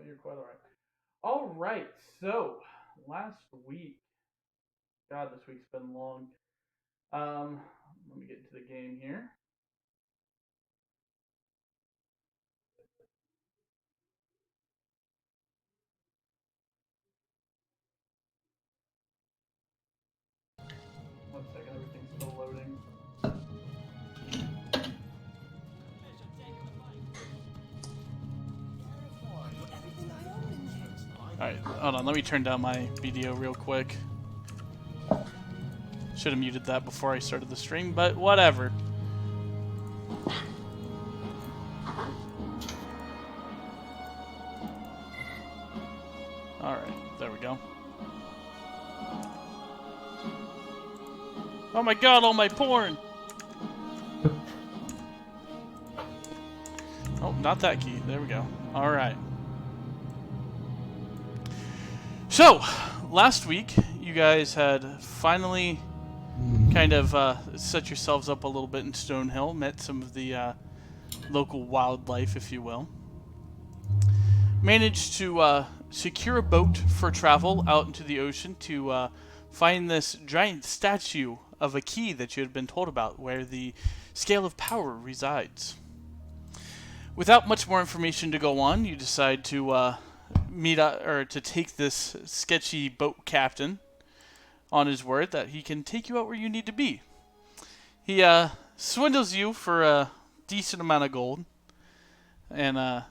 you're quite all right. All right, so last week, God, this week's been long. Let me get into the game here. One second, everything's still loading. Alright, hold on, let me turn down my video real quick. Should have muted that before I started the stream, but whatever. Alright, there we go. Oh my god, all my porn! Oh, not that key. There we go. Alright. So, last week, you guys had finally kind of set yourselves up a little bit in Stonehill, met some of the local wildlife, if you will. Managed to secure a boat for travel out into the ocean to find this giant statue of a key that you had been told about, where the scale of power resides. Without much more information to go on, you decide to meet up, or to take this sketchy boat captain on his word that he can take you out where you need to be. He swindles you for a decent amount of gold, and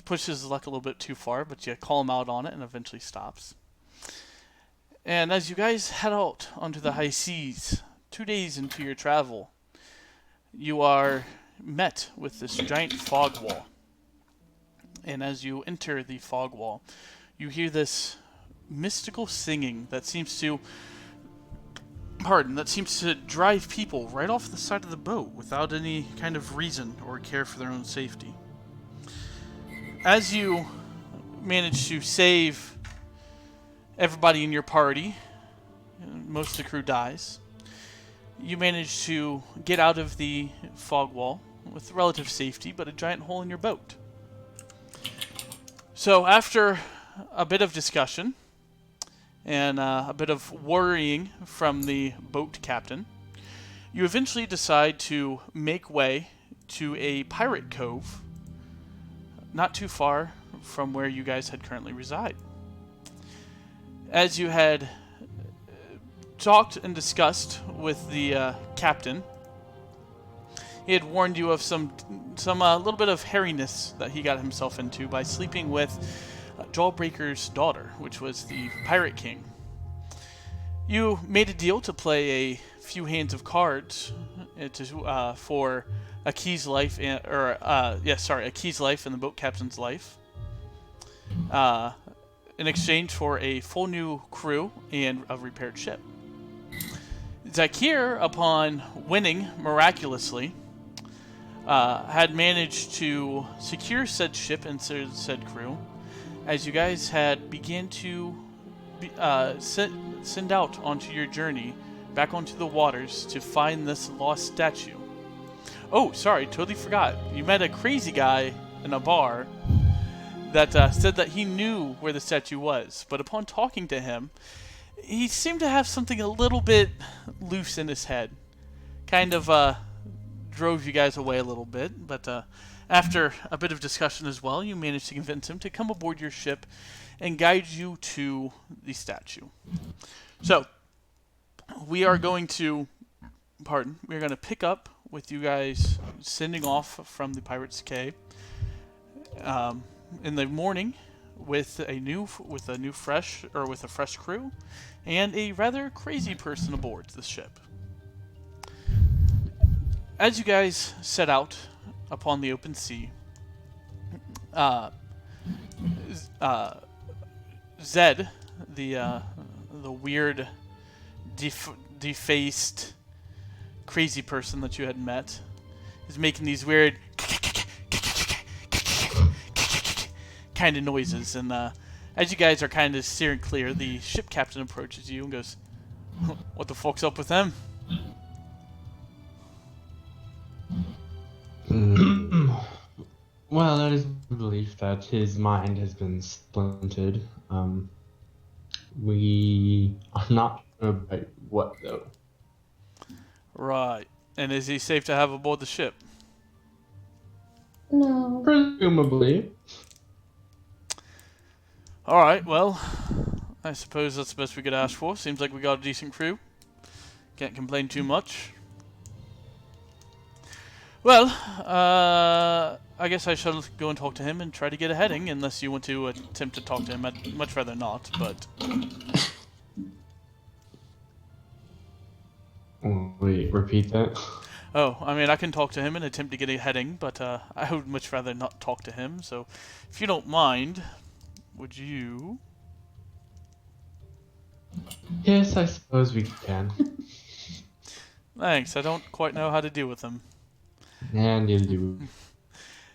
pushes his luck a little bit too far, but you call him out on it and eventually stops. And as you guys head out onto the high seas, 2 days into your travel, you are met with this giant fog wall. And as you enter the fog wall, you hear this mystical singing that seems to drive people right off the side of the boat without any kind of reason or care for their own safety. As you manage to save everybody in your party, most of the crew dies, you manage to get out of the fog wall with relative safety, but a giant hole in your boat. So after a bit of discussion and a bit of worrying from the boat captain, you eventually decide to make way to a pirate cove not too far from where you guys had currently reside. As you had talked and discussed with the captain, he had warned you of some little bit of hairiness that he got himself into by sleeping with Jawbreaker's daughter, which was the Pirate King. You made a deal to play a few hands of cards for a key's life, a key's life and the boat captain's life, in exchange for a full new crew and a repaired ship. Zakir, upon winning miraculously, had managed to secure said ship and said crew, as you guys had began to send out onto your journey back onto the waters to find this lost statue. Oh, sorry, totally forgot. You met a crazy guy in a bar that said that he knew where the statue was, but upon talking to him, he seemed to have something a little bit loose in his head. Kind of drove you guys away a little bit, but after a bit of discussion as well, you managed to convince him to come aboard your ship and guide you to the statue. So, we are going to pick up with you guys sending off from the Pirate's Cay in the morning with a fresh crew and a rather crazy person aboard the ship. As you guys set out upon the open sea, Zed, the weird, defaced, crazy person that you had met, is making these weird kind of noises, and as you guys are kind of steering clear, the ship captain approaches you and goes, "What the fuck's up with them?" Well, that is belief that his mind has been splintered. We are not sure about what though. Right. And is he safe to have aboard the ship? No. Presumably. Alright, well, I suppose that's the best we could ask for. Seems like we got a decent crew. Can't complain too much. Well, I guess I shall go and talk to him and try to get a heading, unless you want to attempt to talk to him. I'd much rather not, but... Wait, repeat that. Oh, I mean, I can talk to him and attempt to get a heading, but I would much rather not talk to him, so if you don't mind, would you... Yes, I suppose we can. Thanks, I don't quite know how to deal with him. And you do.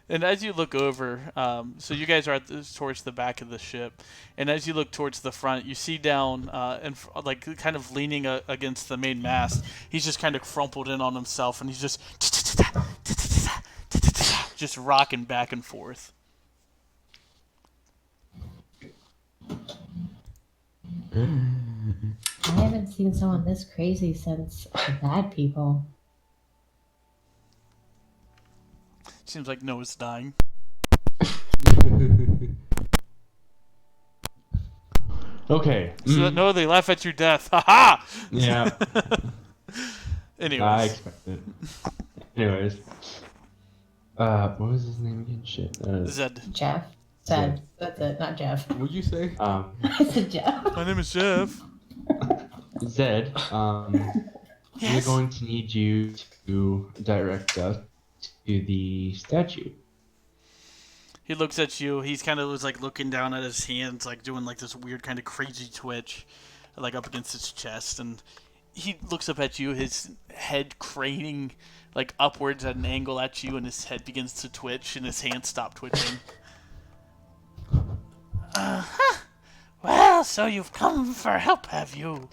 And as you look over, so you guys are towards the back of the ship, and as you look towards the front, you see down and like kind of leaning against the main mast. He's just kind of crumpled in on himself, and he's just rocking back and forth. I haven't seen someone this crazy since the bad people. Seems like Noah's dying. Okay. So that Noah, they laugh at your death. Ha ha! Yeah. Anyways. I expected it. Anyways. What was his name again? Shit. Zed. Jeff said, that's it, not Jeff. What'd you say? I said Jeff. My name is Jeff. Zed, Yes? we're going to need you to direct us to the statue. He looks at you. He's kind of was like looking down at his hands, like doing like this weird kind of crazy twitch, like up against his chest, and he looks up at you. His head craning like upwards at an angle at you, and his head begins to twitch, and his hands stop twitching. Well, so you've come for help, have you?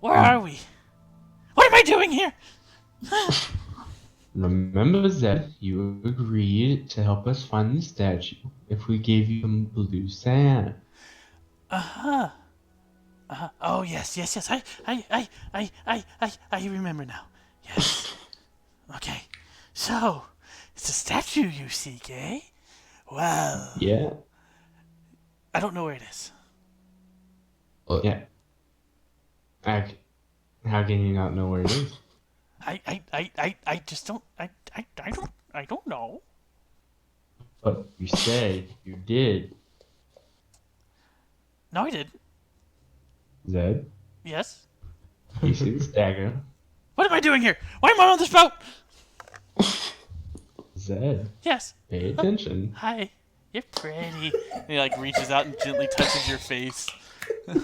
Where are we? What am I doing here? Remember, Zed, you agreed to help us find the statue if we gave you some blue sand. Oh yes. I remember now. Yes. Okay. So, it's a statue you seek, eh? Well, Yeah. I don't know where it is. Yeah. How can you not know where it is? I just don't. I don't know. But you said you did, No, I didn't. Zed. Yes. You see the dagger. What am I doing here? Why am I on this boat? Zed, Yes. pay attention. Hi. You're pretty. And he like reaches out and gently touches your face. The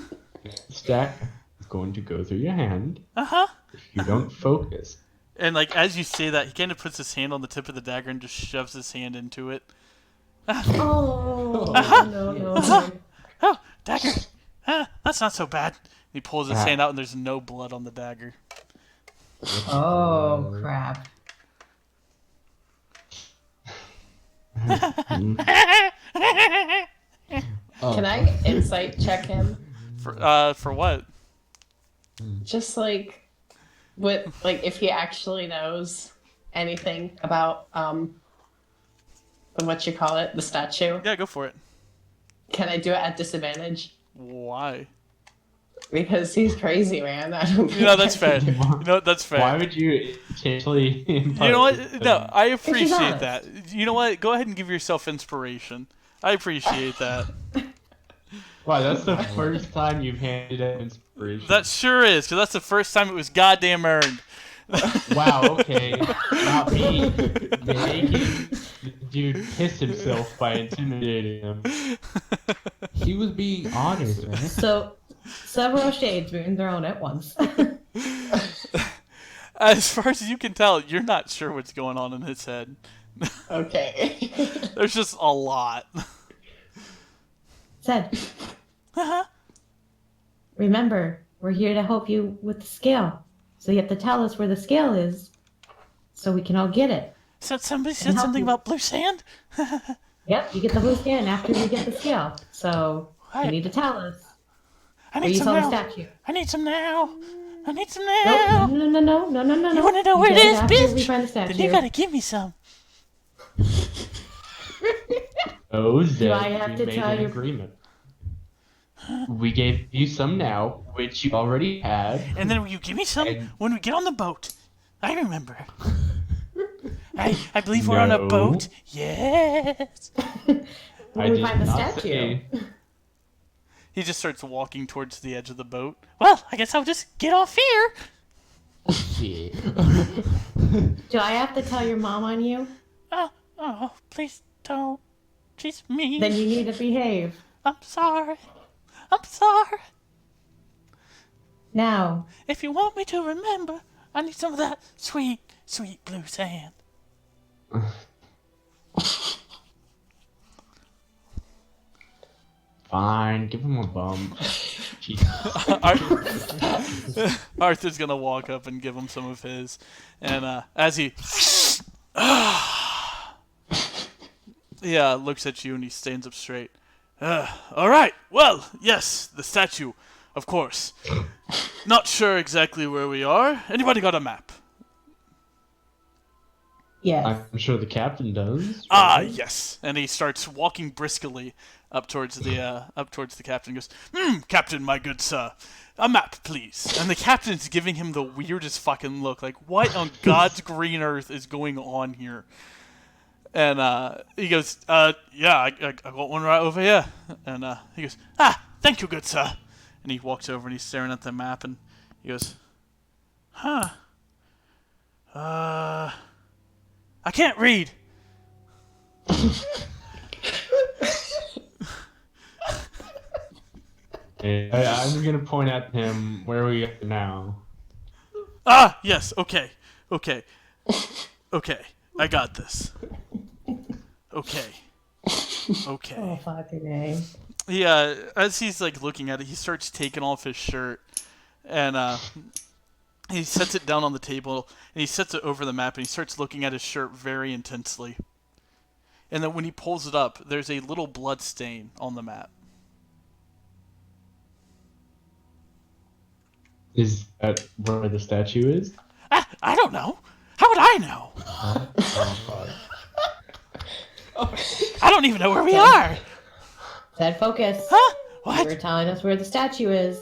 stack is going to go through your hand Uh-huh. if you don't focus. And like as you say that, he kind of puts his hand on the tip of the dagger and just shoves his hand into it. Oh, no. Oh, dagger. That's not so bad. He pulls his Ah. hand out and there's no blood on the dagger. Oh, crap. Can I insight check him? For what? Just like if he actually knows anything about what you call it, the statue. Yeah, go for it. Can I do it at disadvantage? Why? Because he's crazy, man. I don't You know, that's fair. You know, that's fair. Why would you intentionally? You know what? No, I appreciate honest. that. You know what? Go ahead and give yourself inspiration. I appreciate that. Wow, that's the first time you've handed out inspiration. That sure is, because that's the first time it was goddamn earned. Wow, okay. Not me making the dude piss himself by intimidating him. He was being honest, man. So, several shades being thrown at once. As far as you can tell, you're not sure what's going on in his head. Okay. There's just a lot. Said, remember, we're here to help you with the scale. So you have to tell us where the scale is so we can all get it. Said somebody And said help something you. about blue sand? Yep, you get the whole scan after you get the scale. So you Right. need to tell us. I Or need you some saw the now. statue. I need some now. I need some Nope, now. no. You want to know You where it get is, after we bitch? find the statue. Then you gotta give me some. Oh, Zed, I have we to made tell an you- agreement. We gave you some now, which you already had. And then will you give me some And- when we get on the boat? I remember. I believe we're on a No. boat. Yes. When we find the statue. He just starts walking towards the edge of the boat. Well, I guess I'll just get off here. Shit. Do I have to tell your mom on you? Oh, please don't. She's mean. Then you need to behave. I'm sorry. I'm sorry. Now, If you want me to remember, I need some of that sweet, sweet blue sand. Fine, give him a bump. Arthur's gonna walk up and give him some of his, and as he, looks at you and he stands up straight. All right. Well, yes, the statue, of course. Not sure exactly where we are. Anybody got a map? yes. I'm sure the captain does. Ah, yes. And he starts walking briskly up towards the captain. Goes, Captain, my good sir, a map, please. And the captain's giving him the weirdest fucking look. Like, what on God's green earth is going on here? And he goes, yeah, I got one right over here. And he goes, thank you, good sir. And he walks over and he's staring at the map and he goes, I can't read. I'm gonna point at him where we are now. Ah, yes, okay. Okay, I got this. Okay. Oh, fucking A. Yeah, as he's like looking at it, he starts taking off his shirt, and he sets it down on the table, and he sets it over the map, and he starts looking at his shirt very intensely. And then when he pulls it up, there's a little blood stain on the map. Is that where the statue is? I don't know. How would I know? I don't even know where we are. Zed, focus. Huh? You were What? telling us where the statue is.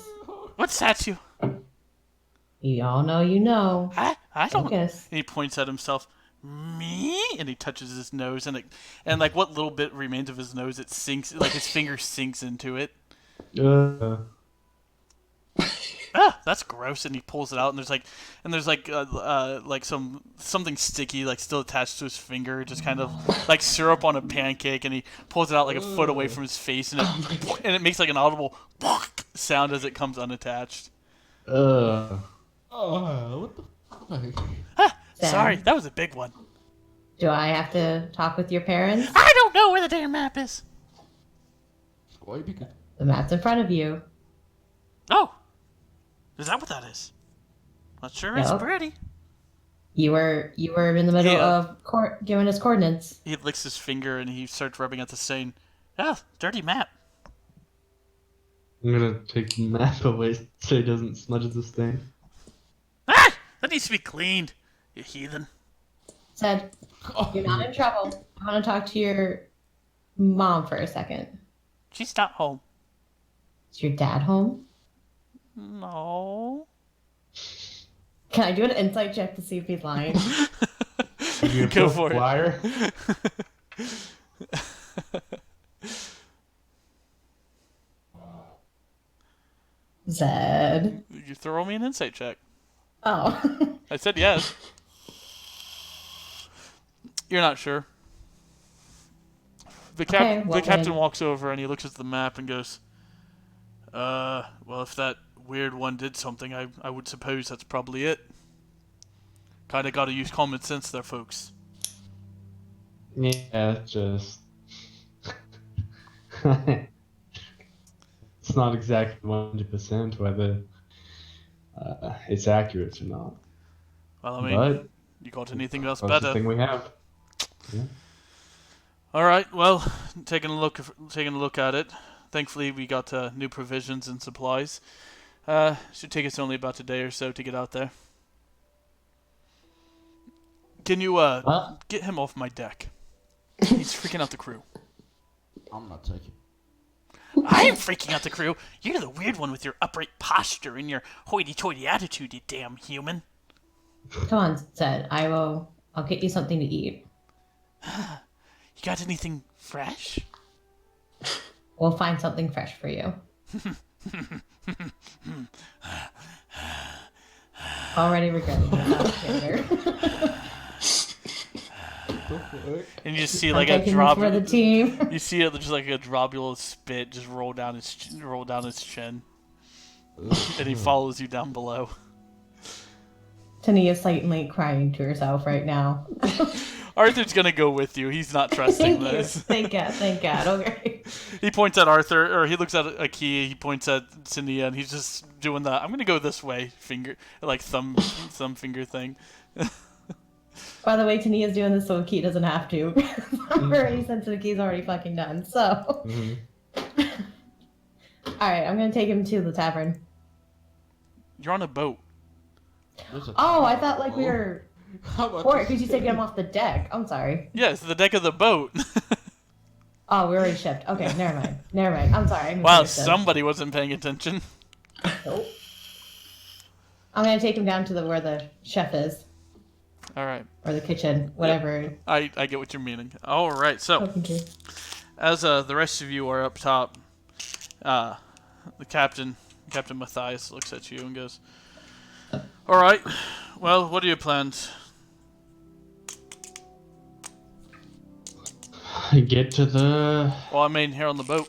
What statue? You all know you know. I don't. Focus. And he points at himself. Me? And he touches his nose, and like what little bit remains of his nose, it sinks. Like his finger sinks into it. That's gross. And he pulls it out, and there's like something sticky, like still attached to his finger, just kind of like syrup on a pancake. And he pulls it out like a foot away from his face, and it makes like an audible sound as it comes unattached. Oh, what the fuck? Zed, Sorry, that was a big one. Do I have to talk with your parents? I don't know where the damn map is. Boy, because The map's in front of you. Oh, is that what that is? Well, sure is Yep. pretty. You were in the middle Yeah. of giving us coordinates. He licks his finger and he starts rubbing at the stain. Dirty map. I'm gonna take the map away so he doesn't smudge the stain. That needs to be cleaned, you heathen. Said, you're not in trouble. I want to talk to your mom for a second. She's not home. Is your dad home? No. Can I do an insight check to see if he's lying? You Go for it. Liar? Zed. You throw me an insight check. Oh. I said yes. You're not sure. The Okay, well captain then- walks over and he looks at the map and goes, well, if that weird one did something, I would suppose that's probably it. Kinda gotta use common sense there, folks. Yeah, just. It's not exactly 100% whether it's accurate or not. Well, I mean, But you got anything else that's the better? thing we have. All right. Well, taking a look at it. Thankfully, we got new provisions and supplies. Should take us only about a day or so to get out there. Can you get him off my deck? He's freaking out the crew. I'm not taking. I am freaking out the crew. You're the weird one with your upright posture and your hoity-toity attitude, you damn human. Come on, Zed. I'll get you something to eat. You got anything fresh? We'll find something fresh for you. Already regretting that. And you just see I'm like a taking drop. this for the team. You see it just like a dropule of spit just roll down his chin, and he follows you down below. Tania's slightly crying to herself right now. Arthur's gonna go with you. He's not trusting this. Thank God. Okay. He points at Arthur, or he looks at a key. He points at Cynthia, and he's just doing the "I'm gonna go this way" finger, like thumb finger thing. By the way, Tania's doing this so Key doesn't have to. I'm already sensitive. Key's already fucking done. So. Mm-hmm. All right, I'm gonna take him to the tavern. You're on a boat. Oh, I thought like we were. How about Or because you said get him off the deck. I'm sorry. Yes, the deck of the boat. Oh, we already shipped. Okay, never mind. I'm sorry. I Wow, misunderstood. somebody wasn't paying attention. Nope. I'm gonna take him down to where the chef is, All right, or the kitchen, whatever. I get what you're meaning. All right, so Talking to. as the rest of you are up top, the Captain Matthias looks at you and goes, "All right, well, what are your plans?" Get to the. Well, I mean, here on the boat.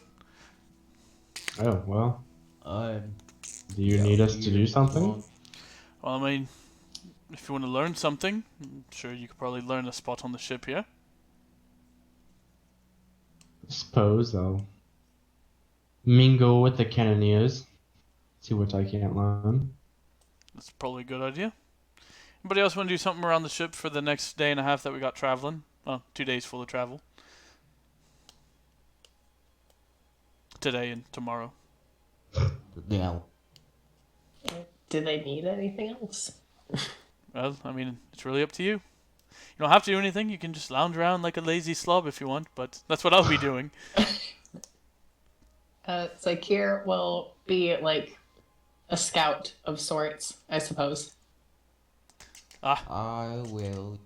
Oh well. I'm. Do you need us to do something? Well, I mean, if you want to learn something, I'm sure you could probably learn a spot on the ship here. Suppose I'll mingle with the cannoneers. See what I can't learn. That's probably a good idea. Anybody else want to do something around the ship for the next day and a half that we got traveling? Well, 2 days full of travel. Today and tomorrow. Yeah. Do they need anything else? Well, I mean, it's really up to you. You don't have to do anything. You can just lounge around like a lazy slob if you want, but that's what I'll be doing. So Kier will be like a scout of sorts, I suppose. I will.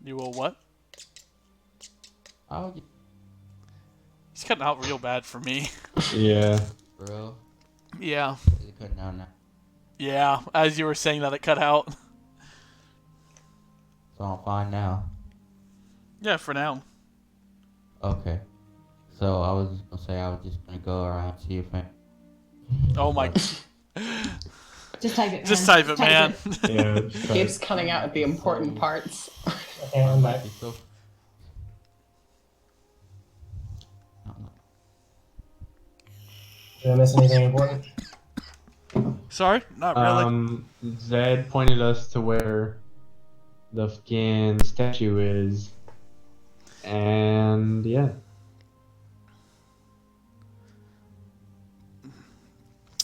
You will what? I'll. He's cutting out real bad for me. Yeah. Bro. Yeah. Is it cutting out now? Yeah, as you were saying that, it cut out. So I'm fine now. Yeah, for now. Okay. So I was just gonna say I was just gonna go around see if I. Oh my. Just type it. Just man. type it, man. Yeah. Keeps cutting out at the important parts. Okay, I'm back. So, Did I miss anything important? Sorry, not really. Zed pointed us to where the fucking statue is, and yeah.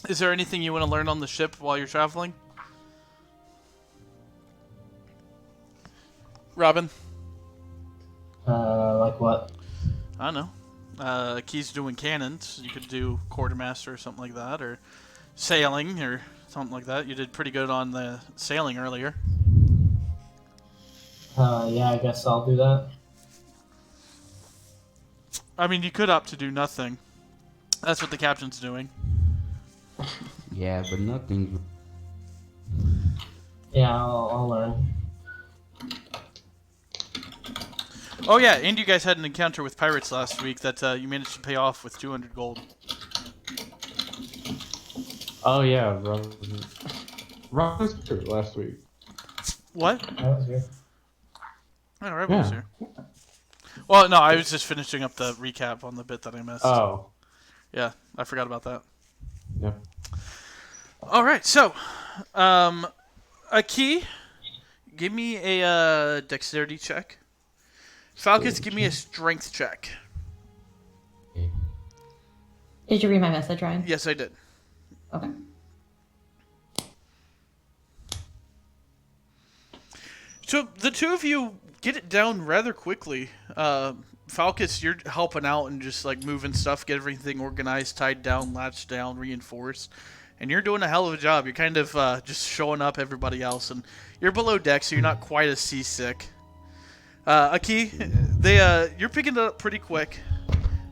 Is there anything you want to learn on the ship while you're traveling? Robin? Like what? I don't know. Key's doing cannons. You could do quartermaster or something like that, or sailing or something like that. You did pretty good on the sailing earlier. Yeah, I guess I'll do that. I mean, you could opt to do nothing. That's what the captain's doing. yeah, but nothing's. Yeah, I'll learn. Oh yeah, and you guys had an encounter with pirates last week that you managed to pay off with 200 gold. Oh yeah, Rob was here last week. What? That was good. Oh, Robin was here. Well, no, I was just finishing up the recap on the bit that I missed. Oh. Yeah, I forgot about that. Yep. All right, so, a key. give me a dexterity check. Falcus, give me a strength check. Okay. Did you read my message, Ryan? Yes, I did. Okay. So the two of you get it down rather quickly. Falcus, you're helping out and just like moving stuff, get everything organized, tied down, latched down, reinforced. And you're doing a hell of a job. You're kind of just showing up everybody else. And you're below deck, so you're not quite as seasick. Aki, you're picking it up pretty quick.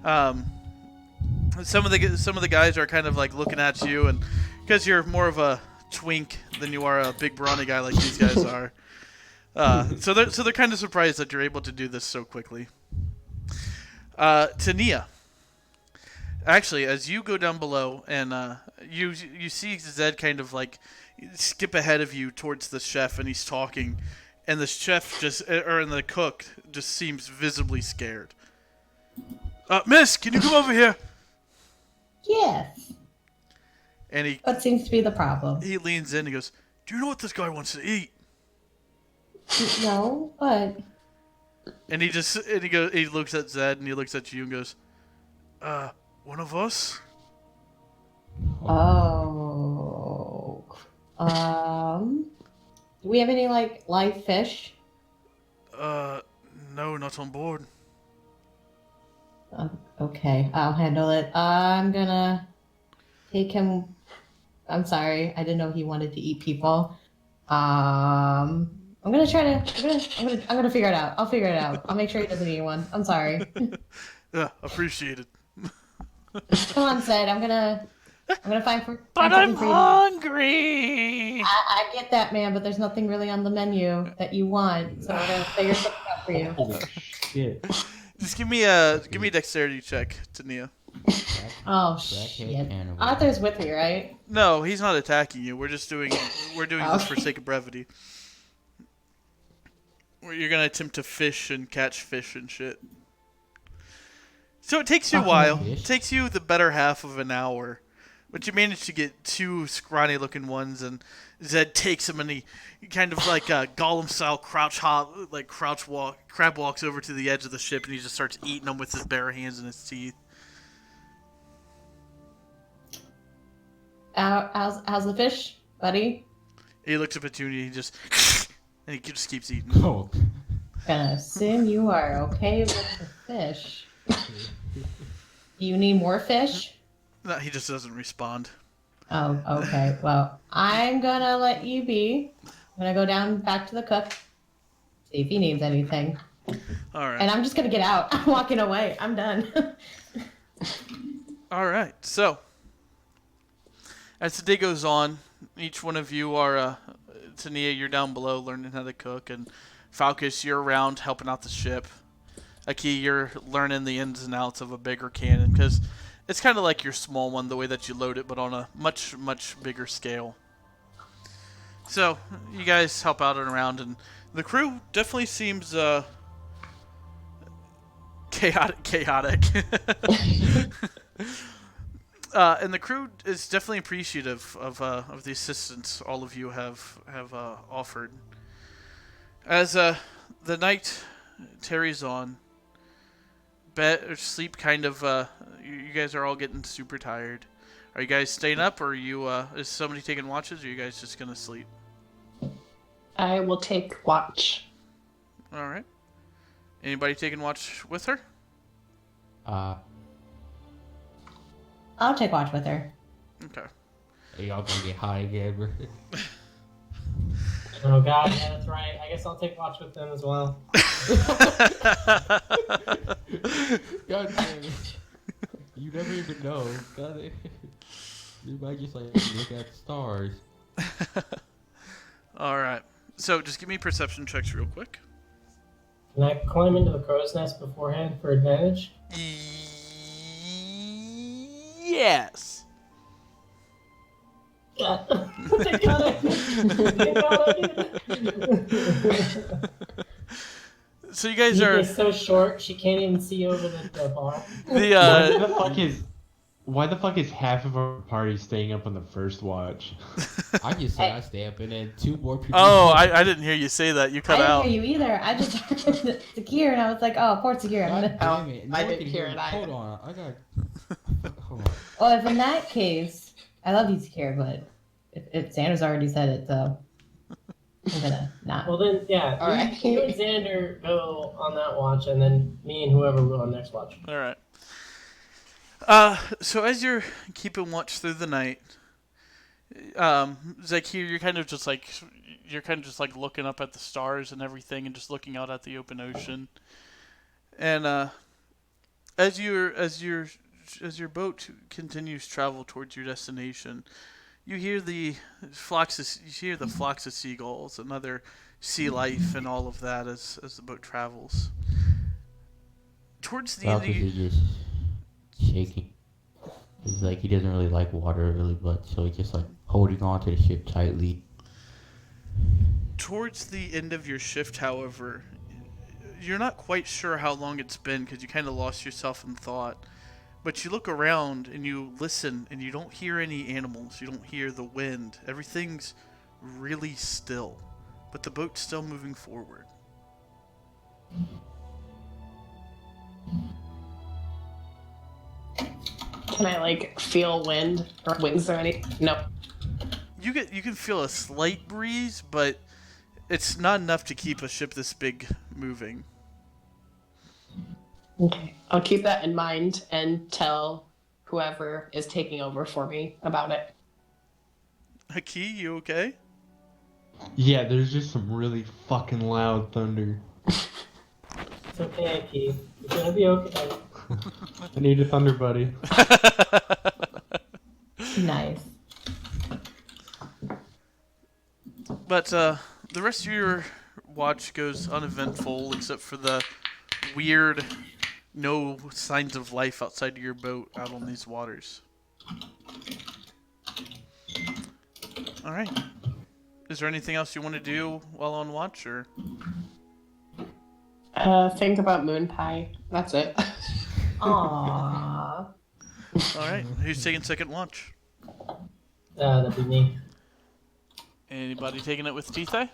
Some of the guys are kind of like looking at you, and because you're more of a twink than you are a big brawny guy like these guys are. So they're kind of surprised that you're able to do this so quickly. Tania, actually, as you go down below and you see Zed kind of like skip ahead of you towards the chef, and he's talking, and the chef and the cook just seems visibly scared. Miss, can you come over here? Yes. And What seems to be the problem? he leans in and goes, "Do you know what this guy wants to eat?" No, but And he looks at Zed and he looks at you and goes, one of us? oh, do we have any like live fish? No, not on board. Okay, I'll handle it. I'm gonna take him. I'm sorry, I didn't know he wanted to eat people. I'm gonna try to. I'm gonna figure it out. I'll figure it out. I'll make sure he doesn't eat one. I'm sorry. Yeah, appreciated. Come on, Zed. I'm gonna find for. But find I'm something for you. hungry! I get that, man, but there's nothing really on the menu that you want, so I'm gonna figure something out for you. Holy shit. Just give me a dexterity check, Tania. Oh Crackhead shit! cannibal. Arthur's with me, right? No, he's not attacking you. We're doing this for sake of brevity. Where you're gonna attempt to fish and catch fish and shit. So it takes you a while. fish. It takes you the better half of an hour. But you manage to get two scrawny looking ones, and Zed takes them and he kind of like Gollum style crab walks over to the edge of the ship and he just starts eating them with his bare hands and his teeth. How's the fish, buddy? He looks up at you and he just keeps eating. Oh. Gonna assume you are okay with the fish. Do you need more fish? No, he just doesn't respond. Oh, okay. Well, I'm gonna let you be. I'm gonna go down back to the cook, see if he needs anything. All right. And I'm just gonna get out. I'm walking away. I'm done. All right. So, as the day goes on, each one of you are, Tania, you're down below learning how to cook, and Falcus, you're around helping out the ship. Aki, you're learning the ins and outs of a bigger cannon, because it's kind of like your small one, the way that you load it, but on a much, much bigger scale. So, you guys help out and around, and the crew definitely seems, chaotic. And the crew is definitely appreciative of the assistance all of you have offered. As the night tarries on, sleep kind of you guys are all getting super tired. Are you guys staying up, or are you is somebody taking watches, or are you guys just gonna sleep? I will take watch. All right. Anybody taking watch with her? I'll take watch with her. Okay. Are y'all gonna get high again, bro? Oh god, yeah, that's right. I guess I'll take watch with them as well. God damn it. You never even know. God, you might just like look at the stars. All right. So just give me perception checks real quick. Can I climb into the crow's nest beforehand for advantage? Yes. God. Thank God I did. Thank God I did. So you guys Eve are is so short she can't even see over the bar. the What the fuck is Why the fuck is half of our party staying up on the first watch? I just said I stay up and then 2 more people. Oh, I didn't hear you say that. You cut I didn't out. hear you either. I just heard Zakir, and I was like, oh, poor Zakir. I'm God gonna... damn it. I one didn't can hear me. it either. Hold on. I got. Hold on. Well, if in that case, I love you, Zakir, but if Xander's already said it, so I'm gonna not. Well then, yeah. All right. You and Xander go on that watch, and then me and whoever will on next watch. All right. So as you're keeping watch through the night, Zakir, you're kind of just like looking up at the stars and everything, and just looking out at the open ocean. And as your boat continues travel towards your destination, you hear the flocks of seagulls and other sea life and all of that as the boat travels. Towards the end of Falcus you, is just shaking. It's like he doesn't really like water really much, so he's just like holding on to the ship tightly. towards the end of your shift, however, you're not quite sure how long it's been because you kind of lost yourself in thought. But you look around and you listen and you don't hear any animals. You don't hear the wind. Everything's really still. But the boat's still moving forward. Can I like feel wind or winds or anything? No. You can feel a slight breeze, but it's not enough to keep a ship this big moving. Okay. I'll keep that in mind and tell whoever is taking over for me about it. Haki, you okay? Yeah, there's just some really fucking loud thunder. It's okay, Keith. It's gonna be okay. I need a thunder buddy. Nice. But the rest of your watch goes uneventful, except for the weird, no signs of life outside of your boat out on these waters. All right. Is there anything else you want to do while on watch, or? Think about moon pie. That's it. Aww. All right. Who's taking second watch? That'd be me. Anybody taking it with Tithai?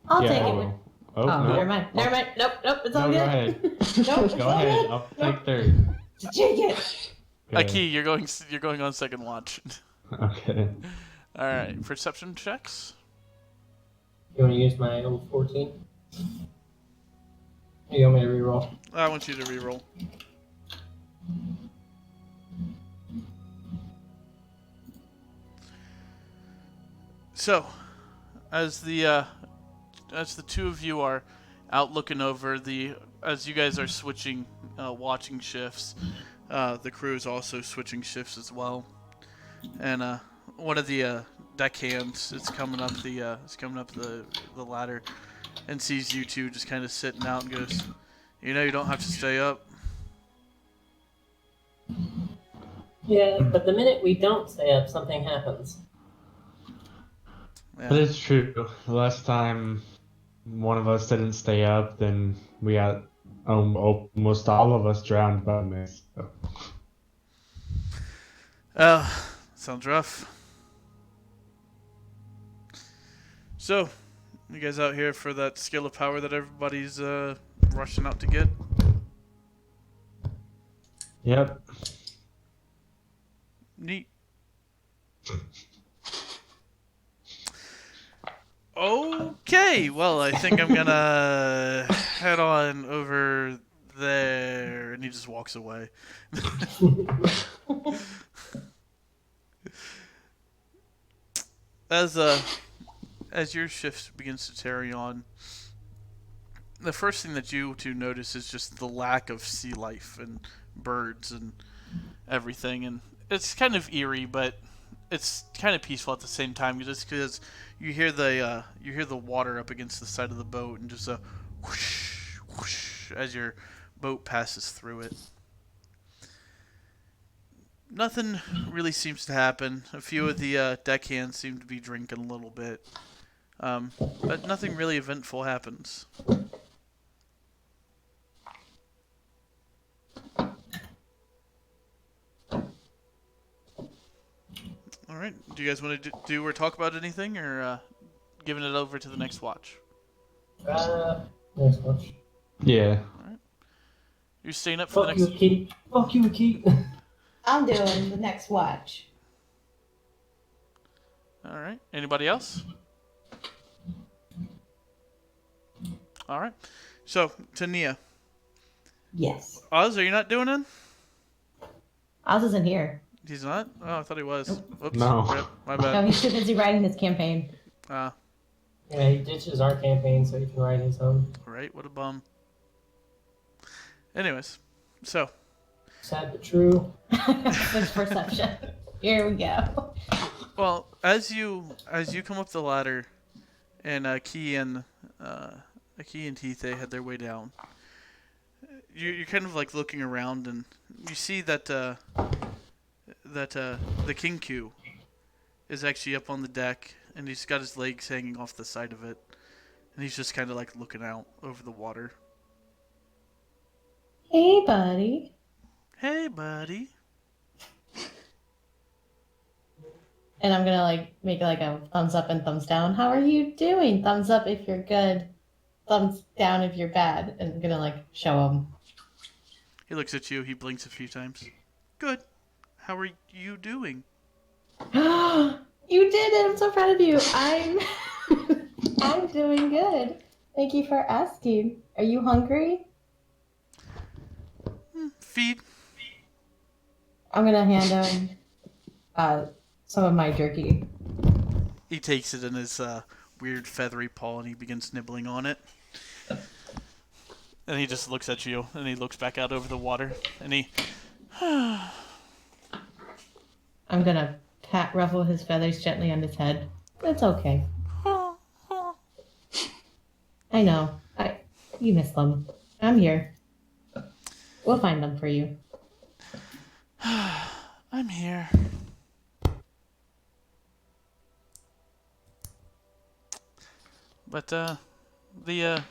I'll Yeah, take I it. will. Oh, no. never mind. Never mind. Nope, it's all No, good. go ahead. Nope, it's Go all ahead. good. I'll take third. Take it. Okay. Aki, you're going on second watch. Okay. All right. Perception checks. You want to use my old 14? You want me to reroll? I want you to reroll. So, as the two of you are out looking over as you guys are switching, watching shifts, the crew is also switching shifts as well, and one of the deckhands is coming up the ladder, and sees you two just kind of sitting out and goes, "You know, you don't have to stay up." Yeah, but the minute we don't stay up, something happens. But it's true. The last time one of us didn't stay up, then we got almost all of us drowned by mist. So. Sounds rough. So, you guys out here for that scale of power that everybody's rushing out to get? Yep. Neat. Okay, well, I think I'm gonna head on over there, and he just walks away. As your shift begins to carry on, the first thing that you two notice is just the lack of sea life and birds and everything, and it's kind of eerie, but it's kind of peaceful at the same time, just because you hear the water up against the side of the boat and just a whoosh, whoosh as your boat passes through it. Nothing really seems to happen. A few of the deckhands seem to be drinking a little bit, but nothing really eventful happens. All right. Do you guys want to do or talk about anything, or giving it over to the next watch? Next watch. Yeah. You're staying up for Fuck the you, next. Keith. Fuck you, Keith. I'm doing the next watch. All right. Anybody else? All right. So, Tania. Yes. Oz, are you not doing it? Oz isn't here. He's not? Oh, I thought he was. Whoops. No. Rip. My No, bad. he's too busy writing his campaign. Yeah, he ditches our campaign so he can write his own. Right? What a bum. Anyways. So, Sad but true. Good perception. Here we go. well, as you come up the ladder, and Key and Tithe had their way down, you're kind of like looking around, and you see that the Kinku is actually up on the deck, and he's got his legs hanging off the side of it, and he's just kind of like looking out over the water. Hey, buddy. Hey, buddy. And I'm gonna like make like a thumbs up and thumbs down. How are you doing? Thumbs up if you're good. Thumbs down if you're bad. And I'm gonna like show him. He looks at you. He blinks a few times. Good. How are you doing? You did it! I'm so proud of you. I'm doing good. Thank you for asking. Are you hungry? Feed. I'm gonna hand him some of my jerky. He takes it in his weird feathery paw and he begins nibbling on it. And he just looks at you and he looks back out over the water and he. I'm gonna ruffle his feathers gently on his head. It's okay. I know. You miss them. I'm here. We'll find them for you. I'm here. But the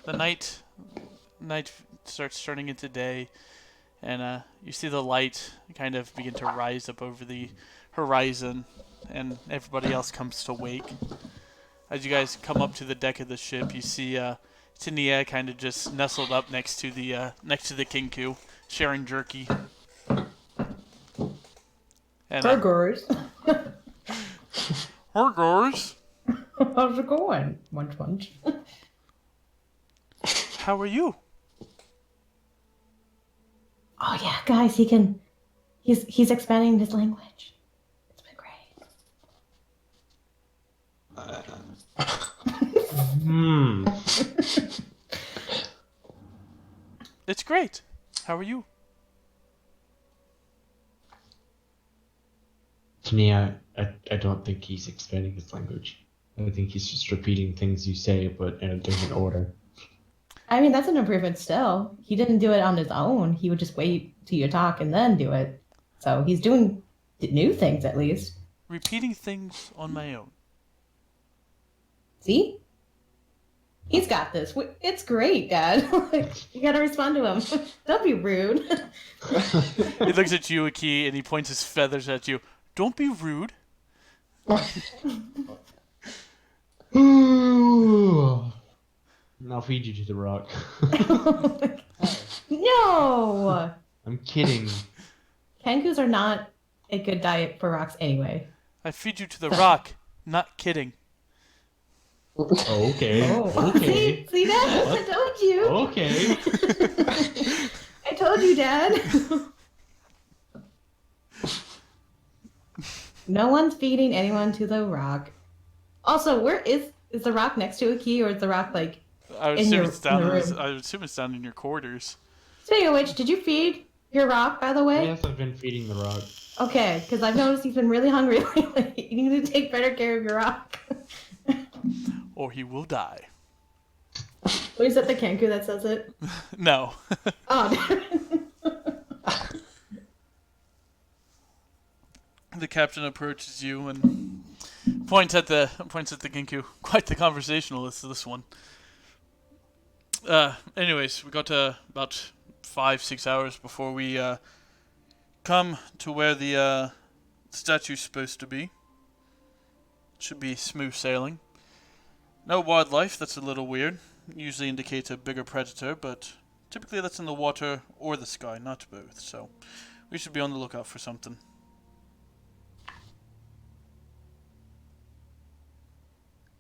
night starts turning into day, and you see the light kind of begin to rise up over the horizon, and everybody else comes to wake. As you guys come up to the deck of the ship, you see Tania kind of just nestled up next to the Kinku, sharing jerky. And, Burgers. Burgers. How's it going? Munch munch. How are you? Oh yeah, guys, he's expanding his language. It's been great. It's great. How are you? To me, I don't think he's expanding his language. I think he's just repeating things you say, but in a different order. I mean, that's an improvement still. He didn't do it on his own. He would just wait till you talk and then do it. So he's doing new things at least. Repeating things on my own. See? He's got this. It's great, Dad. You gotta respond to him. Don't be rude. He looks at you, Aki, and he points his feathers at you. Don't be rude. I'll feed you to the rock. No! I'm kidding. Kankus are not a good diet for rocks anyway. I feed you to the rock. Not kidding. Okay. Oh. Okay. See that? I told you. Okay. I told you, Dad. No one's feeding anyone to the rock. Also, where is the rock next to a key, or is the rock like I would in assume your it's down. in the In room? I would assume it's down in your quarters. Speaking of which, did you feed your rock, by the way? Yes, I've been feeding the rock. Okay, because I've noticed he's been really hungry lately. You need to take better care of your rock. Or he will die. What is that, the Kanku that says it? No. Oh, The captain approaches you and points at the Ginku. Quite the conversationalist, this one. Anyways, we got to about 5-6 hours before we come to where the statue's supposed to be. Should be smooth sailing. No wildlife, that's a little weird. Usually indicates a bigger predator, but typically that's in the water or the sky, not both. So we should be on the lookout for something.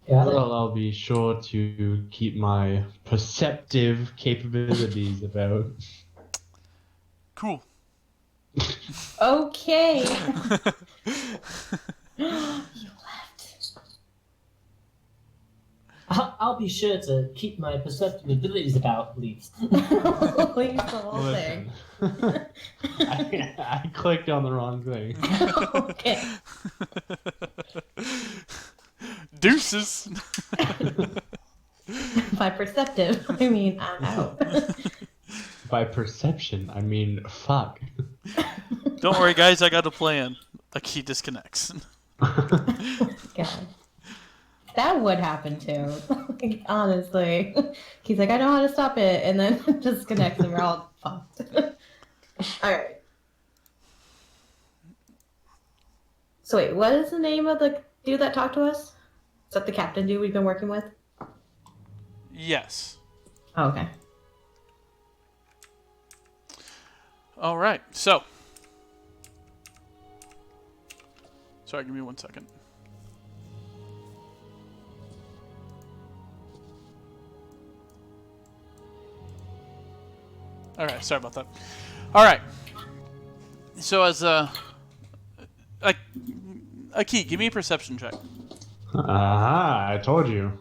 Got it. Well, I'll be sure to keep my perceptive capabilities about. Cool. Okay. You left. I'll be sure to keep my perceptive abilities about, please. Leave the whole thing. Listen. I clicked on the wrong thing. Okay. Deuces. By perceptive, I mean I'm out. By perception, I mean fuck. Don't worry, guys. I got a plan. A key disconnects. God. That would happen too. Like, honestly. He's like, I know how to stop it, and then disconnects and we're all fucked. Alright. So wait, what is the name of the dude that talked to us? Is that the captain dude we've been working with? Yes. Oh, okay. All right. So. Sorry, give me 1 second. All right, sorry about that. All right. So as a key, give me a perception check. Aha, I told you.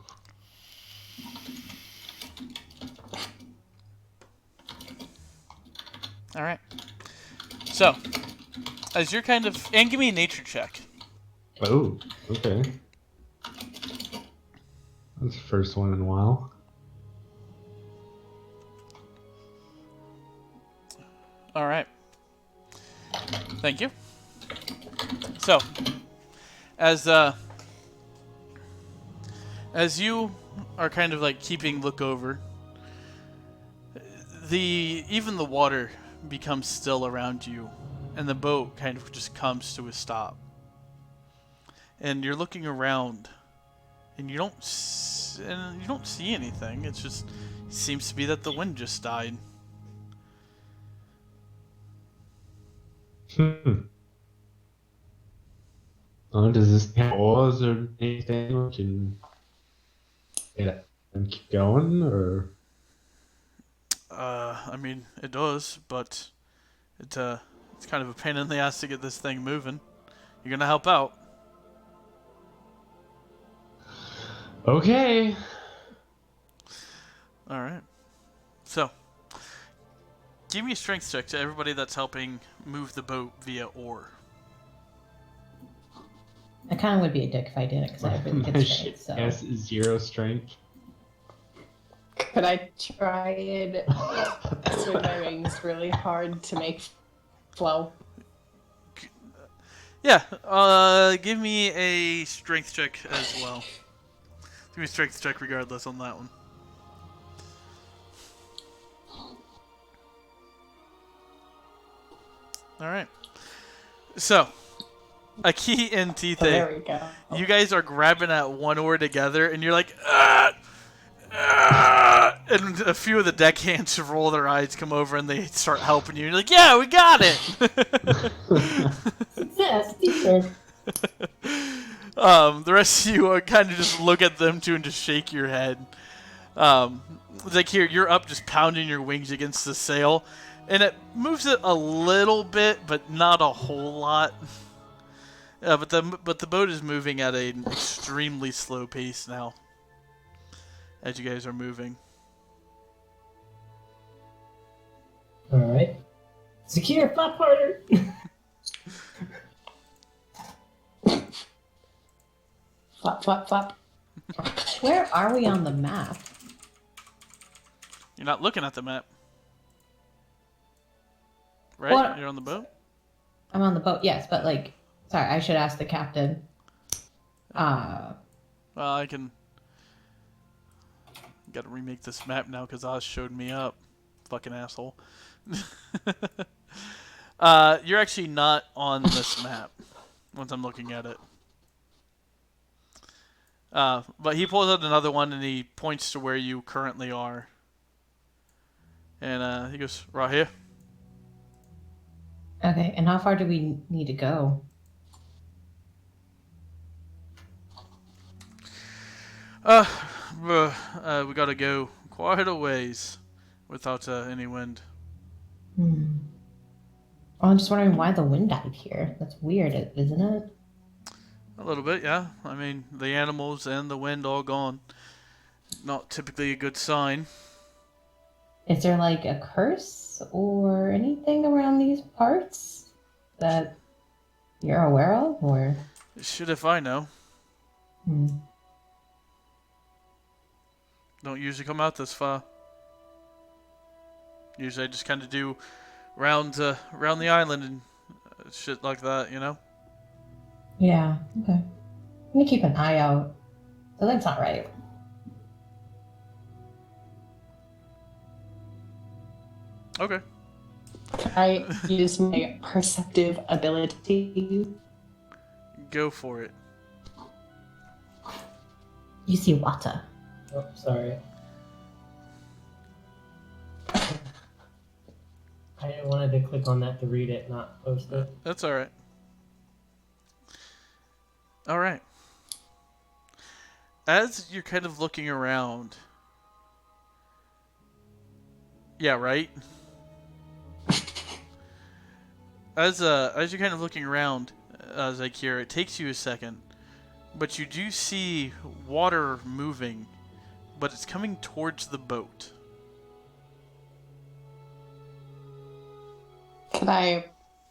All right. So, as you're kind of, and give me a nature check. Oh, okay. That's the first one in a while. All right. Thank you. So, as you are kind of like keeping look over, even the water becomes still around you, and the boat kind of just comes to a stop. And you're looking around, and you don't see anything. It seems to be that the wind just died. Does this have oars or anything we can and keep going, or? I mean, it does, but it's kind of a pain in the ass to get this thing moving. You're gonna help out. Okay. All right. So, give me a strength check to everybody that's helping move the boat via oar. I kind of would be a dick if I did it because I have really My good shit strength. So. has 0 strength. Could I try and swing my wings really hard to make flow? Yeah. Give me a strength check as well. Give me a strength check regardless on that one. All right. So, Aki and Tithe, There we go. you guys are grabbing at one oar together, and you're like, ah! Ah! And a few of the deckhands roll their eyes, come over, and they start helping you. You're like, yeah, we got it! Success, teacher. The rest of you are kind of just look at them too and just shake your head. It's like here, you're up just pounding your wings against the sail, and it moves it a little bit, but not a whole lot. But the boat is moving at an extremely slow pace now. As you guys are moving. Alright. Secure, flap harder! Flap, flap, flap. Where are we on the map? You're not looking at the map. Right? What? You're on the boat? I'm on the boat, yes, but like, sorry, I should ask the captain. Well, I can... Gotta remake this map now because Oz showed me up. Fucking asshole. You're actually not on this map once I'm looking at it. But he pulls out another one and he points to where you currently are. And he goes, right here. Okay, and how far do we need to go? Uh, we gotta go quite a ways without any wind. Hmm. Oh, I'm just wondering why the wind died here. That's weird, isn't it? A little bit, yeah. I mean, the animals and the wind all gone. Not typically a good sign. Is there like a curse or anything around these parts that you're aware of, or? Shit if I know. Hmm. Don't usually come out this far. Usually I just kind of do round the island and shit like that, you know? Yeah. Okay. I'm gonna keep an eye out. Something's not right. Okay. Can I use my perceptive ability? Go for it. You see water. Oh, sorry. I wanted to click on that to read it, not post it. That's alright. Alright. As you're kind of looking around. Yeah, right? As you're kind of looking around, Zakir, it takes you a second. But you do see water moving, but it's coming towards the boat. Can I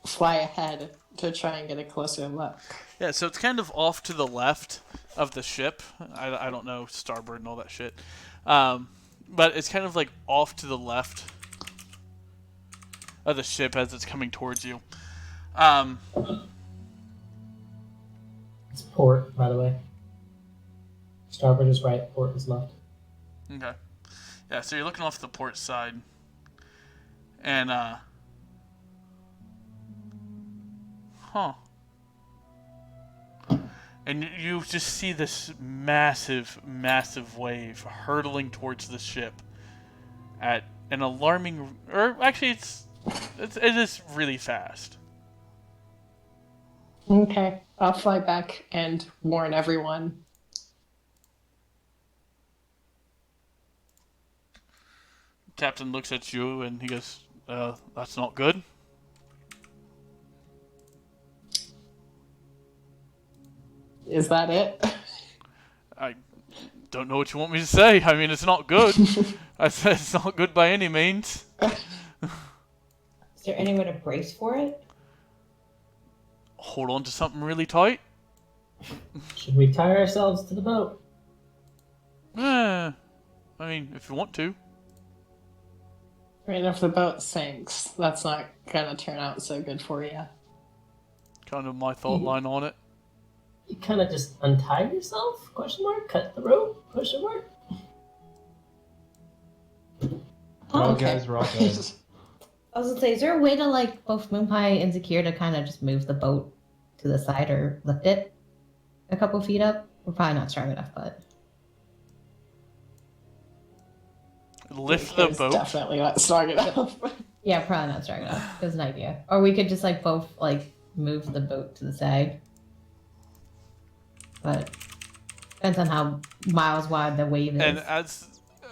fly ahead to try and get a closer look? Yeah, so it's kind of off to the left of the ship. I don't know starboard and all that shit. But it's kind of like off to the left of the ship as it's coming towards you. It's port, by the way. Starboard is right, port is left. Okay. Yeah, so you're looking off the port side. And, huh. And you just see this massive, massive wave hurtling towards the ship at an alarming, or actually it is really fast. Okay, I'll fly back and warn everyone. Captain looks at you and he goes, that's not good. Is that it? I don't know what you want me to say. I mean, it's not good. I said it's not good by any means. Is there any way to brace for it? Hold on to something really tight. Should we tie ourselves to the boat? I mean, if you want to. I mean, if the boat sinks, that's not gonna turn out so good for you. Kind of my thought line on it. You kind of just untie yourself? Question mark. Cut the rope? Question mark. We're all okay. guys, we're all guys. I was gonna say, is there a way to like both Moonpie and Zakir to kind of just move the boat to the side or lift it a couple feet up? We're probably not strong enough, but Lift the It's boat. definitely not strong enough. yeah, probably not strong enough. That's an idea. Or we could just like both like move the boat to the side. But depends on how miles wide the wave is. And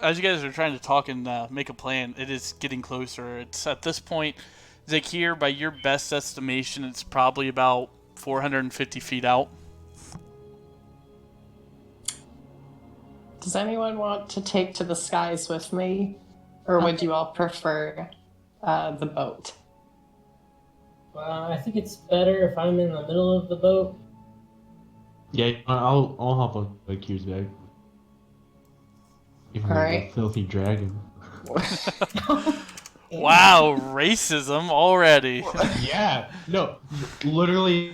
as you guys are trying to talk and make a plan, it is getting closer. It's at this point, Zakir, by your best estimation, it's probably about 450 feet out. Does anyone want to take to the skies with me? Or would you all prefer the boat? I think it's better if I'm in the middle of the boat. Yeah, I'll hop on the Q's back. Even though Alright. the filthy dragon. Wow, racism already. Yeah, no, literally,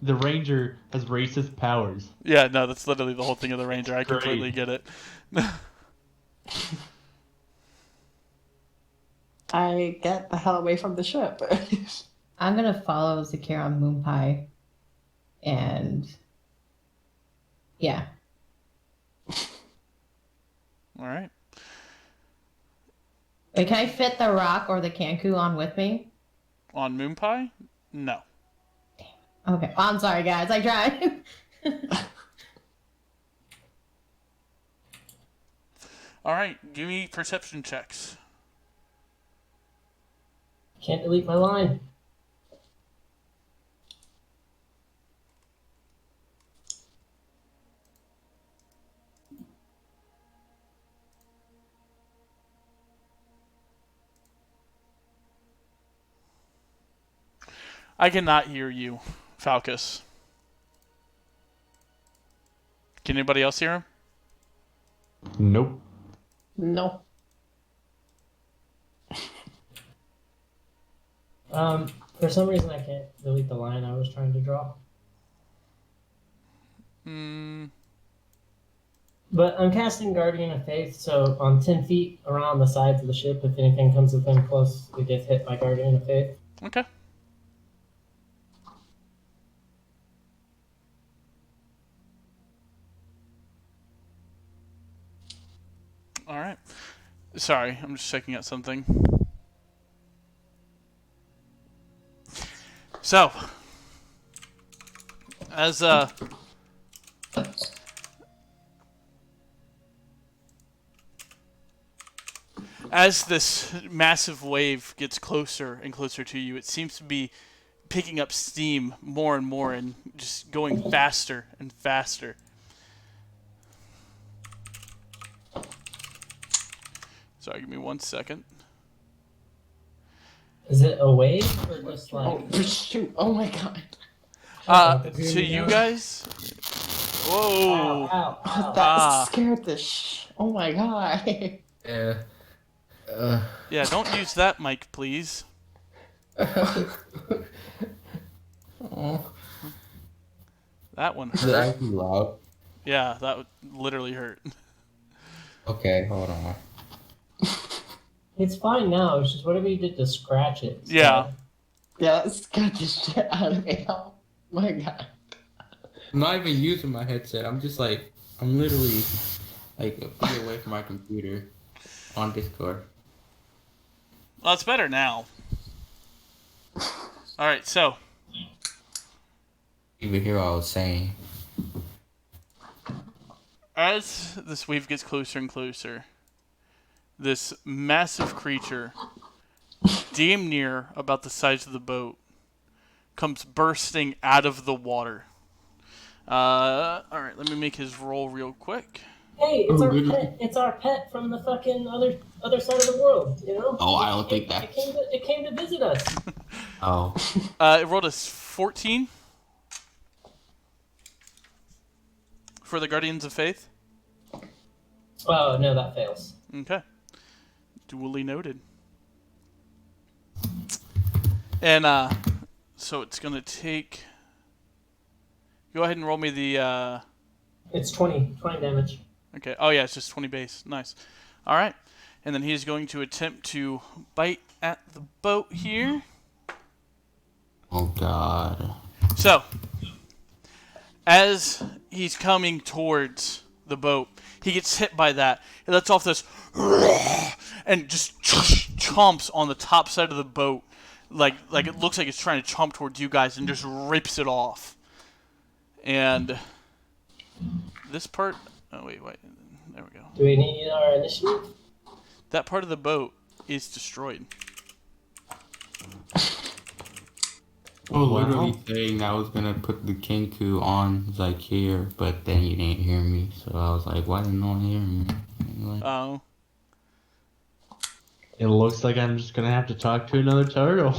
the ranger has racist powers. Yeah, no, that's literally the whole thing of the Ranger. I Great. completely get it. I get the hell away from the ship. I'm gonna follow Zakir on Moonpie and Yeah. All right. Wait, can I fit the rock or the Kanku on with me? On Moon Pie? No. Okay. I'm sorry, guys. I tried. All right. Give me perception checks. Can't delete my line. I cannot hear you, Falcus. Can anybody else hear him? Nope. No. For some reason I can't delete the line I was trying to draw. Hmm. But I'm casting Guardian of Faith, so on 10 feet around the sides of the ship, if anything comes within close, it gets hit by Guardian of Faith. Okay. All right. Sorry, I'm just checking out something. So, as this massive wave gets closer and closer to you, it seems to be picking up steam more and more and just going faster and faster. Sorry, give me 1 second. Is it a wave or just like? Oh, shoot. Oh my god. To you guys. Whoa. Ow, ow. That scared the Oh my god. Yeah. Yeah, don't use that mic, please. Oh. That one Is it hurt. actually loud? Yeah, that would literally hurt. Okay, hold on. It's fine now. It's just whatever you did to scratch it. Yeah. Yeah, that scared the shit out of me. Oh my god. I'm not even using my headset. I'm literally like a feet away from my computer on Discord. Well, it's better now. Alright, so. You even hear what I was saying? As this wave gets closer and closer, this massive creature, damn near about the size of the boat, comes bursting out of the water. Alright, let me make his roll real quick. Hey, it's Oh, our goodness. pet. It's our pet from the fucking other side of the world. You know. Oh, I don't think that. It came to visit us. Oh. It rolled a 14 for the Guardians of Faith. Oh no, that fails. Okay. Duly noted. And, so it's gonna take... Go ahead and roll me the, It's 20 damage. Okay. Oh, yeah, it's just 20 base. Nice. All right. And then he's going to attempt to bite at the boat here. Oh God. So, as he's coming towards the boat, he gets hit by that. He lets off this and just chomps on the top side of the boat. Like it looks like it's trying to chomp towards you guys and just rips it off. And this part... Oh, wait. There we go. Do we need our initiative? That part of the boat is destroyed. Oh, literally saying I was gonna put the Kenku on Zykeer, but then you didn't hear me, so I was like, why didn't no one hear me? Anyway. Oh. It looks like I'm just gonna have to talk to another turtle.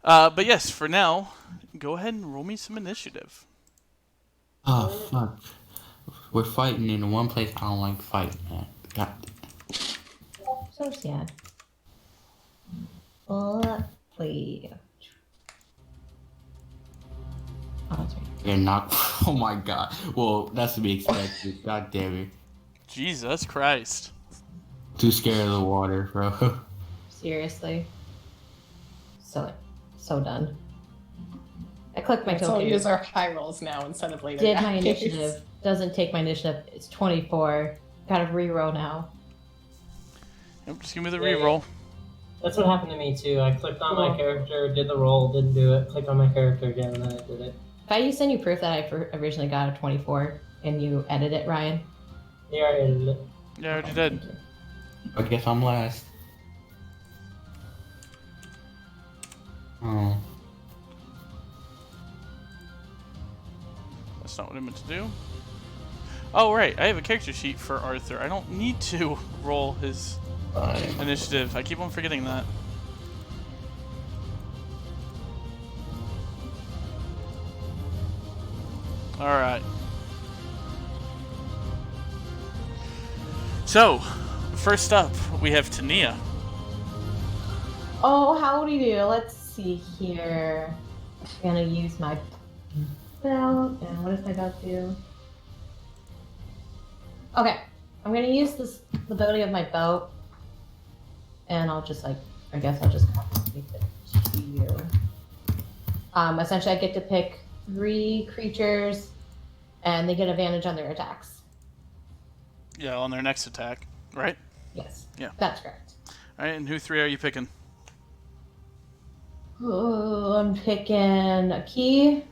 But yes, for now, go ahead and roll me some initiative. Oh, fuck. We're fighting in one place I don't like fighting at. God. So sad. Please. Oh, that's right. You're not. Oh my god. Well, that's to be expected. God damn it. Jesus Christ. Too scared of the water, bro. Seriously. So done. I clicked my So we'll token. use our high rolls now instead of later. Did my guys. initiative. Doesn't take my initiative. It's 24. Gotta reroll now. Yep, just give me the Yeah, reroll. That's what happened to me too. I clicked on my Cool. character, did the roll, didn't do it. Clicked on my character again, and then I did it. If I send you proof that originally got a 24 and you edit it, Ryan. Yeah, I edited it. Yeah, I already did. Thank you. I guess I'm last. Oh. That's not what I meant to do. Oh, right. I have a character sheet for Arthur. I don't need to roll his initiative. I keep on forgetting that. Alright. So, first up, we have Tania. Oh, howdy do. Let's see here. I'm gonna use my belt. And what does my belt do? Okay. I'm gonna use the ability of my boat. And I'll just I guess I'll just copy it to you. Essentially I get to pick 3 creatures and they get advantage on their attacks. Yeah, on their next attack, right? Yes. Yeah. That's correct. Alright, and who 3 are you picking? Oh, I'm picking Aki.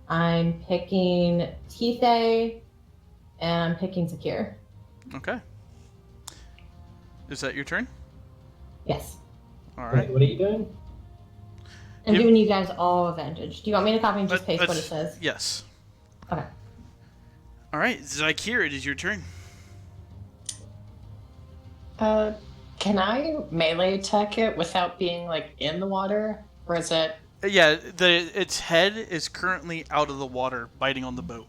I'm picking Tithe. And I'm picking Zakir. Okay. Is that your turn? Yes. Alright. Wait, what are you doing? I'm Yep. giving you guys all advantage. Do you want me to copy and just paste what it Let's- says? Yes. Okay. Alright, Zakir, it is your turn. Can I melee attack it without being in the water, or is it? Yeah, its head is currently out of the water, biting on the boat.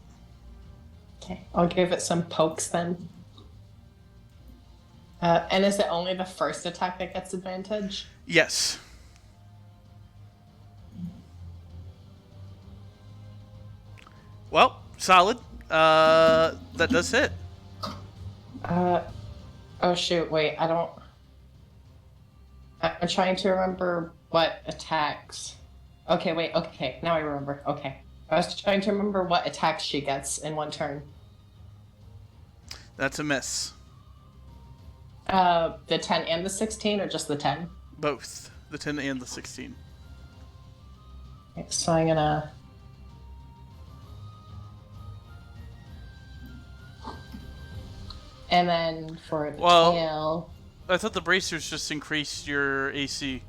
Okay, I'll give it some pokes then. And is it only the first attack that gets advantage? Yes. Well, solid. That does hit. Oh shoot! Wait, I don't. I'm trying to remember what attacks. Okay, wait. Okay, now I remember. Okay, I was trying to remember what attacks she gets in one turn. That's a miss. The 10 and the 16, or just the 10? Both. The 10 and the 16. Okay, so I'm gonna. And then for the Well- tail. I thought the bracers just increased your AC.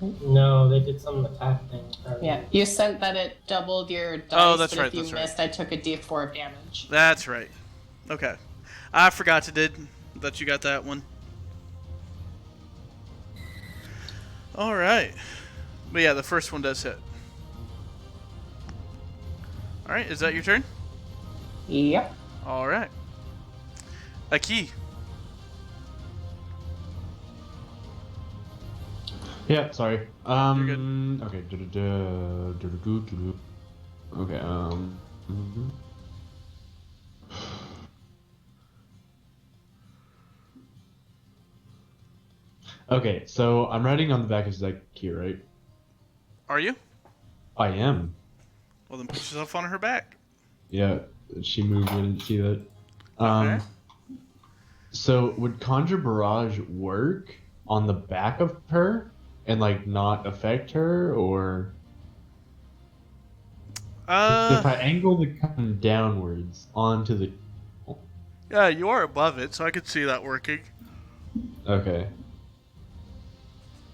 No, they did some attack thing. Yeah, you said that it doubled your dice, Oh, that's but right, if you that's right. missed, I took a d4 of damage. That's right. Okay. I forgot to did that you got that one. Alright. But yeah, the first one does hit. Alright, is that your turn? Yep. Alright. Aki. Yeah, sorry. good. Okay. Okay. mhm. Okay, so I'm riding on the back of Zakir, right? Are you? I am. Well, then put yourself on her back. Yeah, she moved. I didn't see that. Okay. So would Conjure Barrage work on the back of her and not affect her, or if I angle the gun downwards onto the? Yeah, you are above it, so I could see that working. Okay.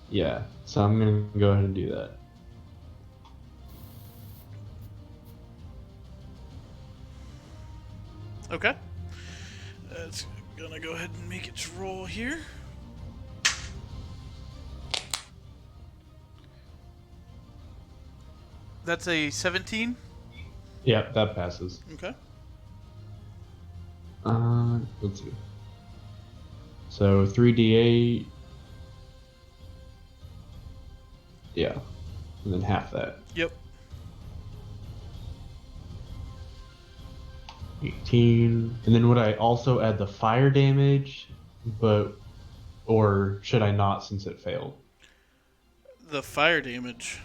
Yeah, so I'm gonna go ahead and do that. Okay. It's gonna go ahead and make its roll here. That's a 17. Yeah, that passes. Okay. Let's see. So 3d8. Yeah, and then half that. Yep. 18. And then would I also add the fire damage, or should I not since it failed? The fire damage.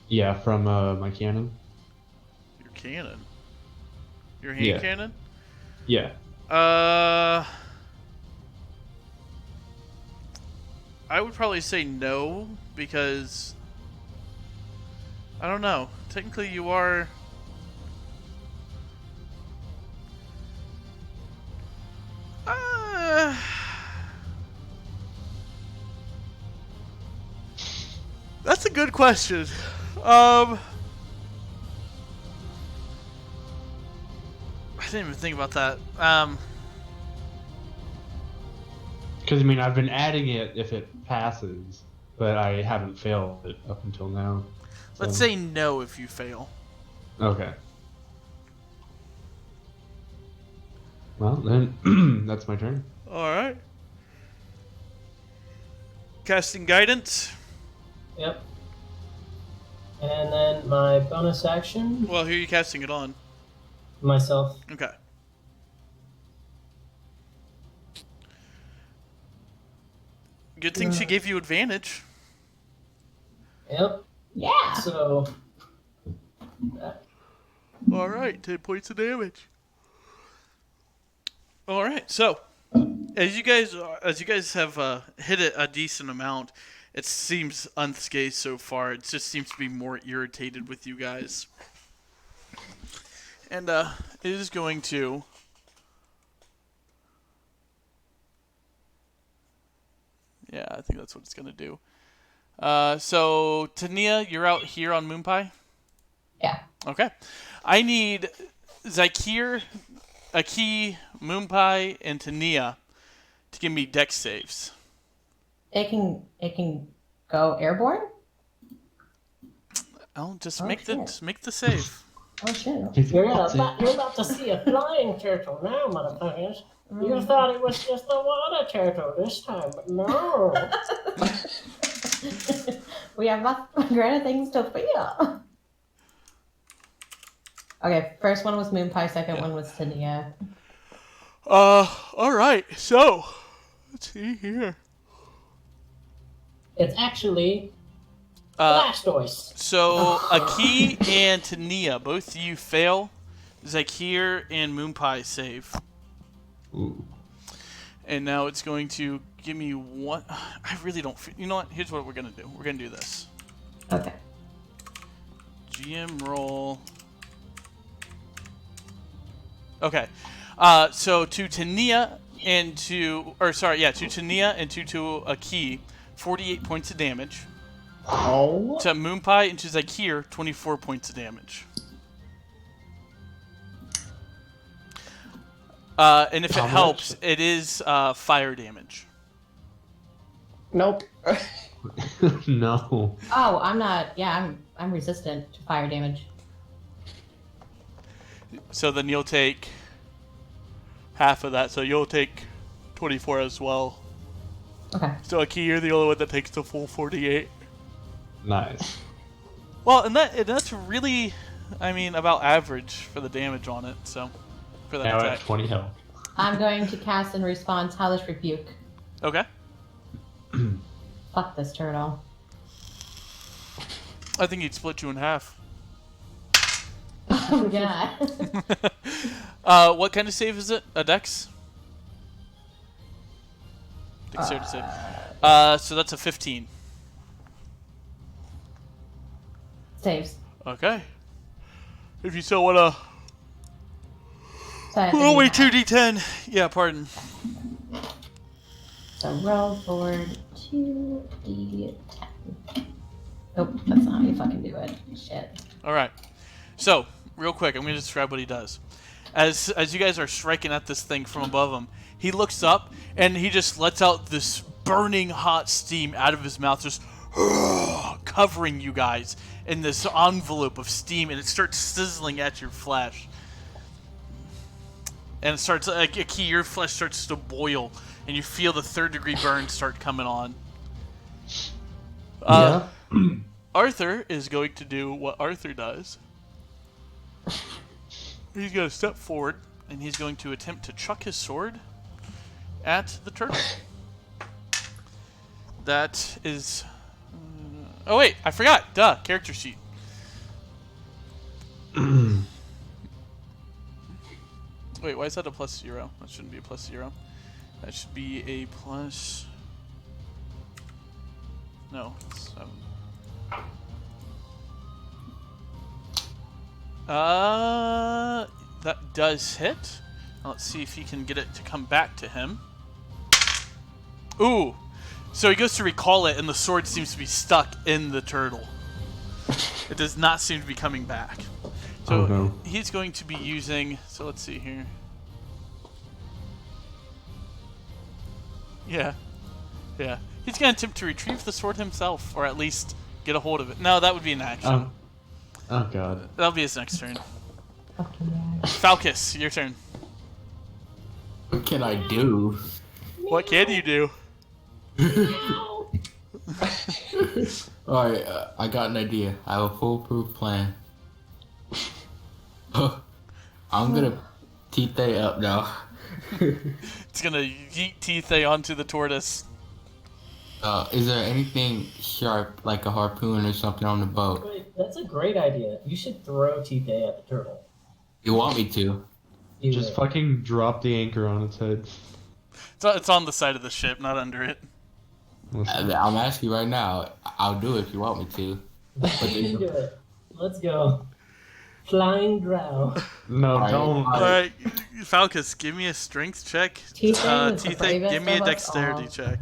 Yeah, from my cannon. Your cannon. Your hand Yeah. cannon. Yeah. I would probably say no because I don't know. Technically, you are. Uh, that's a good question. I didn't even think about that. Because I mean, I've been adding it if it passes, but I haven't failed it up until now. Let's So- say no if you fail. Okay. Well, then that's my turn. All right. Casting guidance. Yep. And then my bonus action, Well, who are you casting it on? myself. Okay. Good thing she gave you advantage. Yep. Yeah. So All right, 10 points of damage. All right, so as you guys have hit it a decent amount, it seems unscathed so far. It just seems to be more irritated with you guys, and it is going to. Yeah, I think that's what it's gonna do. So Tania, you're out here on Moonpie. Yeah. Okay. I need Zakir, Aki, Moonpie, and Tania to give me dex saves. It can go airborne. Oh, just Oh, make shit. make the save. Oh shit. you're about to see a flying turtle now, motherfuckers. You thought it was just a water turtle this time, but no. We have lots of greater things to fear. Okay, first one was Moonpie, second one was Tania. All right. So, let's see here. It's actually Uh, Blastoise. so Aki and Tania, both of you fail. Zakir and Moonpie save. Ooh. And now it's going to give me one. I really don't. You know what? Here's what we're gonna do. We're gonna do this. Okay. GM roll. Okay. So to Tania and to Tania and to Aki, 48 points of damage. Oh. To Moonpie and to Zakir, 24 points of damage. And if it How much? helps, it is fire damage. Nope. No. Oh, I'm not. Yeah, I'm resistant to fire damage. So then you'll take half of that. So you'll take 24 as well. Okay. So Aki, you're the only one that takes the full 48. Nice. Well, and that's really, I mean, about average for the damage on it. So for that Now at attack. 20 health. I'm going to cast and respond Hellish Rebuke. Okay. Fuck this turtle. I think he'd split you in half. Oh god. What kind of save is it? A dex? Dexterity save. So that's a 15. Saves. Okay. If you still wanna So I have to roll do me that. 2d10. Yeah, pardon. So roll for 2d10. Nope, that's not how you fucking do it. Shit. All right. So real quick, I'm gonna describe what he does. As you guys are striking at this thing from above him, he looks up and he just lets out this burning hot steam out of his mouth, just covering you guys in this envelope of steam, and it starts sizzling at your flesh. And it starts like your flesh starts to boil, and you feel the 3rd-degree burns start coming on. Yeah. Arthur is going to do what Arthur does. He's going to step forward, and he's going to attempt to chuck his sword at the turtle. That is... oh wait, I forgot. Duh, character sheet. Wait, why is that a +0? That shouldn't be a +0. That should be a plus. No, 7. That does hit. Now let's see if he can get it to come back to him. Ooh! So he goes to recall it, and the sword seems to be stuck in the turtle. It does not seem to be coming back. So Oh, no. he's going to be using. So let's see here. Yeah. Yeah. He's going to attempt to retrieve the sword himself, or at least get a hold of it. No, that would be an action. Oh god. That'll be his next turn. Fucking yeah. Falcus, your turn. What can I do? What can you do? Alright, I got an idea. I have a foolproof plan. I'm gonna Tite up now. It's gonna yeet Tithe onto the tortoise. Is there anything sharp, like a harpoon or something on the boat? Wait, that's a great idea. You should throw Tite at the turtle. You want me to? Do Just it. fucking drop the anchor on its head. It's on the side of the ship, not under it. I'm asking you right now. I'll do it if you want me to. You can do it. Let's go. Flying drow. No, Alright. don't. Alright, Falcus, give me a strength check. Tithe is the Tithe, bravest give me a of us dexterity all. check.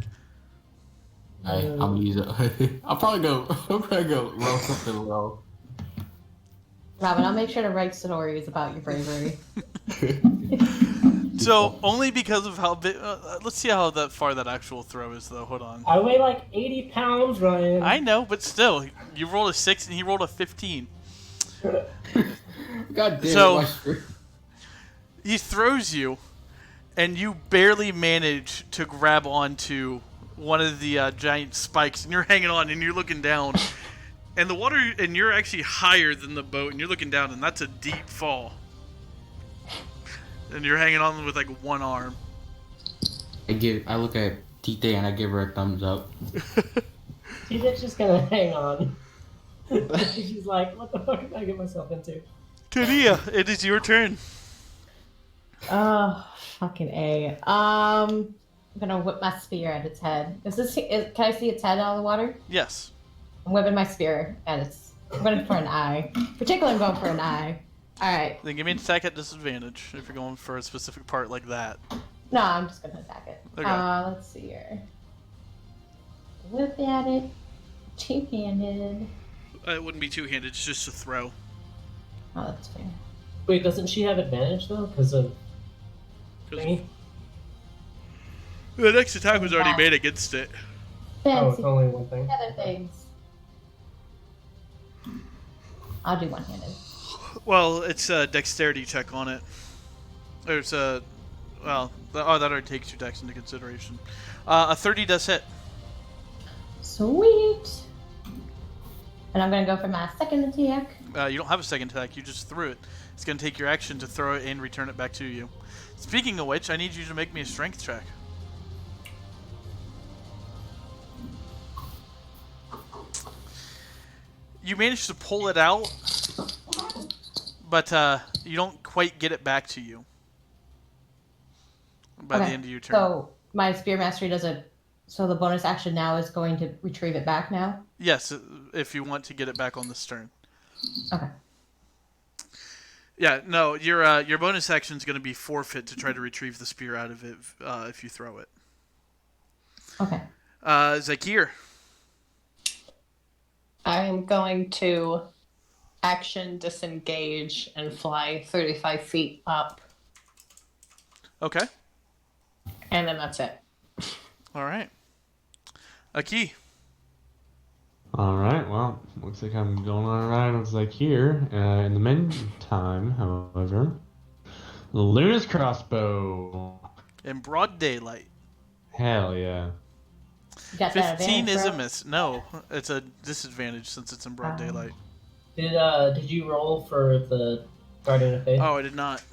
Alright, I'm gonna use it. I'll probably go roll something low. Robin, I'll make sure to write stories about your bravery. So, only because of how big. Let's see how far that actual throw is, though. Hold on. I weigh like 80 pounds, Ryan. I know, but still, you rolled a 6 and he rolled a 15. God damn So- it, my He throws you, and you barely manage to grab onto one of the giant spikes, and you're hanging on, and you're looking down, and the water, and you're actually higher than the boat, and you're looking down, and that's a deep fall. And you're hanging on with like one arm. I look at Tite and I give her a thumbs up. Tite's just gonna hang on. She's like, what the fuck did I get myself into? Tadia, it is your turn. Oh, fucking A. I'm gonna whip my spear at its head. Can I see its head out of the water? Yes. I'm whipping my spear at its. I'm going for an eye. Particularly, I'm going for an eye. Alright. Then give me an attack at disadvantage if you're going for a specific part like that. No, I'm just gonna attack it. Okay. Let's see here. Whip at it. Two-handed. It wouldn't be two-handed, it's just a throw. Oh, that's fair. Wait, doesn't she have advantage though? Because of 'Cause thingy? the next attack was already made against it. Oh, it's Fancy only one thing. other things. I'll do one-handed. Well, it's a dexterity check on it. There's a... Well, that already takes your dex into consideration. A 30 does hit. Sweet. And I'm gonna go for my second attack. You don't have a second attack, you just threw it. It's going to take your action to throw it and return it back to you. Speaking of which, I need you to make me a strength check. You managed to pull it out, but you don't quite get it back to you by the Okay, end of your turn. So my spear mastery doesn't. So the bonus action now is going to retrieve it back now. Yes, if you want to get it back on this turn. Okay. Yeah, no, your bonus action is going to be forfeit to try to retrieve the spear out of it if you throw it. Okay. Zakir. I'm going to action disengage and fly 35 feet up, Okay. and then that's it. All right. Aki. Alright, well, looks like I'm going on a ride with like here. In the meantime, however, the Luna's crossbow. In broad daylight. Hell yeah. You got that 15 advantage, is a bro? miss. No, it's a disadvantage since it's in broad daylight. Did you roll for the Guardian of Faith? Oh, I did not.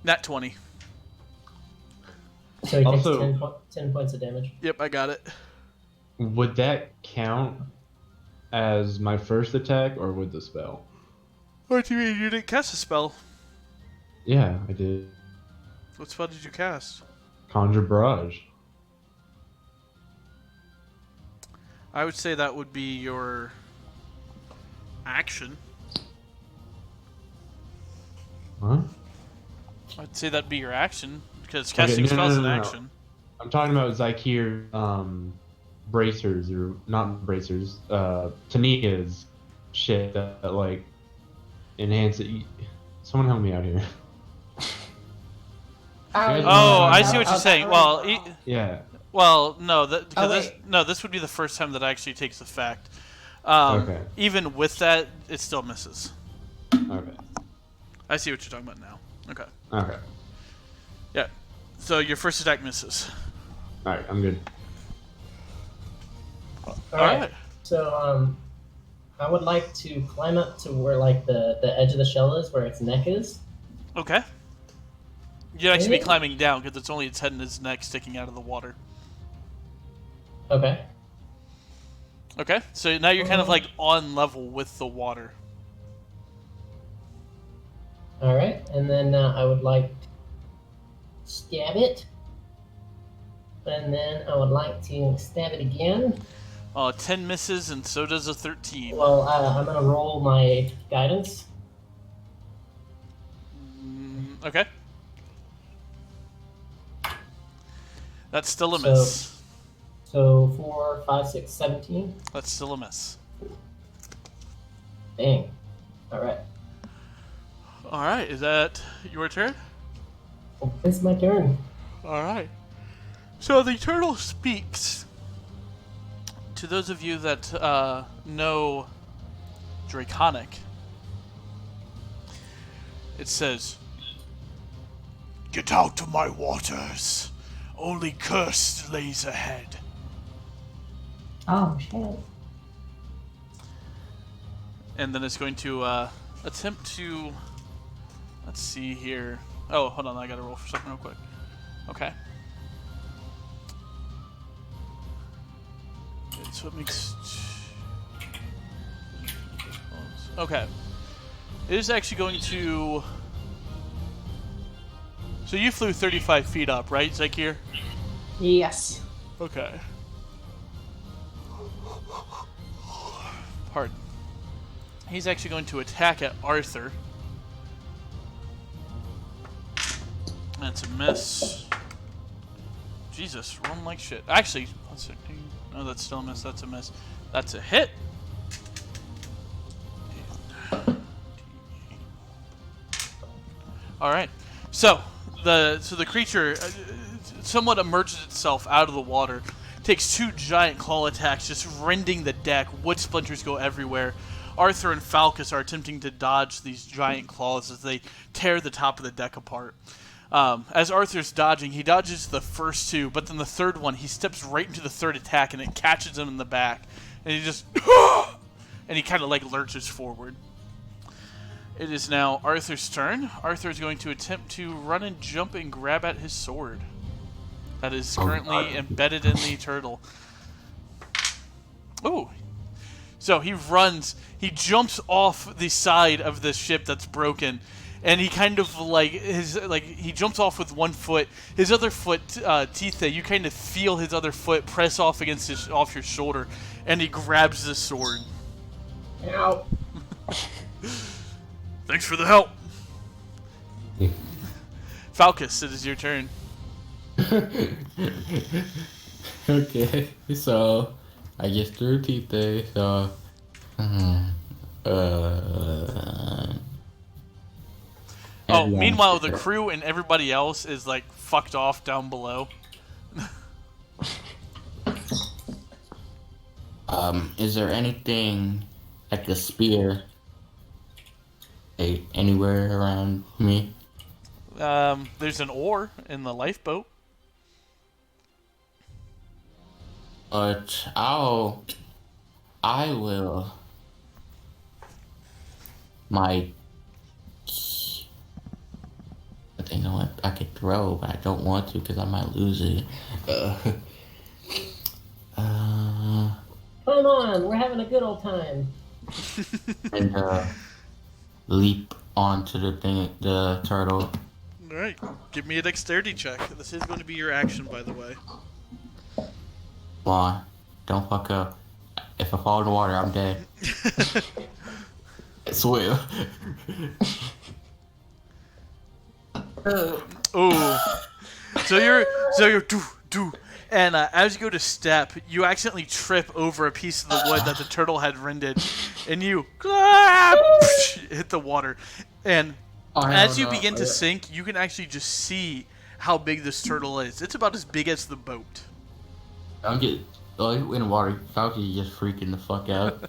Nat 20. So he takes Also- 10 points of damage. Yep, I got it. Would that count as my first attack, or would the spell? What do you mean? You didn't cast a spell. Yeah, I did. What spell did you cast? Conjure Barrage. I would say that would be your action. Huh? I'd say that'd be your action because casting no, spells no, an no. action. I'm talking about Zykir, bracers, or not bracers, Tanika's shit that like enhance it. Someone help me out here. Oh, I see what you're saying. Well, Yeah. well, no, that Oh, because wait. this would be the first time that actually takes effect. Okay. Even with that, it still misses. Okay. I see what you're talking about now. Okay. Okay. Yeah. So your first attack misses. All right. I'm good. All All right. right. So I would like to climb up to where like the edge of the shell is, where its neck is. Okay. You'd actually be Yeah. climbing down because it's only its head and its neck sticking out of the water. Okay. Okay. So now you're kind of like on level with the water. All right, and then I would like to stab it, and then I would like to stab it again. 10 misses, and so does a 13. Well, I'm gonna roll my guidance. Okay. That's still a So- miss. So 4, 5, 6, 17. That's still a miss. Dang. All right. All right. Is that your turn? It's my turn. All right. So the turtle speaks. To those of you that know Draconic, it says, "Get out of my waters. Only cursed lays ahead." Oh shit. And then it's going to attempt to... Let's see here. Oh, hold on. I got to roll for something real quick. Okay. So it makes... Okay. It is actually going to... So you flew 35 feet up, right, Zykir? Yes. Okay. Pardon. He's actually going to attack at Arthur. That's a miss. Jesus, rolling like shit. Actually, let's see. No, that's still a miss. That's a miss. That's a hit. All right. So the creature somewhat emerges itself out of the water, takes 2 giant claw attacks, just rending the deck. Wood splinters go everywhere. Arthur and Falcus are attempting to dodge these giant claws as they tear the top of the deck apart. As Arthur's dodging, he dodges the first 2, but then the third one, he steps right into the third attack, and it catches him in the back. And he just... and he kind of like lurches forward. It is now Arthur's turn. Arthur is going to attempt to run and jump and grab at his sword. That is currently embedded in the turtle. Ooh. So he runs, he jumps off the side of the ship that's broken, and he kind of he jumps off with one foot. His other foot, Titha, you kind of feel his other foot press off against off your shoulder, and he grabs the sword. Ow. Thanks for the help. Falcus, it is your turn. Okay, so I guess through Tite, so Oh, meanwhile, the crew and everybody else is like fucked off down below. Is there anything like a spear anywhere around me? There's an oar in the lifeboat. But I will. But you know what? I could throw, but I don't want to because I might lose it. Come on, we're having a good old time. And leap onto the thing, the turtle. All right, give me a dexterity check. This is going to be your action, by the way. Come on, don't fuck up. If I fall in the water, I'm dead. Swim. Ooh. So you're do, and as you go to step, you accidentally trip over a piece of the wood that the turtle had rended, and you hit the water. And as you begin to sink, you can actually just see how big this turtle is. It's about as big as the boat. I'm just in the water. Falky's just freaking the fuck out.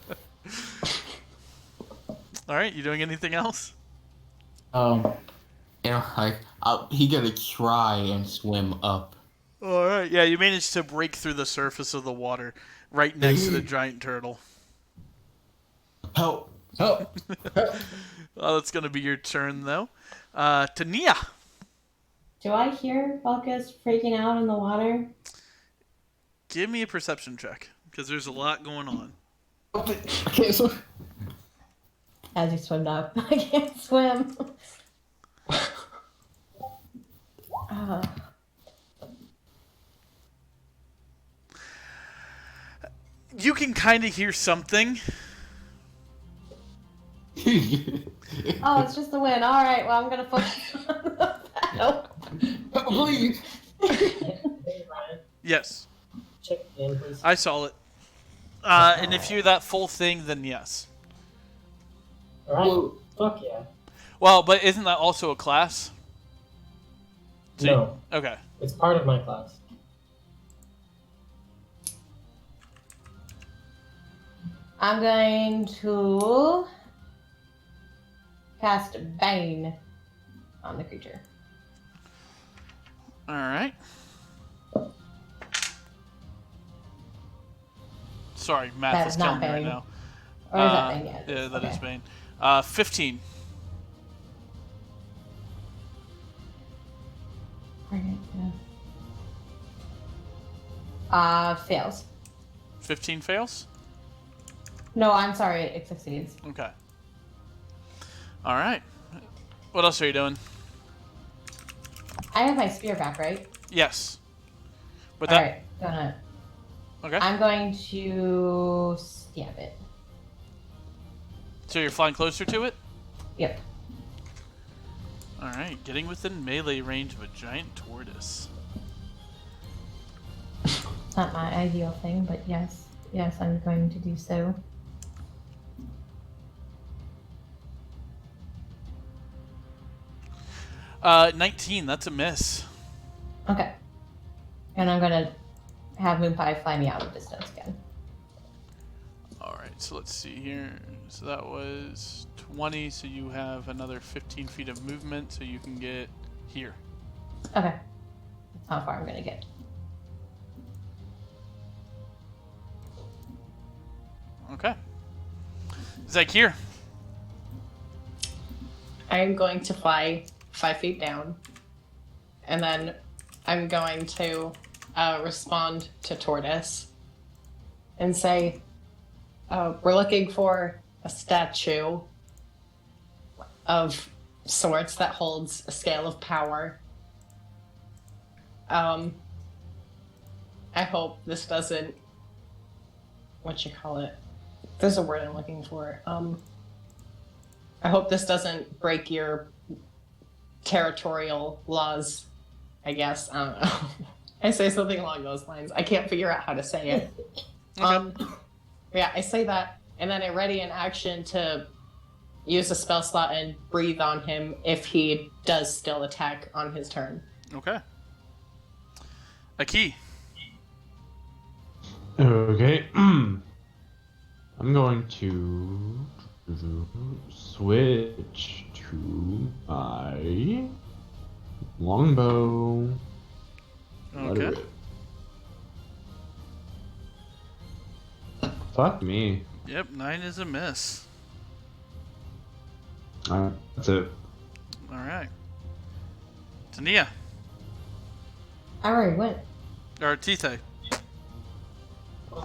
All right, you doing anything else? Like he gonna try and swim up. All right, yeah, you managed to break through the surface of the water right next to the giant turtle. Help! Help! Well, that's gonna be your turn though. Tania. Do I hear Falcus freaking out in the water? Give me a perception check, because there's a lot going on. I can't swim. As you swim up. I can't swim. You can kind of hear something. Oh, it's just the wind. All right, well, I'm going to focus on the paddle. Please. Hey, Ryan, Yes, check in, please. I saw it. And if you're that full thing, then yes. Alright, fuck yeah. Well, but isn't that also a class? So No, okay. it's part of my class. I'm going to cast Bane on the creature. All right. Sorry, math That is is killing not me right Bane. now. Or is that Bane? Yeah, that is okay. Bane. 15. Fails. 15 fails? No, I'm sorry, it succeeds. Okay. All right. What else are you doing? I have my spear back, right? Yes. But that. Alright, gonna. Okay. I'm going to stab it. So you're flying closer to it? Yep. All right. Getting within melee range of a giant tortoise. It's not my ideal thing, but yes. Yes, I'm going to do so. Uh, 19. That's a miss. Okay. And I'm gonna have Moonpie fly me out of distance again. All right. So let's see here. So that was 20. So you have another 15 feet of movement. So you can get here. Okay. That's how far I'm gonna get. Okay. Zakir. I'm going to fly 5 feet down, and then I'm going to respond to Tortoise and say, we're looking for a statue of sorts that holds a scale of power. I hope this doesn't, there's a word I'm looking for. I hope this doesn't break your territorial laws, I guess. I don't know. I say something along those lines. I can't figure out how to say it. Yeah, I say that, and then I ready an action to use a spell slot and breathe on him if he does still attack on his turn. Okay. Aki. Okay. I'm going to switch to my longbow. Let it Okay. rip. Fuck me. Yep, 9 is a miss. That's it. All right. Tania. I already went. Or Tithe.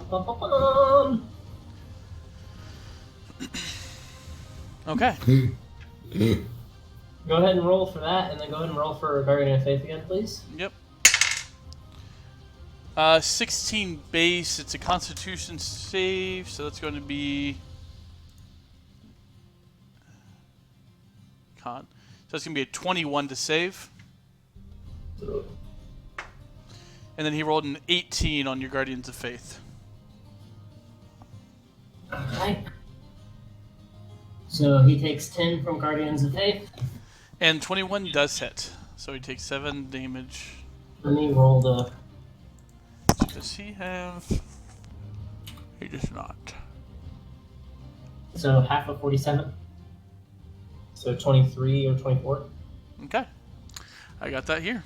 Bum. Okay. Go ahead and roll for that, and then go ahead and roll for Guardian of Faith again, please. Yep. 16 base. It's a Constitution save, so that's going to be con. So it's going to be a 21 to save. And then he rolled an 18 on your Guardians of Faith. Alright. So he takes 10 from Guardians of Faith. And 21 does hit. So he takes 7 damage. Let me roll the... Does he have... He does not. So half of 47. So 23 or 24. Okay. I got that here.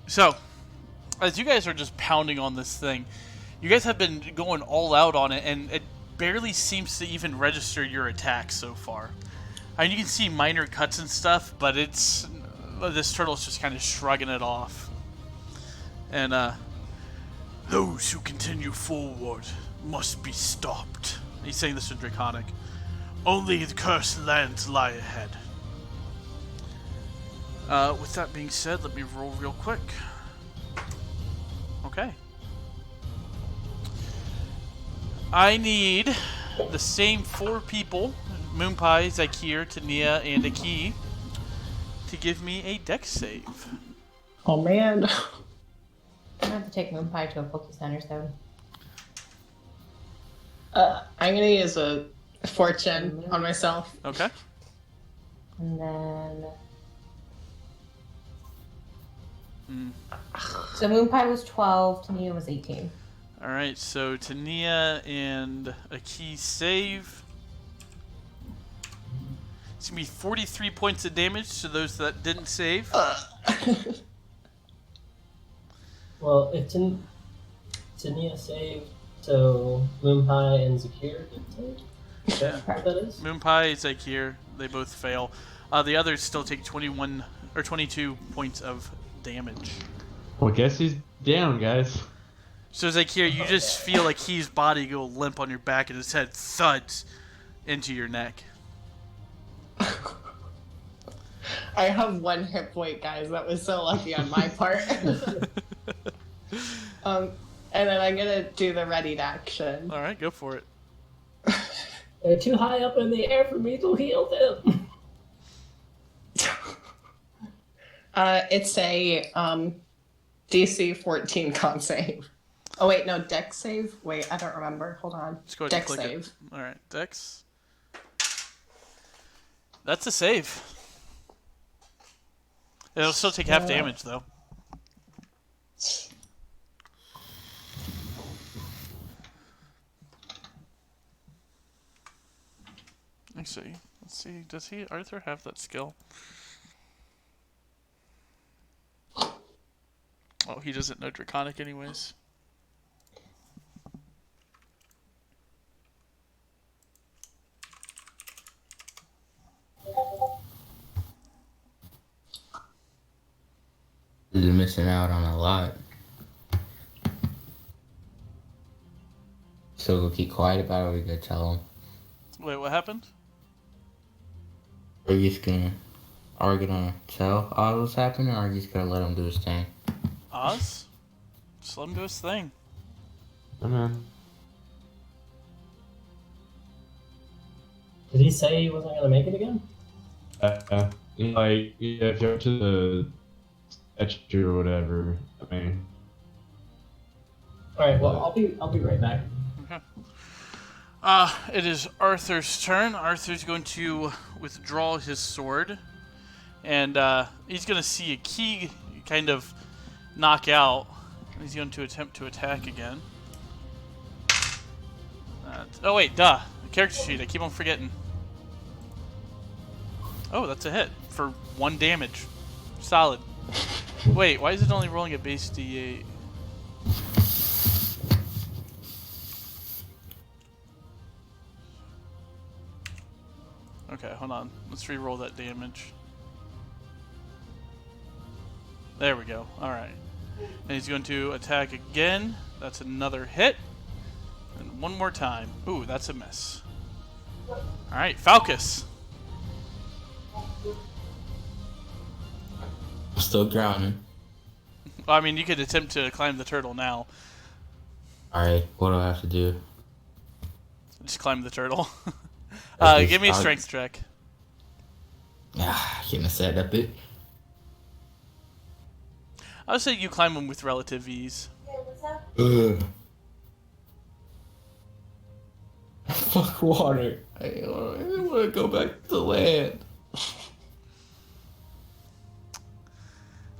So, as you guys are just pounding on this thing, you guys have been going all out on it, and it barely seems to even register your attacks so far. I mean, you can see minor cuts and stuff, but it's... This turtle's just kind of shrugging it off. And, those who continue forward must be stopped. He's saying this in Draconic. Only the cursed lands lie ahead. With that being said, let me roll real quick. Okay. I need the same 4 people, Moonpie, Zakir, Tania, and Aki, to give me a dex save. Oh man. I'm gonna have to take Moonpie to a Poke Center soon. I'm gonna use a fortune on myself. Okay. And then... So Moonpie was 12, Tania was 18. Alright, so Tania and Aki save. It's gonna be 43 points of damage to those that didn't save. Well, if Tania saved, so Moonpie and Zakir did save? Is that what that is? Moonpie, Zakir, they both fail. The others still take 21 or 22 points of damage. Well, guess he's down, guys. So Zakir, you just feel like his body go limp on your back and his head thuds into your neck. I have 1 hit point, guys. That was so lucky on my part. And then I'm gonna do the readied action. Alright, go for it. They're too high up in the air for me to heal them. It's a DC 14 con save. Oh wait, no, Dex save. Wait, I don't remember. Hold on. Just go ahead Dex and click save. it. Alright, Dex. That's a save. It'll still take half damage, though. Let's see. Let's see. Does Arthur have that skill? Oh, he doesn't know Draconic anyways. You're missing out on a lot. So we'll keep quiet about it, or we gonna tell him? Wait, what happened? Are we gonna tell Oz what's happening, or are you just gonna let him do his thing? Oz? Just let him do his thing. Oh, man. Did he say he wasn't gonna make it again? Like, yeah, if you're up to the statue or whatever, I mean... Alright, well, I'll be right back. It is Arthur's turn. Arthur's going to withdraw his sword, and he's going to see a key kind of knock out. He's going to attempt to attack again. Oh wait, duh. Character sheet, I keep on forgetting. Oh, that's a hit for 1 damage. Solid. Wait, why is it only rolling a base D8? Okay, hold on. Let's re-roll that damage. There we go. Alright. And he's going to attack again. That's another hit. And 1 more time. Ooh, that's a miss. Alright, Falcus. I'm still drowning. Well, I mean, you could attempt to climb the turtle now. Alright, what do I have to do? Just climb the turtle. Okay, Give me a I'll- strength check. Ah, shouldn't have said that bit. I would say you climb them with relative ease. Ugh. Fuck water. I don't want to go back to land.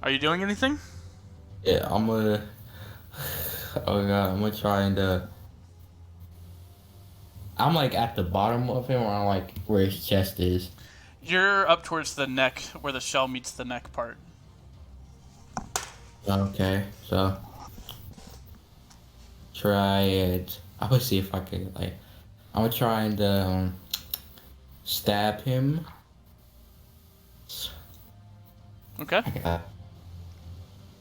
Are you doing anything? Yeah, I'm gonna. Oh god, I'm gonna try and. I'm like at the bottom of him, or I'm like where his chest is. You're up towards the neck, where the shell meets the neck part. Okay, so. Try it. I'm gonna see if I can, like. I'm gonna try and, stab him. Okay.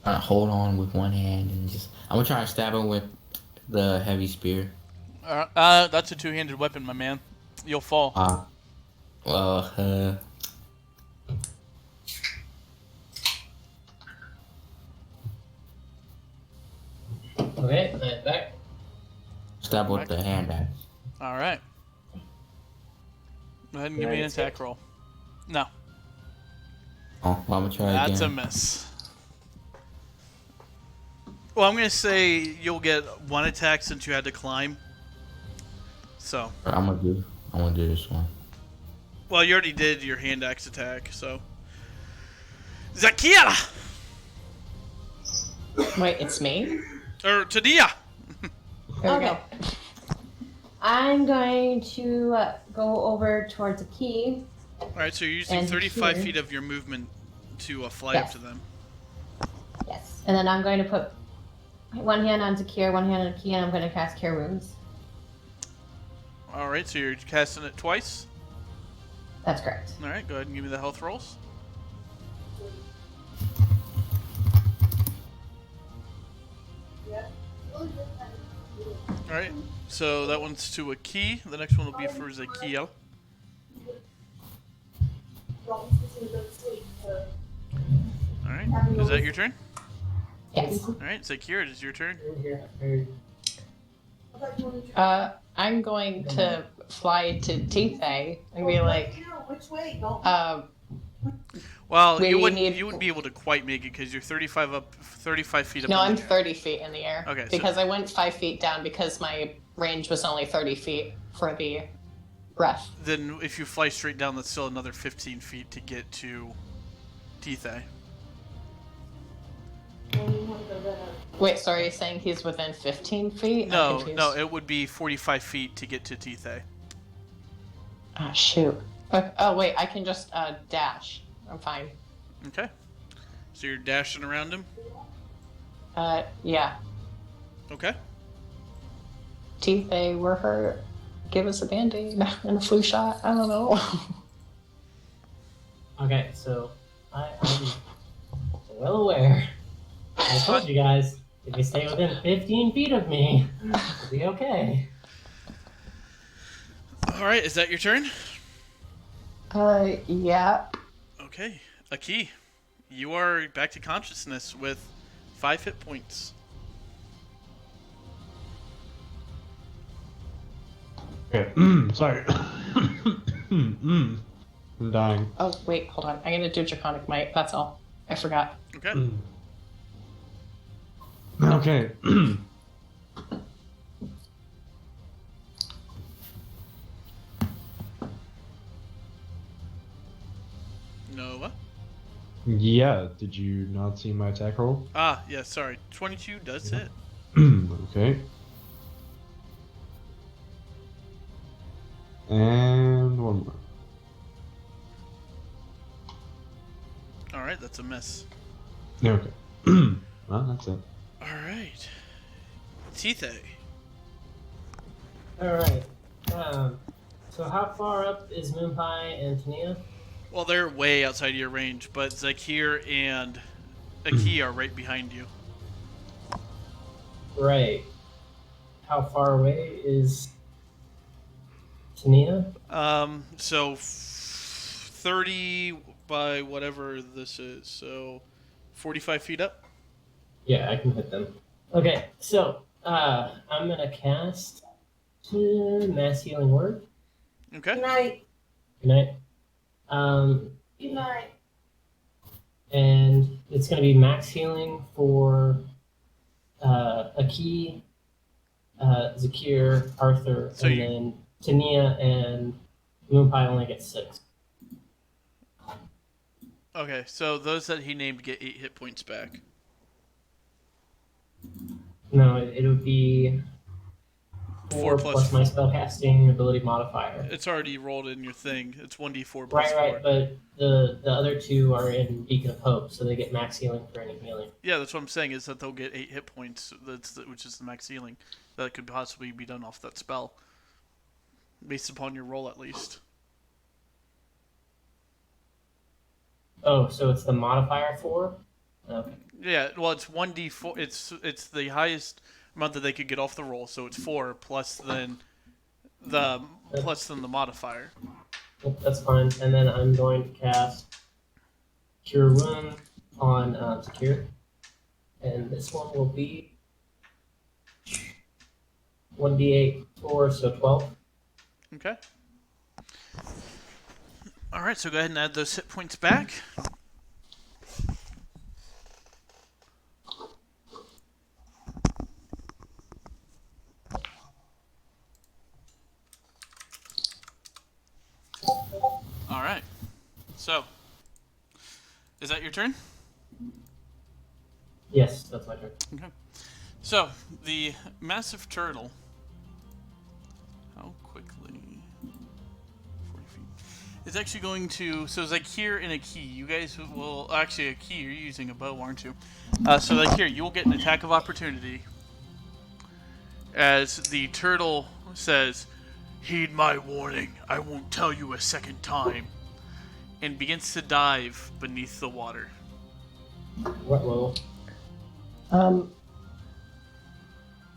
Hold on with one hand and just. I'm gonna try and stab him with the heavy spear. That's a two-handed weapon, my man. You'll fall. Well, Okay, I'm back. stab with the hand axe. All right. Go ahead and give me an Nice. attack roll. No, Oh, well, I'm gonna try that's a again. miss. Well, I'm gonna say you'll get one attack since you had to climb. So, I'm gonna do this one. well, you already did your hand axe attack, so. Zakia! Wait, it's me? Or Tadia! There we Okay. go. I'm going to go over towards a key. Alright, so you're using And 35 here. feet of your movement to fly Yes. up to them. Yes. And then I'm going to put one hand onto Cure, one hand on a key, and I'm going to cast Cure Wounds. Alright, so you're casting it twice. That's correct. Alright, go ahead and give me the health rolls. Alright, so that one's to a key. The next one will be for Zakiel. Alright, is that your turn? Yes. Alright, Zakir, it is your turn. I'm going to fly to Tithe and be like, Which way? Well, Wait, you you wouldn't need- you wouldn't be able to quite make it because you're 35 feet up. no, in I'm the air. 30 feet in the air. Okay, so- Because I went 5 feet down because my range was only 30 feet for the breath. Then if you fly straight down, that's still another 15 feet to get to Tithe. Wait, sorry, you're saying he's within 15 feet? I'm No, confused. no, it would be 45 feet to get to Tithe. Ah, shoot. Oh, wait, I can just dash. I'm fine. Okay. So you're dashing around him? Yeah. Okay. Teeth, they were hurt. Give us a band-aid and a flu shot. I don't know. Okay, so I'm well aware. I told you guys, if you stay within 15 feet of me, it'll be okay. Alright, is that your turn? Yeah. Okay. Aki, you are back to consciousness with 5 hit points. Okay. Sorry. I'm dying. Oh, wait, hold on. I'm gonna do Draconic Might. That's all. I forgot. Okay. Okay. Nova? Yeah, did you not see my attack roll? Ah, yeah, sorry. 22 does hit. Okay. And one more. Alright, that's a miss. Okay. Well, that's it. Alright. Tithe. Alright. So how far up is Moonpie and Tania? Well, they're way outside of your range, but Zakir and Aki are right behind you. Right. How far away is Tania? So 30 by whatever this is. So 45 feet up. Yeah, I can hit them. Okay, so I'm gonna cast Mass Healing Word. Okay. Night. Good night. Good night. And it's gonna be max healing for Aki, Zakir, Arthur, So and you- then Tania and Moonpie only get 6. Okay, so those that he named get 8 hit points back. No, it would be 4 4 plus my spellcasting ability modifier. It's already rolled in your thing. It's 1d4 plus Right, 4. right, but the other 2 are in Beacon of Hope, so they get max healing for any healing. Yeah, that's what I'm saying, is that they'll get 8 hit points, which is the max healing. That could possibly be done off that spell. Based upon your roll, at least. Oh, so it's the modifier 4? Okay. Yeah, well, it's 1d4. It's the highest amount that they could get off the roll, so it's 4 plus then the modifier. Yep, that's fine. And then I'm going to cast Cure Wound on Zakir. And this one will be 1d8 4, so 12. Okay. Alright, so go ahead and add those hit points back. Alright. So, is that your turn? Yes, that's my turn. Okay. So, the massive turtle. How quickly? 40 feet. It's actually going to. So, it's like here in a key. You guys will. Actually, a key. You're using a bow, aren't you? So, like here, you will get an attack of opportunity. As the turtle says, "Heed my warning. I won't tell you a second time." And begins to dive beneath the water. What level?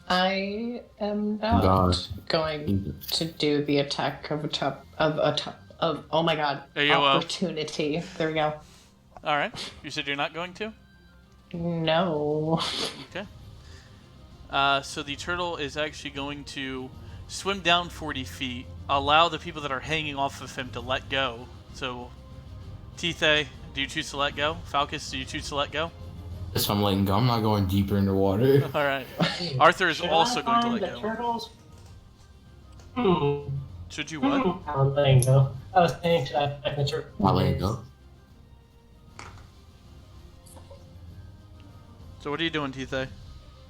I am not God. going to do the attack of oh my god, AOL. opportunity. There we go. Alright. You said you're not going to? No. Okay. So the turtle is actually going to swim down 40 feet, allow the people that are hanging off of him to let go. So, Tithe, do you choose to let go? Falcus, do you choose to let go? Yes, I'm letting go. I'm not going deeper in the water. Alright. Arthur is Should also I going to find let the go. turtles? Should you what? I'm letting go. I was saying, should I find the turtles? I let it go. So what are you doing, Tithe?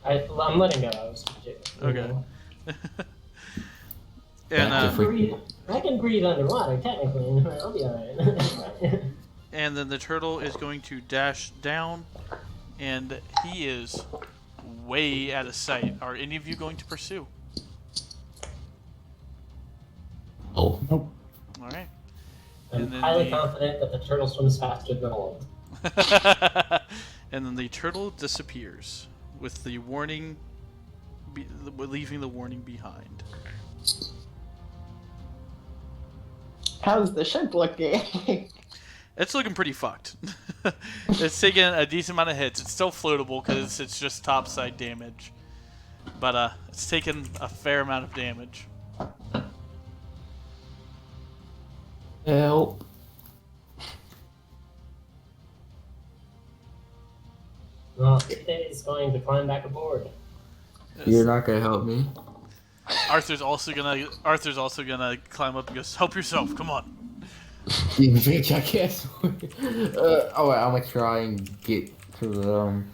I'm letting go. I was Okay. Back And to I can breathe underwater, technically. I'll be alright. and then the turtle is going to dash down, and he is way out of sight. Are any of you going to pursue? Oh. Nope. All right. I'm And then highly the- confident that the turtle swims faster than a wolf. And then the turtle disappears with the warning, leaving the warning behind. How's the ship looking? It's looking pretty fucked. It's taking a decent amount of hits. It's still floatable because it's just topside damage, but it's taken a fair amount of damage. Help. Well, is going to climb back aboard. You're not gonna help me. Arthur's also gonna climb up and goes, "Help yourself, come on." You bitch, I can't swim. Oh, I'm gonna try and get to the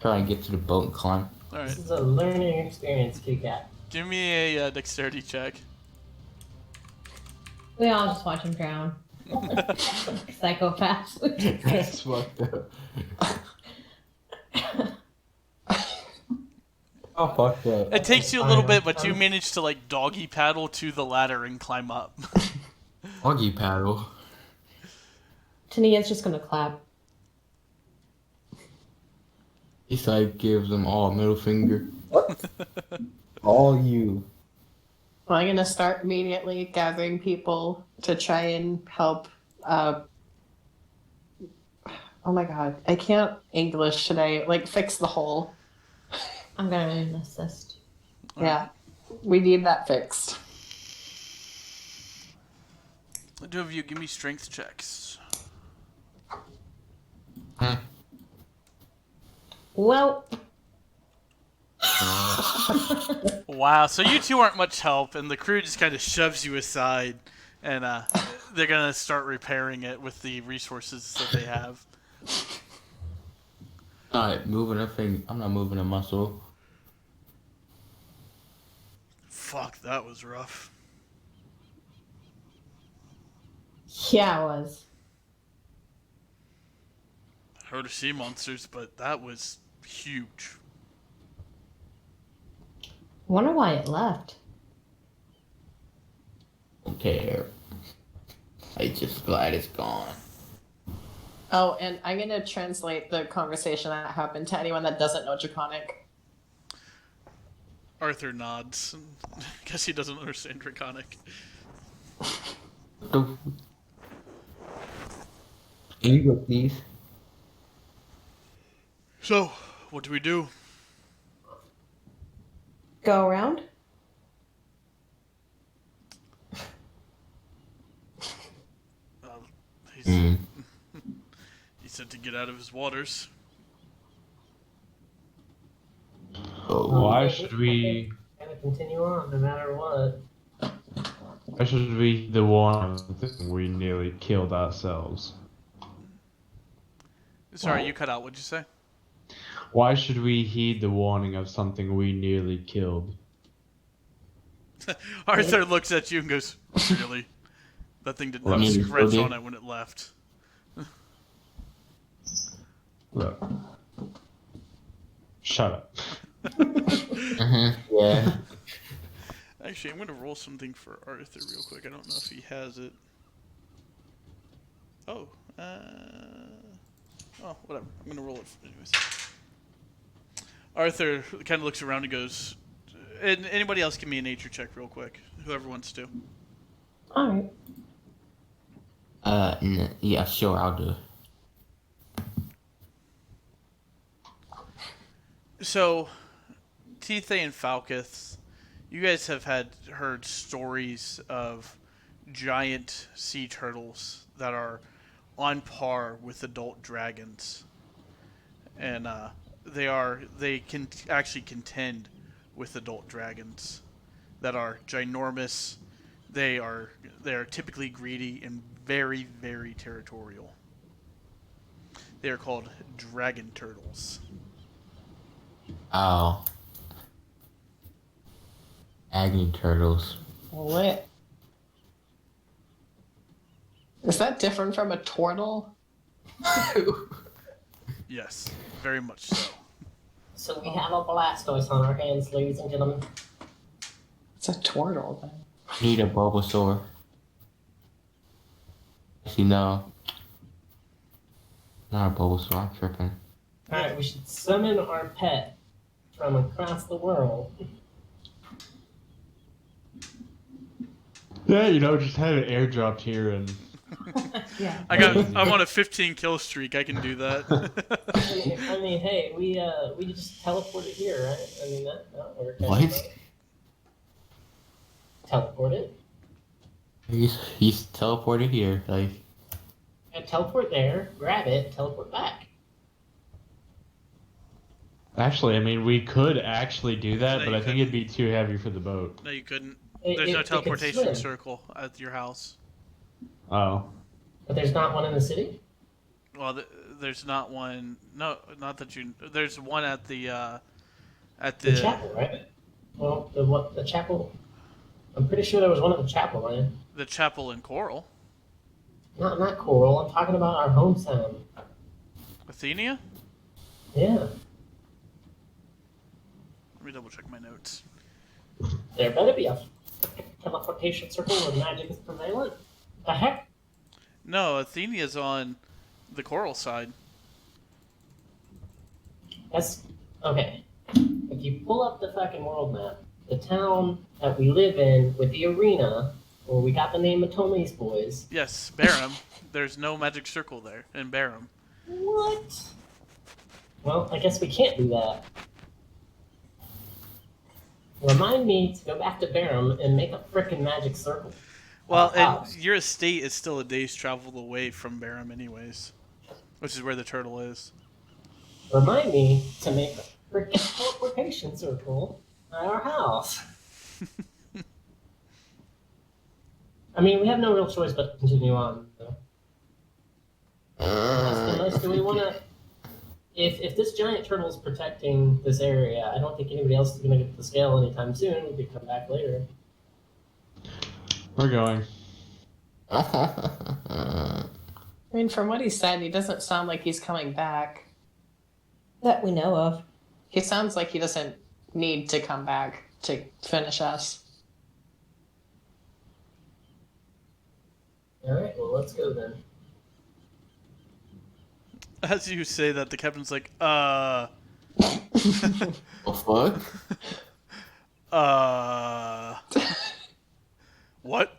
try and get to the boat and climb. All right, This is a learning experience, Kit Kat. give me a dexterity check. We all just watch him drown. Psychopaths. That's fucked up. Oh, fuck that. It takes you a little bit, but you manage to like doggy paddle to the ladder and climb up. Doggy paddle. Tania's just gonna clap. He's like gives them all middle finger. All you. Well, I'm gonna start immediately gathering people to try and help Oh my god, I can't English today. Like, fix the hole. I'm gonna assist. Yeah, we need that fixed. The two of you give me strength checks. Well, Wow, so you two aren't much help, and the crew just kind of shoves you aside, and they're gonna start repairing it with the resources that they have. Not moving a thing. I'm not moving a muscle. Fuck, that was rough. yeah, it was. I heard of sea monsters, but that was huge. Wonder why it left. Don't care. I'm just glad it's gone. Oh, and I'm going to translate the conversation that happened to anyone that doesn't know Draconic. Arthur nods. Guess he doesn't understand Draconic. The... Can you go, please? So, what do we do? Go around? He's, Mm. he said to get out of his waters. Oh. Why should we? Gotta continue on no matter what. Why should we be the one thing we nearly killed ourselves? Sorry, you cut out. What'd you say? Why should we heed the warning of something we nearly killed? Arthur looks at you and goes, "Really? That thing didn't have a Well, scratch maybe- on it when it left." Look. Shut up. Yeah. Actually, I'm going to roll something for Arthur real quick. I don't know if he has it. Oh, whatever. I'm going to roll it anyways. Arthur kind of looks around and goes, and anybody else give me a nature check real quick. Whoever wants to. Alright. Yeah, sure, I'll do it. So, Tithe and Falkith, you guys have heard stories of giant sea turtles that are on par with adult dragons, and they can actually contend with adult dragons that are ginormous. They are typically greedy and very, very territorial. They are called dragon turtles. Oh. Agony turtles. Lit. Is that different from a turtle? Yes, very much so. So we have a Blastoise on our hands, ladies and gentlemen. It's a turtle, then. Need a Bulbasaur. You know. Not a Bulbasaur, I'm tripping. Alright, we should summon our pet from across the world. Yeah, just had it airdropped here and Yeah. I want a 15 kill streak. I can do that. I mean, hey, we just teleported here, right? I mean, that worked. What? Teleport it. He's teleported here, like. And teleport there, grab it, teleport back. actually, I mean, we could actually do that, No, but you I think it'd be too heavy for the boat. No, you couldn't. It- There's it- no it could teleportation swim. circle at your house. Oh. But there's not one in the city? Well, there's not one. No, not that you. There's one at the The chapel, right? Well, the chapel. I'm pretty sure there was one at the chapel, right? the chapel in Coral. Not Coral. I'm talking about our hometown. Athenia? Yeah. Let me double check my notes. There better be a teleportation circle where magic is prevalent. The heck? No, Athenia's on the Coral side. That's okay. If you pull up the fucking world map, the town that we live in with the arena, where we got the name of Tommy's Boys. Yes, Barum. There's no magic circle there in Barum. What? Well, I guess we can't do that. Remind me to go back to Barum and make a frickin' magic circle. Well, and House. your estate is still a day's travel away from Barum anyways, which is where the turtle is. Remind me to make a frickin' teleportation circle at our house. I mean, we have no real choice but to continue on. So. Unless, do we want to? If this giant turtle is protecting this area, I don't think anybody else is going to get the scale anytime soon. We could come back later. We're going. I mean, from what he said, he doesn't sound like he's coming back. That we know of. He sounds like he doesn't need to come back to finish us. All right, well, let's go then. As you say that, the captain's like, Oh fuck? what?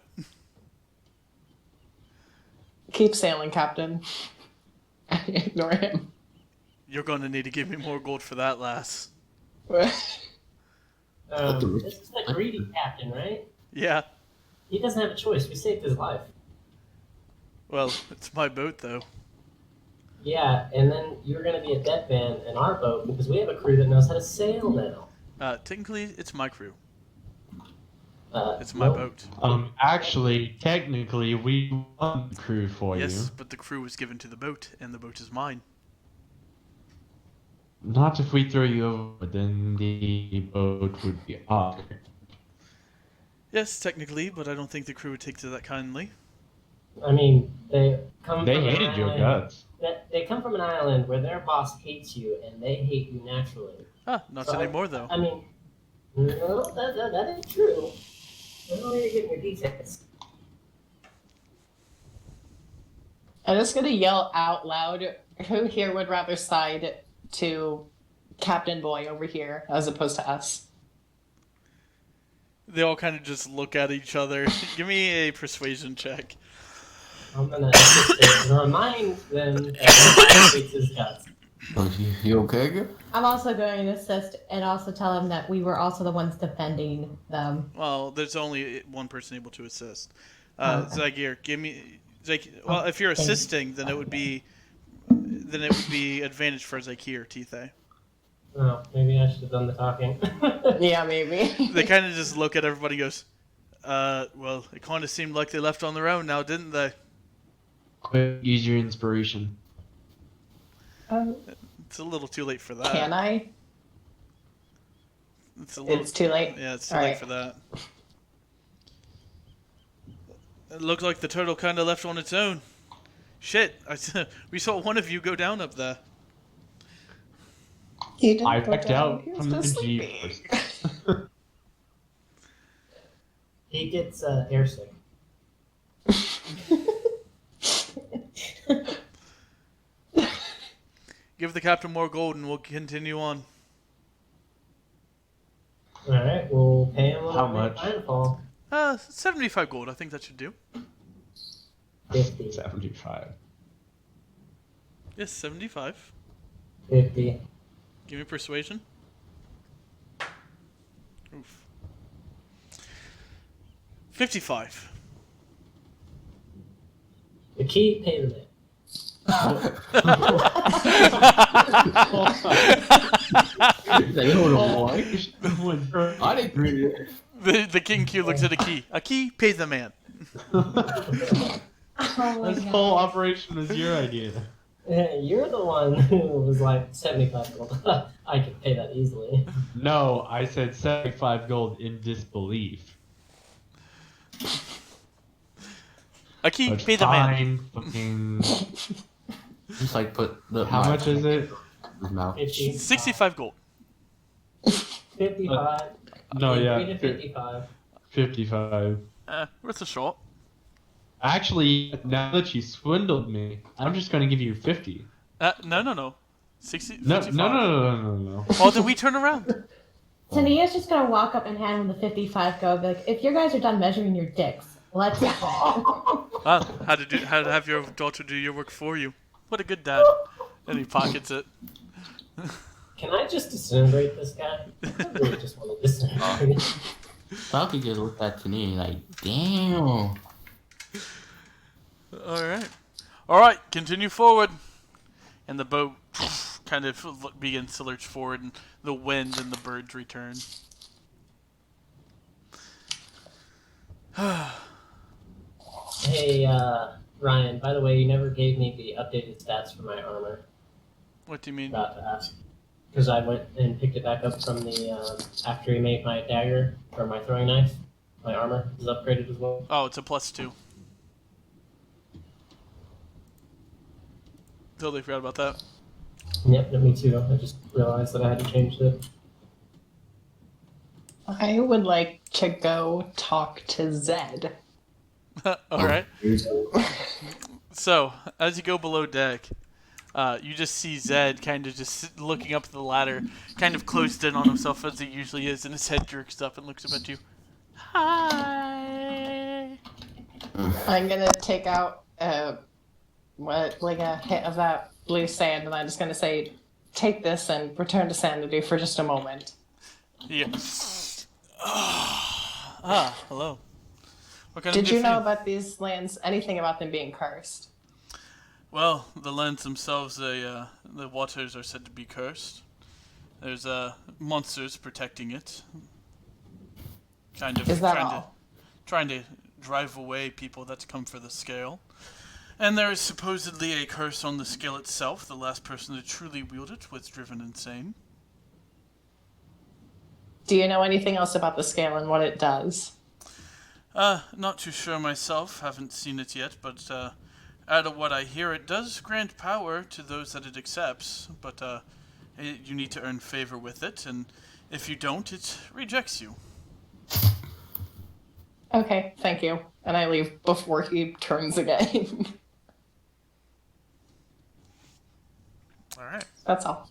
Keep sailing, Captain. Ignore him. You're going to need to give me more gold for that, lass. This is the greedy captain, right? Yeah. He doesn't have a choice. We saved his life. Well, it's my boat, though. Yeah, and then you're going to be a deadman in our boat because we have a crew that knows how to sail now. Technically, it's my crew. Uh, It's my nope. boat. Actually, technically, we won the crew for Yes, you. but the crew was given to the boat, and the boat is mine. Not if we throw you over, then the boat would be ours. Yes, technically, but I don't think the crew would take to that kindly. I mean, they come They from an hated your island- guts. They come from an island where their boss hates you, and they hate you naturally. Ah, not So, anymore, though. I mean, no, that ain't true. I don't need to give your details. I'm just gonna yell out loud. Who here would rather side to Captain Boy over here as opposed to us? They all kind of just look at each other. Give me a persuasion check. I'm gonna assist it and remind them that he hates his guts. Oh, you okay, girl? I'm also going to assist and also tell him that we were also the ones defending them. Well, there's only one person able to assist. Okay. Zagir, give me. Well, if you're thank you. assisting, then it would be advantage for Zakir, Tithe. Oh, maybe I should have done the talking. Yeah, maybe. They kind of just look at everybody and goes, well, it kind of seemed like they left on their own now, didn't they? Quick, use your inspiration. It's a little too late for that. Can I? It's a little. It's too late. Yeah, it's too All late right. for that. It looked like the turtle kind of left on its own. Shit, we saw one of you go down up there. He didn't I go backed down. out He was from the just G sleeping. first. He gets airsick. Give the captain more gold and we'll continue on. All right, we'll pay him How a much? Nightfall. 75 gold, I think that should do. 50. 75. Yes, 75. 50. Give me persuasion. Oof. 55. The key, pay the man. He's like, hold on, boy. I didn't agree to it. The King Q looks at a key. A key, pay the man. Oh my This God. whole operation was your idea. You're the one who was like 75 gold. I could pay that easily. No, I said 75 gold in disbelief. A key, But pay the man. fine, fucking... Just like put the. How much is it? in his mouth. 50. 65 gold. 55. No, Okay, yeah, 3 to 55. 55. Worth a shot. Actually, now that you swindled me, I'm just gonna give you 50. No. 60, No, 55. no. Oh, then we turn around. So Nia's just gonna walk up and hand him the 55 go, be like, if you guys are done measuring your dicks, let's go. How to have your daughter do your work for you. What a good dad. And he pockets it. Can I just disintegrate this guy? I really just want to disintegrate him. Falky just looked at Tania like, damn. Alright, continue forward. And the boat kind of begins to lurch forward, and the wind and the birds return. Hey, Ryan, by the way, you never gave me the updated stats for my armor. What do you mean? About to ask. Because I went and picked it back up from the, after he made my dagger, or my throwing knife. My armor is upgraded as well. Oh, it's a +2. Totally forgot about that. Yep, me too. I just realized that I had to change it. I would like to go talk to Zed. Alright. So, as you go below deck, you just see Zed kind of just looking up the ladder, kind of closed in on himself as he usually is, and his head jerks up and looks up at you. Hi. I'm gonna take out like a hit of that blue sand, and I'm just gonna say, take this and return to sanity for just a moment. Yeah. Hello. What can I Did do you for know about these lands? Anything about them being cursed? Well, the lands themselves, the waters are said to be cursed. There's monsters protecting it. Kind of Is that all? trying to drive away people that come for the scale. And there is supposedly a curse on the scale itself. The last person to truly wield it was driven insane. Do you know anything else about the scale and what it does? Not too sure myself. Haven't seen it yet, but out of what I hear, it does grant power to those that it accepts. But you need to earn favor with it, and if you don't, it rejects you. Okay, thank you. And I leave before he turns again. All right. That's all.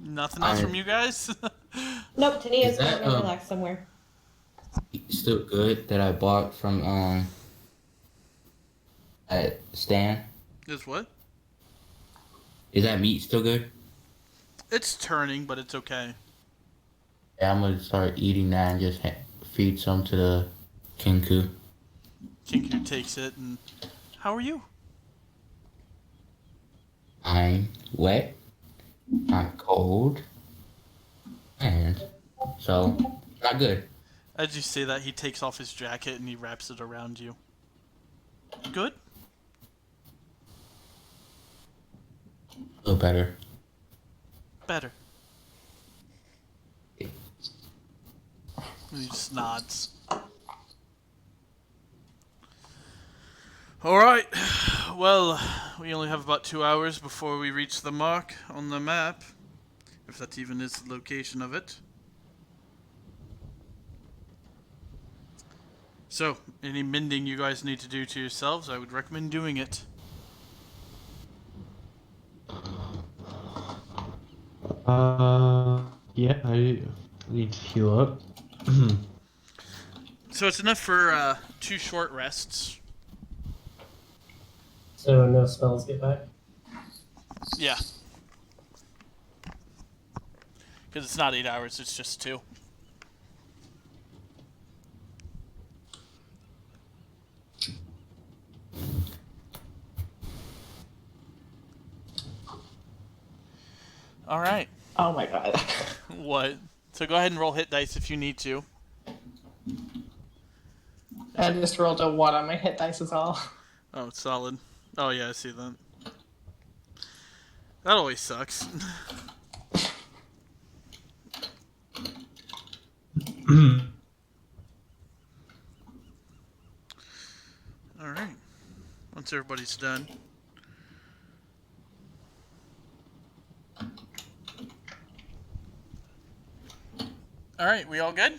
Nothing else from you guys? Nope, Tania's Is that, gonna relax somewhere. Still good that I bought from at Stan. Is what? Is that meat still good? It's turning, but it's okay. Yeah, I'm gonna start eating that and just feed some to the Kinku. Kinku takes it, and how are you? I'm wet. I'm cold. And so, not good. As you say that, he takes off his jacket and he wraps it around you. Good? A little better. Better. And he just nods. Alright, well, we only have about 2 hours before we reach the mark on the map. If that even is the location of it. So, any mending you guys need to do to yourselves, I would recommend doing it. Yeah, I need to heal up. So it's enough for 2 short rests. So no spells get back? Yeah. Because it's not 8 hours, it's just 2. Alright. Oh my god. What? So go ahead and roll hit dice if you need to. I just rolled a 1 on my hit dice as well. Oh, it's solid. Oh yeah, I see that. That always sucks. Alright. Once everybody's done. Alright, we all good?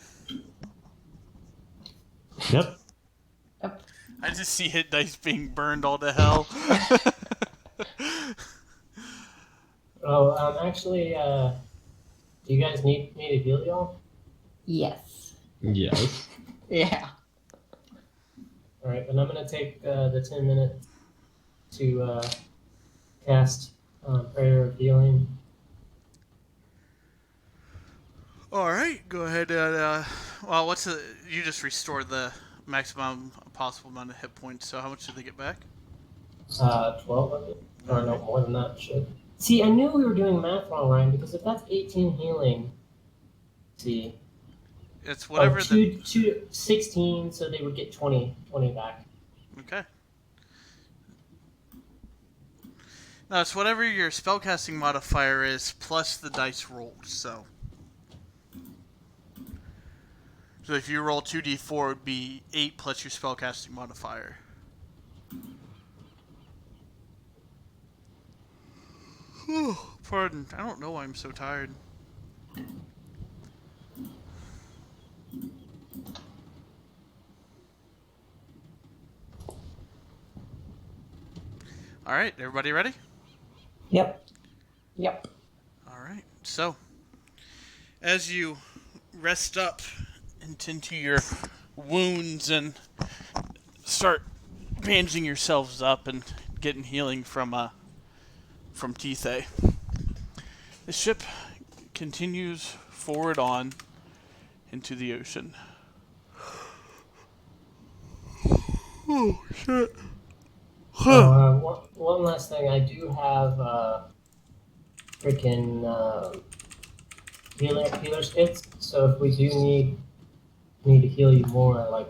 Yep. I just see hit dice being burned all to hell. Oh, actually, do you guys need me to heal y'all? Yes. Yes. Yeah. All right, and I'm gonna take the 10 minutes to cast Prayer of Healing. All right, go ahead and well, what's the? You just restored the maximum possible amount of hit points. So how much did they get back? 12 of it, or no, more than that. Shit. See, I knew we were doing math wrong, Ryan, because if that's 18 healing, see, It's whatever the. 16, so they would get 20 back. Okay. No, it's whatever your spellcasting modifier is plus the dice rolled. So if you roll 2d4, it would be 8 plus your spellcasting modifier. Pardon. I don't know why I'm so tired. All right, everybody ready? Yep. Yep. All right. So, as you rest up and tend to your wounds and start bandaging yourselves up and getting healing from Tithe, the ship continues forward on into the ocean. Oh shit! One last thing, I do have freaking healer's kits. So if we do need to heal you more, like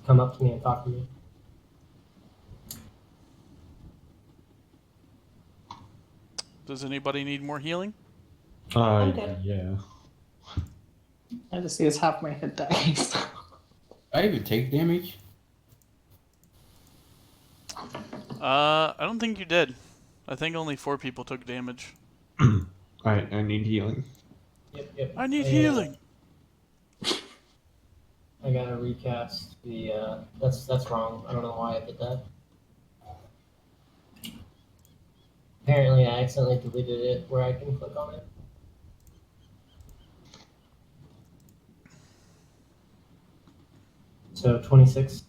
come up to me and talk to me. Does anybody need more healing? Okay. Yeah. I just use half my hit dice. I even take damage. I don't think you did. I think only 4 people took damage. Alright, I need healing. Yep. I need healing. I gotta recast the. That's wrong. I don't know why I did that. Apparently, I accidentally deleted it where I can click on it. So 26.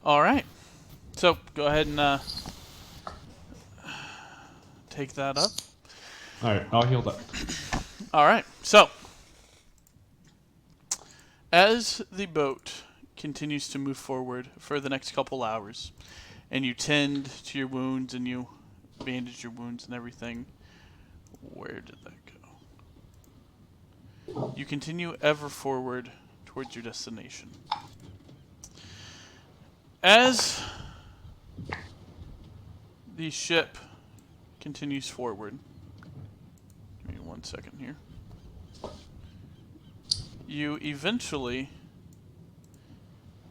All right. So go ahead and take that up. Alright, I'll heal that. All right. So as the boat continues to move forward for the next couple hours, and you tend to your wounds and you bandage your wounds and everything, where did that go? You continue ever forward towards your destination. As the ship continues forward, give me 1 second here. You eventually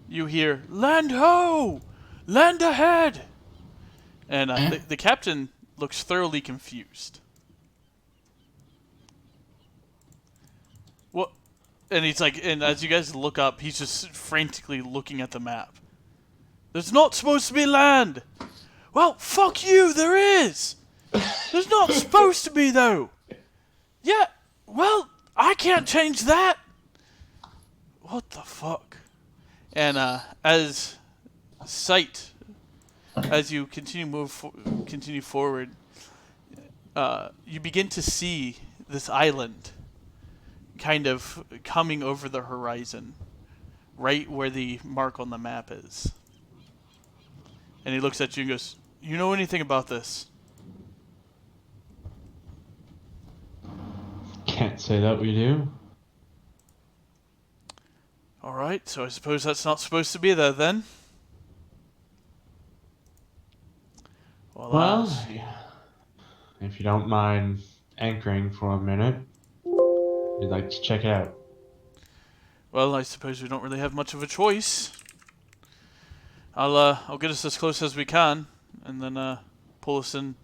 hear "Land ho! Land ahead!" And the captain looks thoroughly confused. What? And he's like, and as you guys look up, he's just frantically looking at the map. There's not supposed to be land. Well, fuck you, there is. There's not supposed to be, though. Yeah, well, I can't change that. What the fuck? And as you continue forward, you begin to see this island kind of coming over the horizon, right where the mark on the map is. And he looks at you and goes, "You know anything about this?" Can't say that we do. All right, so I suppose that's not supposed to be there then. Well, if you don't mind anchoring for a minute, we'd like to check it out. Well, I suppose we don't really have much of a choice. I'll get us as close as we can, and then pull us in,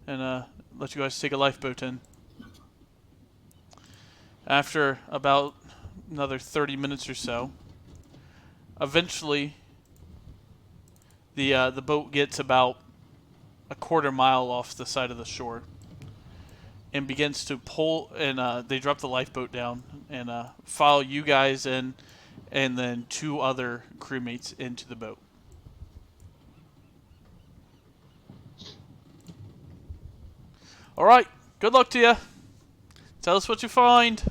and let you guys take a lifeboat in. After about another 30 minutes or so, eventually the boat gets about a quarter mile off the side of the shore, and begins to pull, and they drop the lifeboat down and follow you guys in, and then 2 other crewmates into the boat. All right, good luck to you. Tell us what you find.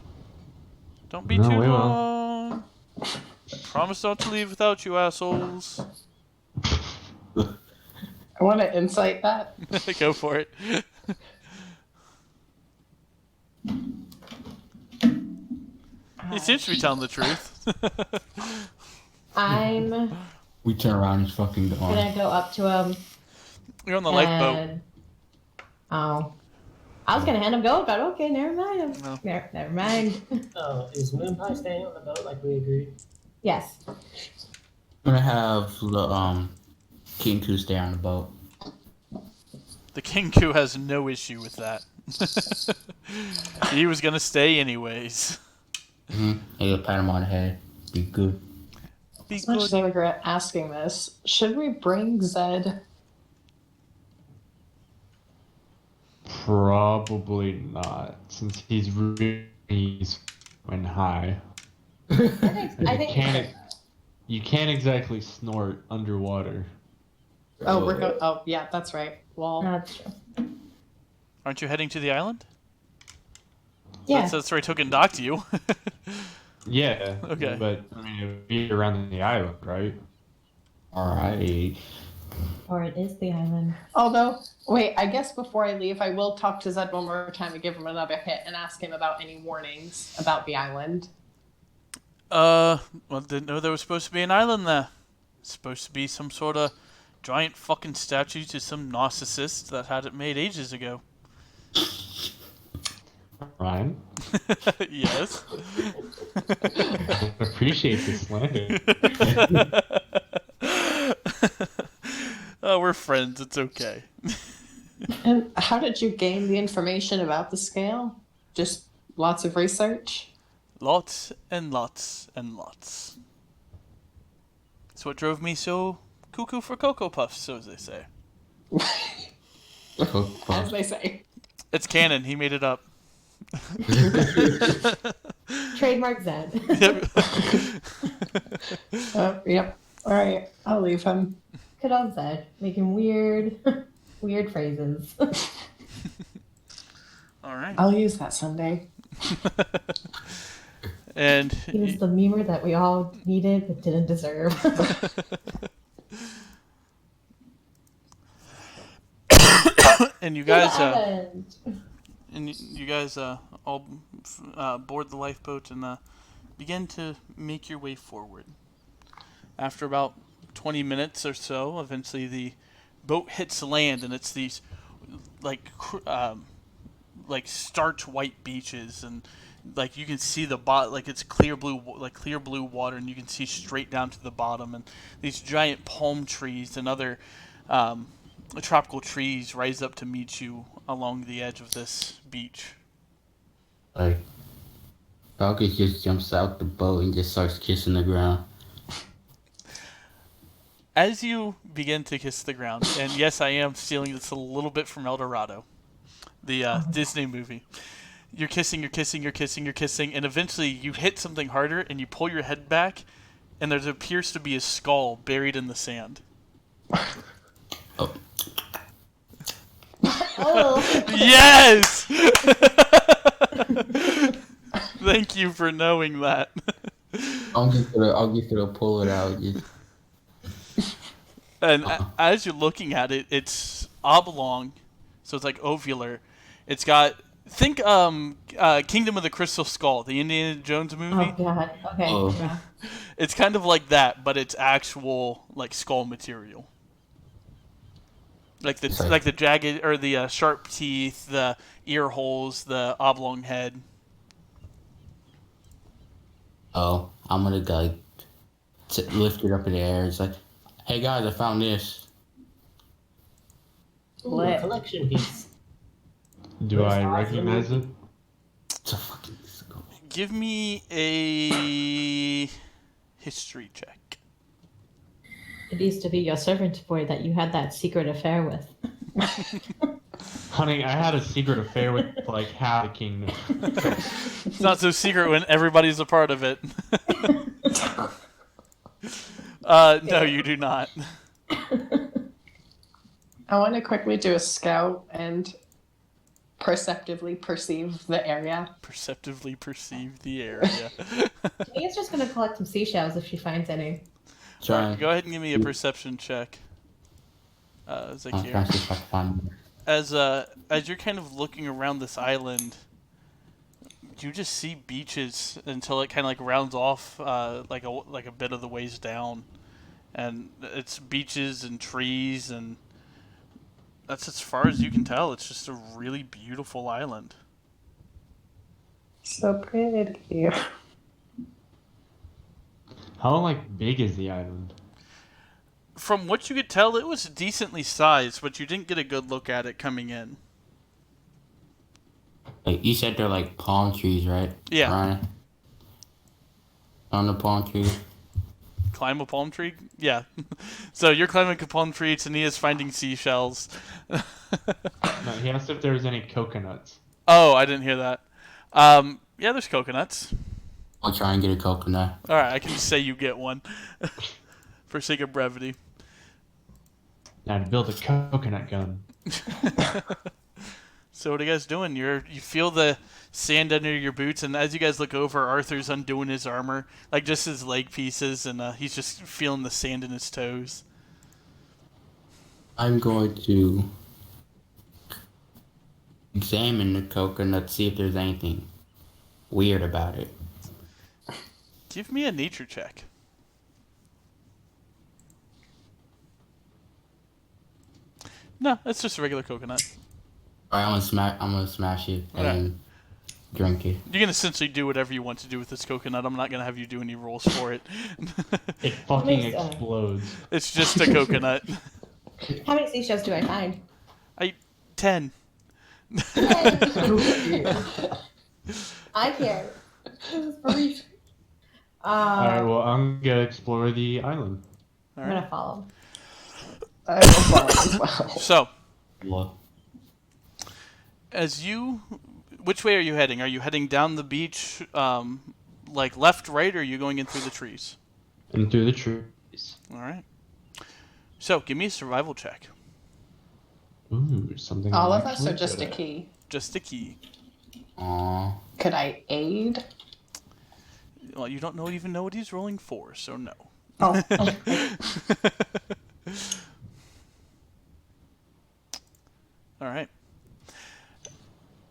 Don't be No, too we will. long. Promise not to leave without you, assholes. I want to insight that. Go for it. He seems to be telling the truth. I'm We turn around and he's fucking gone. gonna go up to him. You're on the lifeboat. and... Oh. I was gonna hand him go, but okay, never mind. No. Never mind. So, is Moon Pie staying on the boat like we agreed? Yes. I'm gonna have the Kinku stay on the boat. The Kinku has no issue with that. He was gonna stay anyways. And you'll pat him on the head. Be good. Be As much good. as I regret asking this, should we bring Zed? Probably not, since he's when high. I think You can't exactly snort underwater. Oh, we're going. Oh, yeah, that's right. Well, that's true. Aren't you heading to the island? Yeah. That's where I took and docked you. Yeah. Okay. But I mean, it would be around the island, right? Alright. Or it is the island. although, wait, I guess before I leave, I will talk to Zed one more time and give him another hit and ask him about any warnings about the island. Well, didn't know there was supposed to be an island there. It's supposed to be some sort of giant fucking statue to some narcissist that had it made ages ago. Ryan, Yes. appreciate the slander. Oh, we're friends. It's okay. And how did you gain the information about the scale? Just lots of research? Lots and lots and lots. It's what drove me so cuckoo for Cocoa Puffs, so as they say. As they say. It's canon. He made it up. Trademark Zed. Yep. Yep. All right. I'll leave him. Good old Zed. Making weird phrases. All right. I'll use that someday. And He was the memer that we all needed but didn't deserve. and you guys Island. and you guys all board the lifeboat and begin to make your way forward. After about 20 minutes or so, eventually the boat hits land, and it's these like starch white beaches, and like you can see the like it's clear blue water, and you can see straight down to the bottom, and these giant palm trees and other tropical trees rise up to meet you along the edge of this beach. Like, Falcus just jumps out the boat and just starts kissing the ground. As you begin to kiss the ground, and yes, I am stealing this a little bit from El Dorado, the Disney movie. You're kissing, and eventually you hit something harder, and you pull your head back, and there appears to be a skull buried in the sand. Oh, Oh. Yes! Thank you for knowing that. I'll just gonna pull it out. Just, And as you're looking at it, it's oblong, so it's like ovular. It's got Kingdom of the Crystal Skull, the Indiana Jones movie. Oh god. Okay. Oh. Yeah. It's kind of like that, but it's actual like skull material. Like the jagged or the sharp teeth, the ear holes, the oblong head. oh, I'm gonna go lift it up in the air. It's like, hey guys, I found this. Ooh, Lit. a collection piece. Do That's I awesome. recognize it? It's a fucking skull. Give me a history check. It used to be your servant boy that you had that secret affair with. Honey, I had a secret affair with like half the kingdom. It's not so secret when everybody's a part of it. No, you do not. I want to quickly do a scout and perceptively perceive the area. Perceptively perceive the area. Tania's just gonna collect some seashells if she finds any. Trying. Go ahead and give me a perception check. I'm Zakir. trying to see if I can find more. As you're kind of looking around this island, you just see beaches until it kind of like rounds off like a bit of the ways down, and it's beaches and trees, and that's as far as you can tell. It's just a really beautiful island. So pretty. How like big is the island? From what you could tell, it was decently sized, but you didn't get a good look at it coming in. Like, you said they're like palm trees, right? Yeah. Ryan? On the palm tree. Climb a palm tree? Yeah. So you're climbing a palm tree, Tania's finding seashells. No, he asked if there was any coconuts. Oh, I didn't hear that. Yeah, there's coconuts. I'll try and get a coconut. Alright, I can just say you get one. For sake of brevity. Now to build a coconut gun. So what are you guys doing? You feel the sand under your boots, and as you guys look over, Arthur's undoing his armor, like just his leg pieces, and he's just feeling the sand in his toes. I'm going to examine the coconut, see if there's anything weird about it. Give me a nature check. No, it's just a regular coconut. Alright, I'm gonna smash it and drink it. You can essentially do whatever you want to do with this coconut. I'm not gonna have you do any rolls for it. It fucking Makes sense. explodes. It's just a coconut. How many seashells do I find? 10. I care. This is for research. Alright, well, I'm gonna explore the island. I'm gonna follow. I will follow as well. So, Look. which way are you heading? Are you heading down the beach, like left, right, or are you going in through the trees? And through the trees. All right. So, give me a survival check. Ooh, something. All I'm of us, actually or just good a at. key? Just a key. Aww. Could I aid? Well, you don't even know what he's rolling for, so no. Oh, All right.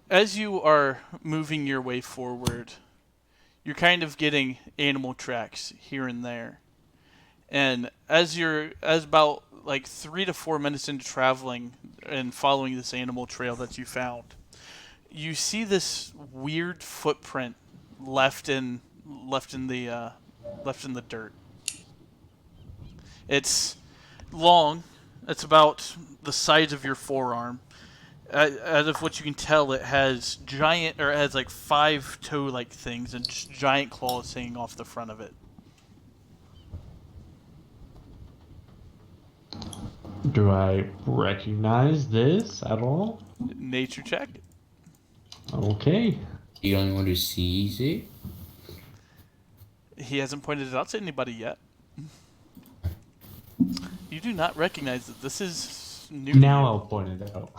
As you are moving your way forward, you're kind of getting animal tracks here and there. And as about like 3 to 4 minutes into traveling and following this animal trail that you found, you see this weird footprint left in the dirt. It's long. It's about the size of your forearm. Out of what you can tell, it has like 5 toe-like things and just giant claws hanging off the front of it. Do I recognize this at all? Nature check. Okay. The only one who sees it? He hasn't pointed it out to anybody yet. You do not recognize that this is new. Now I'll point it out.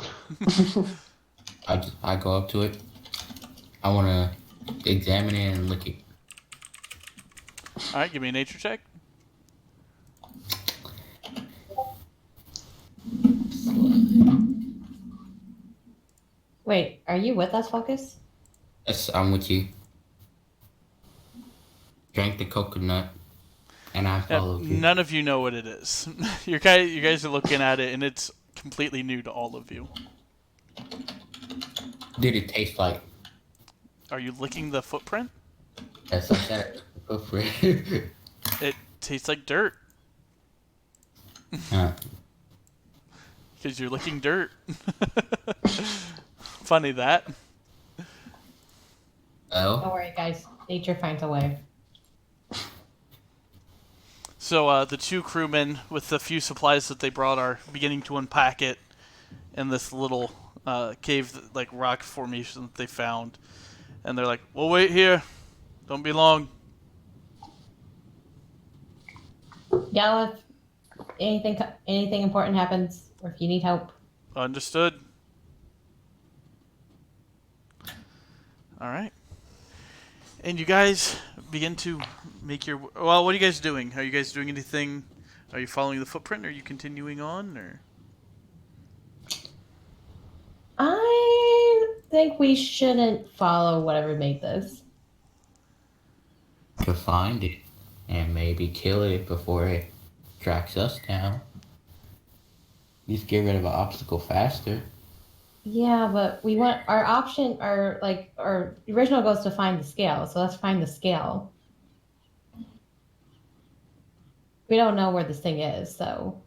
I go up to it. I want to examine it and lick it. All right, give me a nature check. Wait, are you with us, Focus? Yes, I'm with you. Drank the coconut, and I followed you. None of you know what it is. You guys are looking at it, and it's completely new to all of you. Did it taste like? Are you licking the footprint? Yes, I said go for it. It tastes like dirt Huh. because you're licking dirt. Funny that. Oh. Don't worry, guys. Nature finds a way. So the 2 crewmen, with the few supplies that they brought, are beginning to unpack it. in this little cave, like rock formation that they found, and they're like, "We'll wait here. Don't be long." Yell if anything important happens, or if you need help. Understood. All right. And you guys begin to make your. Well, what are you guys doing? Are you guys doing anything? Are you following the footprint? Are you continuing on, or? I think we shouldn't follow whatever made this. To find it and maybe kill it before it tracks us down. Just get rid of an obstacle faster. Yeah, but we want our option, our original goal is to find the scale. So let's find the scale. We don't know where this thing is, so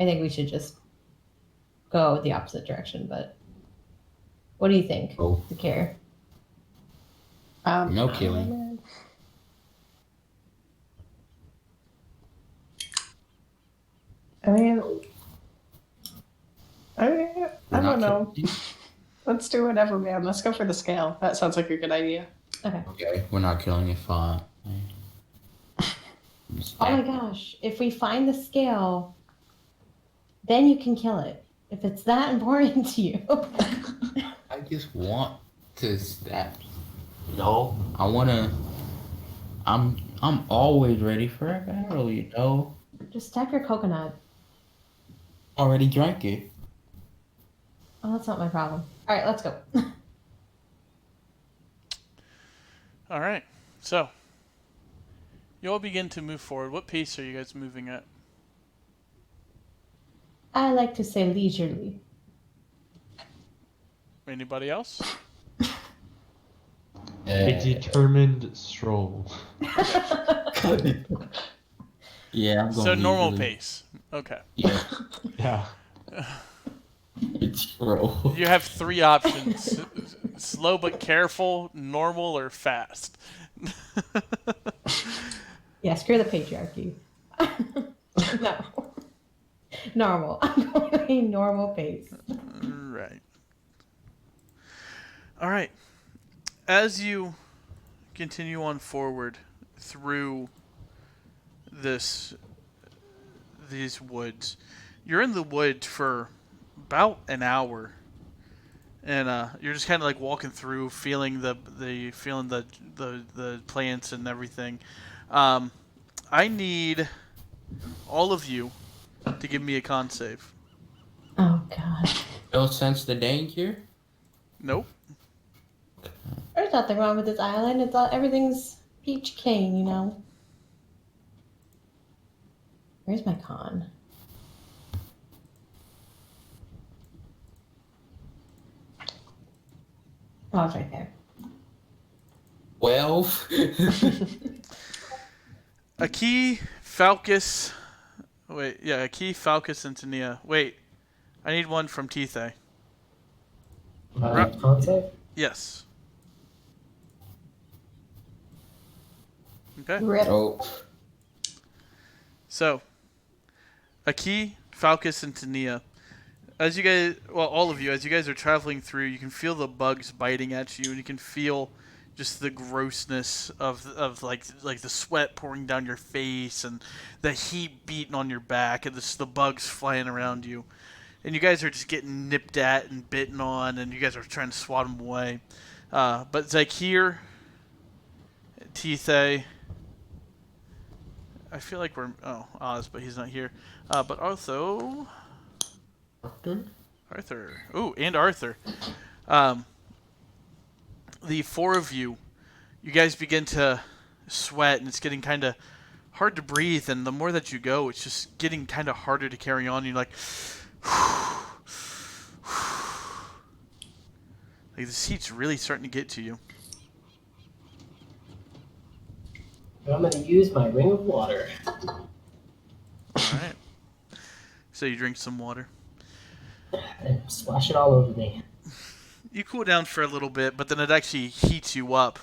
I think we should just go the opposite direction. But what do you think, Oh. Zakir? No killing. I don't know. Let's do whatever, man. Let's go for the scale. That sounds like a good idea. Okay. Okay, we're not killing it, fine. Oh my gosh! If we find the scale, then you can kill it. If it's that important to you. I just want to stab. No, I wanna. I'm always ready for a battle, you know. Just stab your coconut. Already drank it. Oh, that's not my problem. All right, let's go. All right. So, you all begin to move forward. What pace are you guys moving at? I like to say leisurely. Anybody else? A determined stroll. Yeah, I'm going. So normal leisurely. pace. Okay. Yeah, Yeah. it's bro. You have 3 options: slow but careful, normal, or fast. Yeah, screw the patriarchy. No. Normal. I'm going a normal pace. Right. All right. As you continue on forward through these woods, you're in the woods for about an hour, and you're just kind of like walking through, feeling the plants and everything. I need all of you to give me a con save. Oh god. Don't sense the danger. Nope. There's nothing wrong with this island. It's all everything's peach cane, you know. Where's my con? Oh, it's right there. 12. Aki, Falcus. Wait, yeah, Aki, Falcus, and Tania. Wait, I need one from Tithe. Concept? Yes. Okay. Rip. Oh, So, Aki, Falcus, and Tania. As you guys, well, all of you, as you guys are traveling through, you can feel the bugs biting at you, and you can feel just the grossness of like the sweat pouring down your face and the heat beating on your back and the bugs flying around you. And you guys are just getting nipped at and bitten on, and you guys are trying to swat them away. But Zakir, Tithe, I feel like we're... Oh, Oz, but he's not here. But Artho... Arthur. Ooh, and Arthur. The 4 of you, you guys begin to sweat, and it's getting kind of hard to breathe, and the more that you go, it's just getting kind of harder to carry on. You're like... Like, this heat's really starting to get to you. I'm going to use my ring of water. Alright. So you drink some water. And splash it all over me. You cool down for a little bit, but then it actually heats you up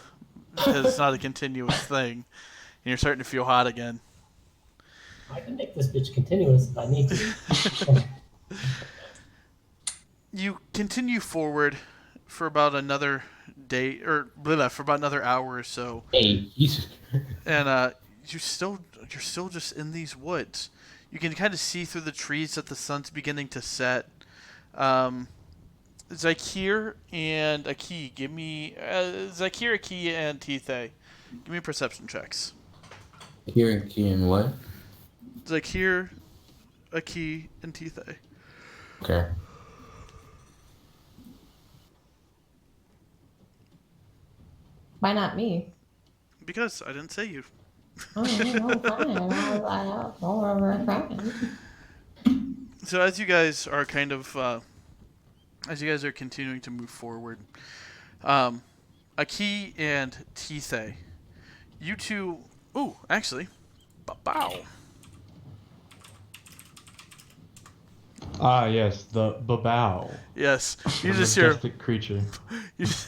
because it's not a continuous thing, and you're starting to feel hot again. I can make this bitch continuous if I need to. You continue forward for about another day, or for about another hour or so, Hey, Jesus. and you're still just in these woods. You can kind of see through the trees that the sun's beginning to set. Zakir and Aki, give me Zakir, Aki, and Tithe. Give me perception checks. Kieran, what? Zakir, Aki, and Tithe. Okay. Why not me? Because I didn't say you. Oh, no, fine. So as you guys are kind of as you guys are continuing to move forward, Aki and Tithe, you two. Oh, actually, bow. Ah, yes, the babao. Yes, you The just hear majestic creature. you just,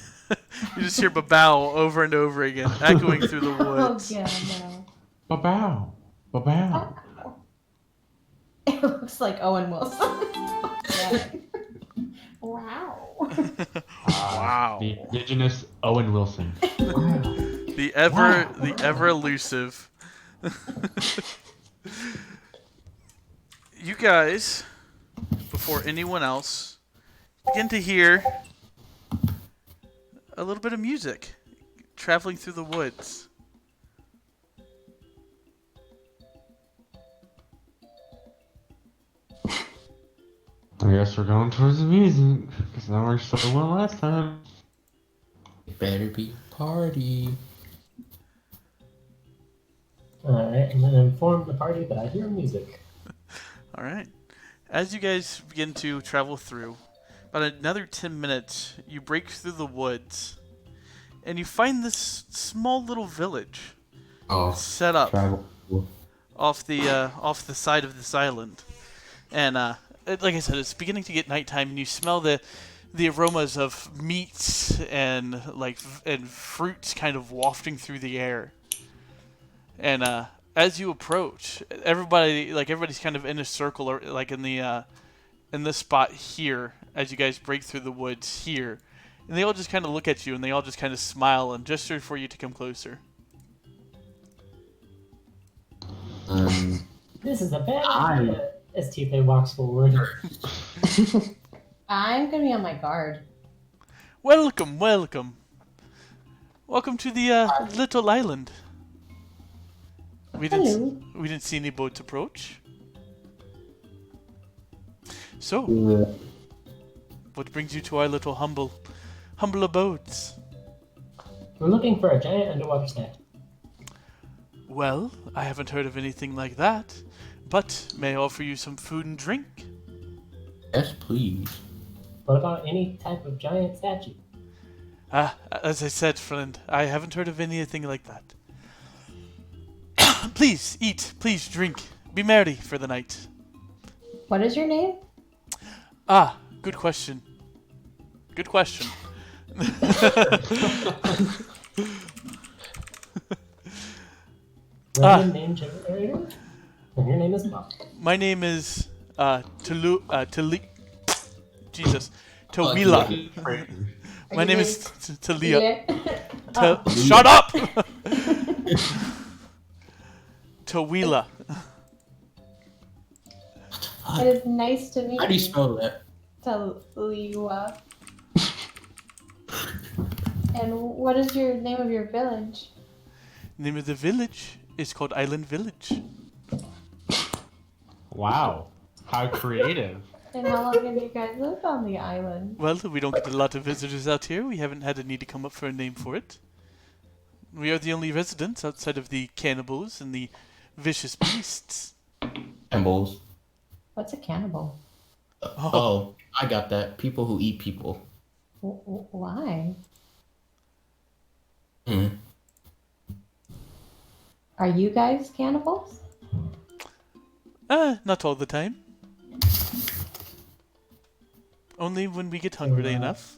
you just hear babao over and over again, echoing through the Oh, woods. yeah, no. Babao. Babao. It looks like Owen Wilson. Yeah. Wow. Wow. The indigenous Owen Wilson. The ever elusive. You guys, before anyone else, begin to hear a little bit of music traveling through the woods. I guess we're going towards the music, because that worked so well last time. It better be a party. Alright, I'm gonna inform the party that I hear music. All right. As you guys begin to travel through, about another 10 minutes, you break through the woods, and you find this small little village Oh, set up travel. off the side of this island. And like I said, it's beginning to get nighttime, and you smell the aromas of meats and and fruits kind of wafting through the air. And as you approach, everybody's kind of in a circle, or like in this spot here. As you guys break through the woods here, and they all just kind of look at you, and they all just kind of smile and gesture for you to come closer. This is a bad idea. As Tipe walks forward. I'm gonna be on my guard. Welcome to the little island. We Hello. didn't see any boats approach. So, what brings you to our little humble abodes? We're looking for a giant underwater statue. Well, I haven't heard of anything like that, but may I offer you some food and drink? Yes, please. What about any type of giant statue? As I said, friend, I haven't heard of anything like that. Please eat, please drink, be merry for the night. What is your name? Ah, good question. Good question. Random name generator? And your name is Bob. My name is Tawila. My name is Talia. Shut up! Tawila. It is nice to meet How do you spell that? Taliwa. And what is your name of your village? Name of the village is called Island Village. Wow. How creative. And how long have you guys lived on the island? Well, we don't get a lot of visitors out here. We haven't had a need to come up for a name for it. We are the only residents outside of the cannibals and the vicious beasts. Symbols. What's a cannibal? Oh, I got that. People who eat people. Why? Hmm. Are you guys cannibals? Not all the time. Only when we get hungry enough.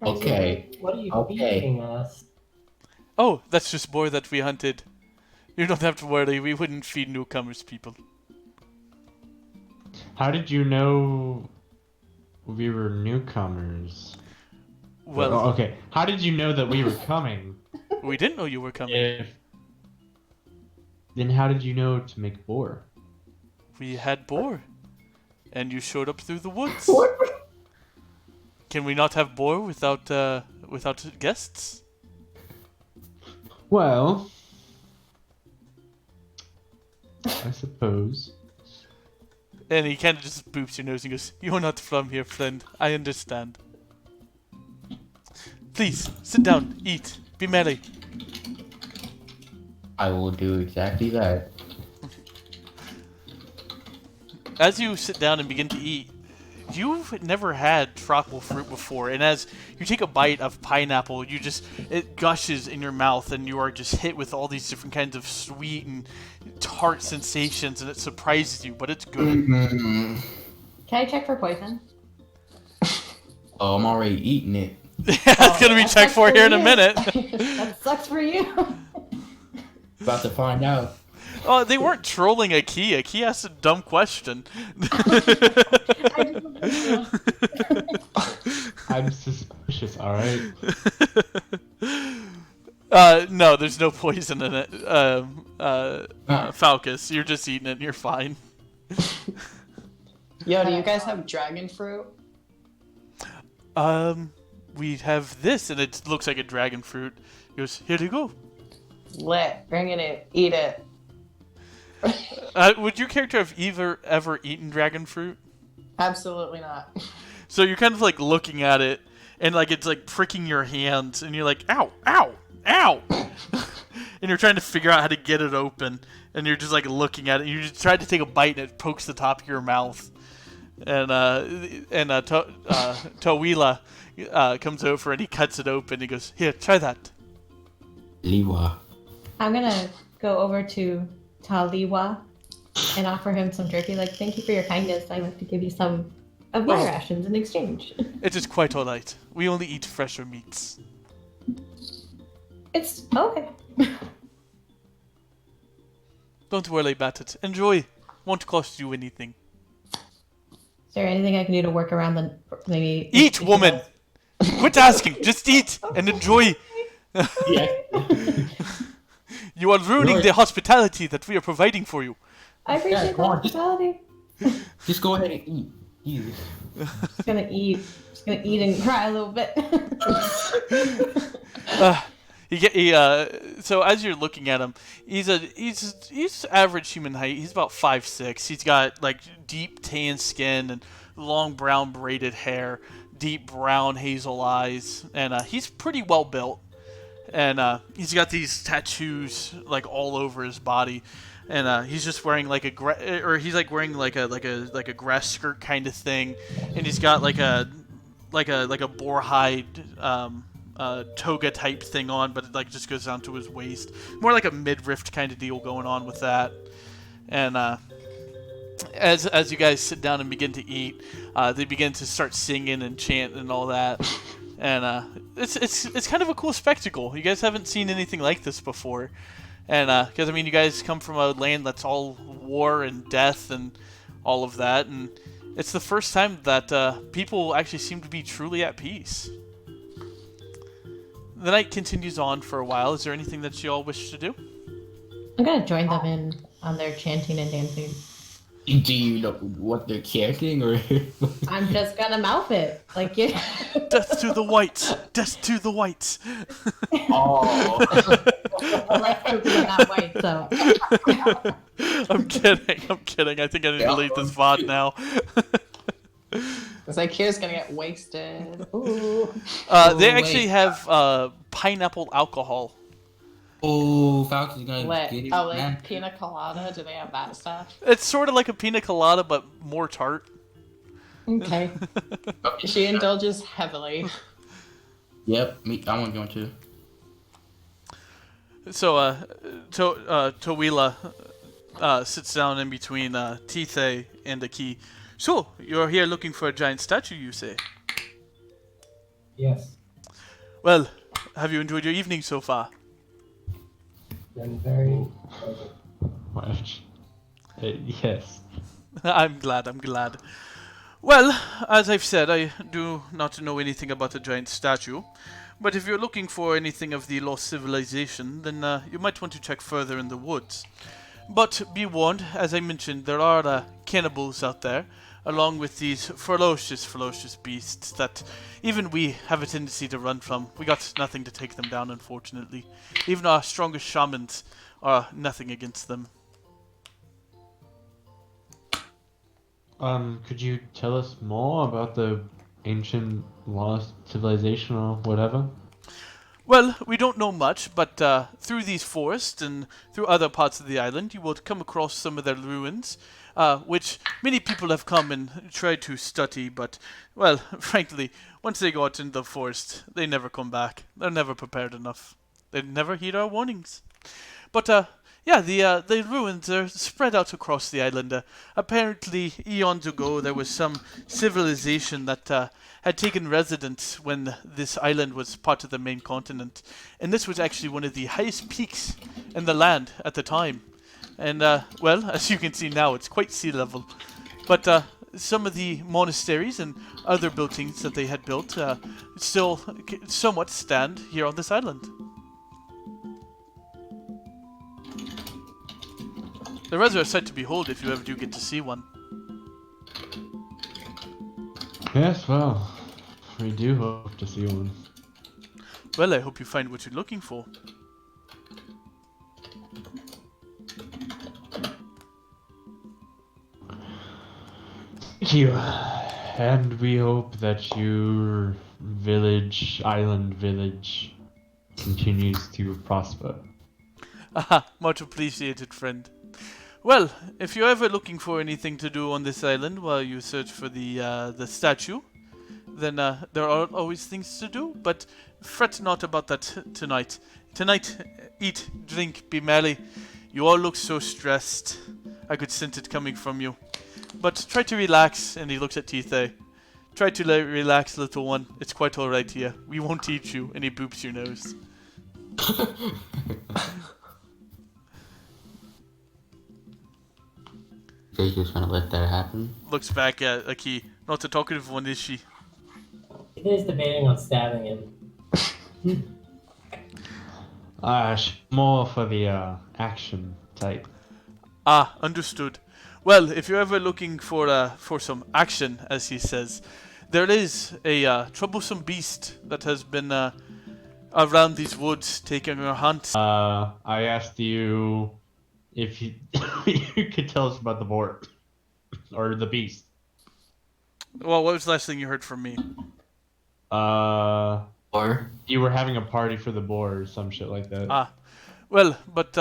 Okay. What are you Okay. feeding us? Oh, that's just boar that we hunted. You don't have to worry, we wouldn't feed newcomers people. How did you know we were newcomers? Well, Oh, okay. How did you know that we were coming? we didn't know you were coming. If then how did you know to make boar? We had boar, and you showed up through the woods. Can we not have boar without guests? Well, I suppose. And he kind of just boops your nose and goes, "You're not from here, friend. I understand. Please, sit down, eat, be merry." I will do exactly that. As you sit down and begin to eat, you've never had tropical fruit before, and as you take a bite of pineapple, it gushes in your mouth, and you are just hit with all these different kinds of sweet and tart sensations, and it surprises you, but it's good. Can I check for poison? Oh, I'm already eating it. It's gonna be that checked sucks for for here in a you. minute. That sucks for you. About to find out. Oh, they weren't trolling Aki. Aki asked a dumb question. I'm suspicious, alright? No, there's no poison in it. Falcus, you're just eating it and you're fine. Yo, do you guys have dragon fruit? We have this, and it looks like a dragon fruit. He goes, "Here you go." Lit. Bring it in. Eat it. Would your character have ever eaten dragon fruit? Absolutely not. So you're kind of like looking at it, and like it's like pricking your hands, and you're like, "Ow, ow, ow!" And you're trying to figure out how to get it open, and you're just like looking at it. And you just try to take a bite, and it pokes the top of your mouth. And Tawila comes over and he cuts it open. He goes, "Here, try that." Liwa. I'm gonna go over to Taliwa and offer him some jerky. Like, thank you for your kindness. I'd like to give you some of my Oh. rations in exchange. It is quite all right. We only eat fresher meats. It's okay. Don't worry about it. Enjoy. Won't cost you anything. Is there anything I can do to work around the maybe? Eat, woman! Quit asking. Just eat and enjoy. Yeah. You are ruining the hospitality that we are providing for you. I appreciate Yeah, the come on. hospitality. Just go ahead and eat. Eat. Just gonna eat. Just gonna eat and cry a little bit. So as you're looking at him, he's average human height. He's about 5'6". He's got like deep tan skin and long brown braided hair, deep brown hazel eyes, and he's pretty well built. And he's got these tattoos like all over his body, and he's just wearing like wearing like a grass skirt kind of thing, and he's got like a boar hide toga type thing on, but it like just goes down to his waist, more like a midriff kind of deal going on with that. And as you guys sit down and begin to eat, they begin to start singing and chanting and all that. And it's kind of a cool spectacle. You guys haven't seen anything like this before, and because I mean, you guys come from a land that's all war and death and all of that, and it's the first time that people actually seem to be truly at peace. The night continues on for a while. Is there anything that you all wish to do? I'm gonna join them in on their chanting and dancing. Do you know what they're chanting, or? I'm just gonna mouth it. Like, yeah. Death to the whites! Death to the whites! Oh. I like cooking that white, so. I'm kidding. I think I need to delete this VOD now. It's like here's gonna get wasted. Ooh. They actually have pineapple alcohol. Oh, Falcon's gonna Lit. get it. Oh, man. like pina colada? Do they have that stuff? It's sort of like a pina colada, but more tart. Okay. She indulges heavily. Yep, me. I want to join too. So, Tawila sits down in between Tithe and Aki. So, you're here looking for a giant statue, you say? Yes. Well, have you enjoyed your evening so far? Been very. Watch. Yes. I'm glad, I'm glad. Well, as I've said, I do not know anything about the giant statue. But if you're looking for anything of the lost civilization, then you might want to check further in the woods. But be warned, as I mentioned, there are cannibals out there, along with these ferocious beasts that even we have a tendency to run from. We got nothing to take them down, unfortunately. Even our strongest shamans are nothing against them. Could you tell us more about the ancient lost civilization or whatever? Well, we don't know much, but through these forests and through other parts of the island, you will come across some of their ruins, which many people have come and tried to study, but, well, frankly, once they go out into the forest, they never come back. They're never prepared enough. They never heed our warnings. But, yeah, the ruins are spread out across the island. Apparently, eons ago, there was some civilization that had taken residence when this island was part of the main continent. And this was actually one of the highest peaks in the land at the time. And, well, as you can see now, it's quite sea level. But some of the monasteries and other buildings that they had built still somewhat stand here on this island. The rest are a sight to behold if you ever do get to see one. Yes, well, we do hope to see one. Well, I hope you find what you're looking for. Thank you. And we hope that your island village, continues to prosper. Aha, much appreciated, friend. Well, if you're ever looking for anything to do on this island while you search for the statue, then there are always things to do, but fret not about that tonight. Tonight, eat, drink, be merry. You all look so stressed. I could sense it coming from you. But try to relax, and he looks at Tithe. Try to relax, little one. It's quite alright here. We won't eat you, and he boops your nose. Jake just gonna let that happen. Looks back at Aki. Not a talkative one, is she? He's debating on stabbing him. More for the action type. Ah, understood. Well, if you're ever looking for some action, as he says, there is a troublesome beast that has been around these woods taking a hunt. I asked you if you, you could tell us about the boar or the beast. Well, what was the last thing you heard from me? Or You were having a party for the boar or some shit like that. Ah, well, but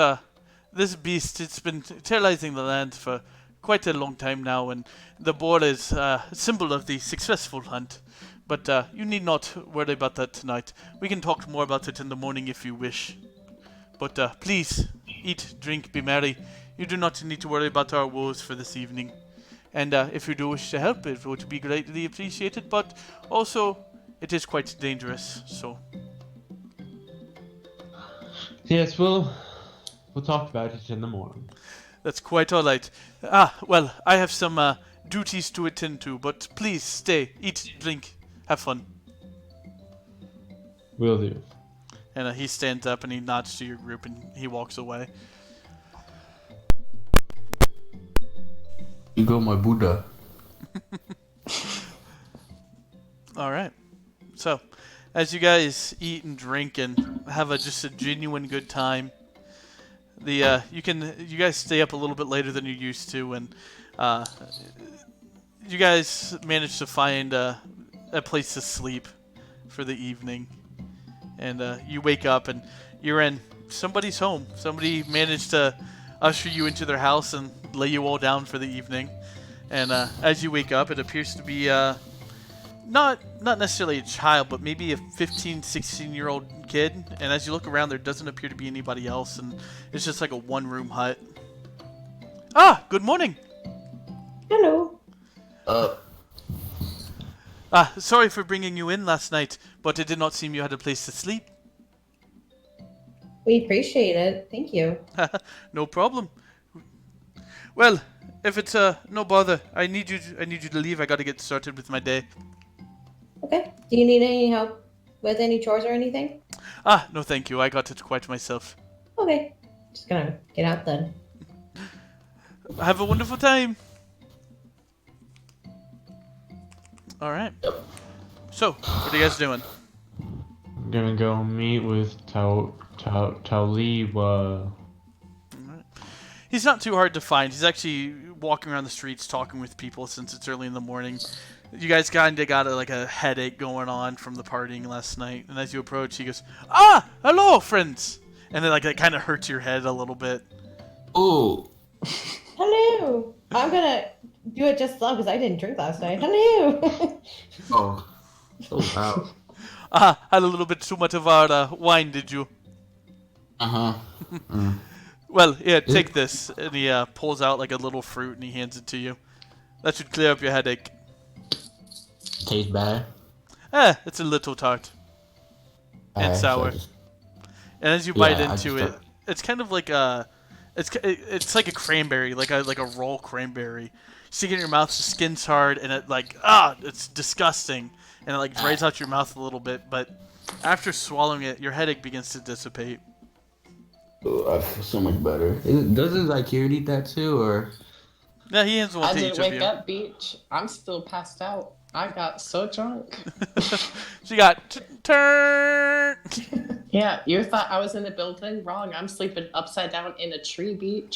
this beast, it's been terrorizing the land for quite a long time now, and the boar is a symbol of the successful hunt. But you need not worry about that tonight. We can talk more about it in the morning if you wish. But please, eat, drink, be merry. You do not need to worry about our woes for this evening. And if you do wish to help, it would be greatly appreciated, but also, it is quite dangerous, so... Yes, we'll talk about it in the morning. That's quite alright. Ah, well, I have some duties to attend to, but please stay, eat, drink, have fun. Will do. And he stands up and he nods to your group and he walks away. you go, my Buddha. Alright. So, as you guys eat and drink and have just a genuine good time, you guys stay up a little bit later than you used to, and you guys manage to find a place to sleep for the evening. And you wake up and you're in somebody's home. Somebody managed to usher you into their house and lay you all down for the evening. And as you wake up, it appears to be not necessarily a child, but maybe a 15, 16-year-old kid. And as you look around, there doesn't appear to be anybody else, and it's just like a one-room hut. Ah, good morning. Hello. Sorry for bringing you in last night, but it did not seem you had a place to sleep. We appreciate it. Thank you. No problem. Well, if it's no bother, I need you to leave. I got to get started with my day. Okay. Do you need any help with any chores or anything? Ah, no, thank you. I got it quite myself. Okay. Just gonna get out then. Have a wonderful time. All right. So, what are you guys doing? I'm gonna go meet with Taliwa. He's not too hard to find. He's actually walking around the streets talking with people since it's early in the morning. You guys kind of got a headache going on from the partying last night. And as you approach, he goes, "Ah, hello, friends." And then it kind of hurts your head a little bit. Oh, Hello. I'm gonna do it just slow because I didn't drink last night. Hello. oh, so loud. Ah, had a little bit too much of our wine, did you? Well, yeah, take this. And he pulls out a little fruit and he hands it to you. That should clear up your headache. Tastes bad. It's a little tart. And Alright, sour. so just- And as you bite Yeah, I into just it, it's kind of like a, it's like a cranberry, like a raw cranberry. You stick it in your mouth, the skin's hard, and it it's disgusting, and it dries out your mouth a little bit. But after swallowing it, your headache begins to dissipate. Oh, I feel so much better. Doesn't Zykeer eat that too, or? Yeah, he hands one I to didn't each of wake you. up, Beach. I'm still passed out. I got so drunk. So you got turn. Yeah, you thought I was in the building? Wrong. I'm sleeping upside down in a tree, Beach.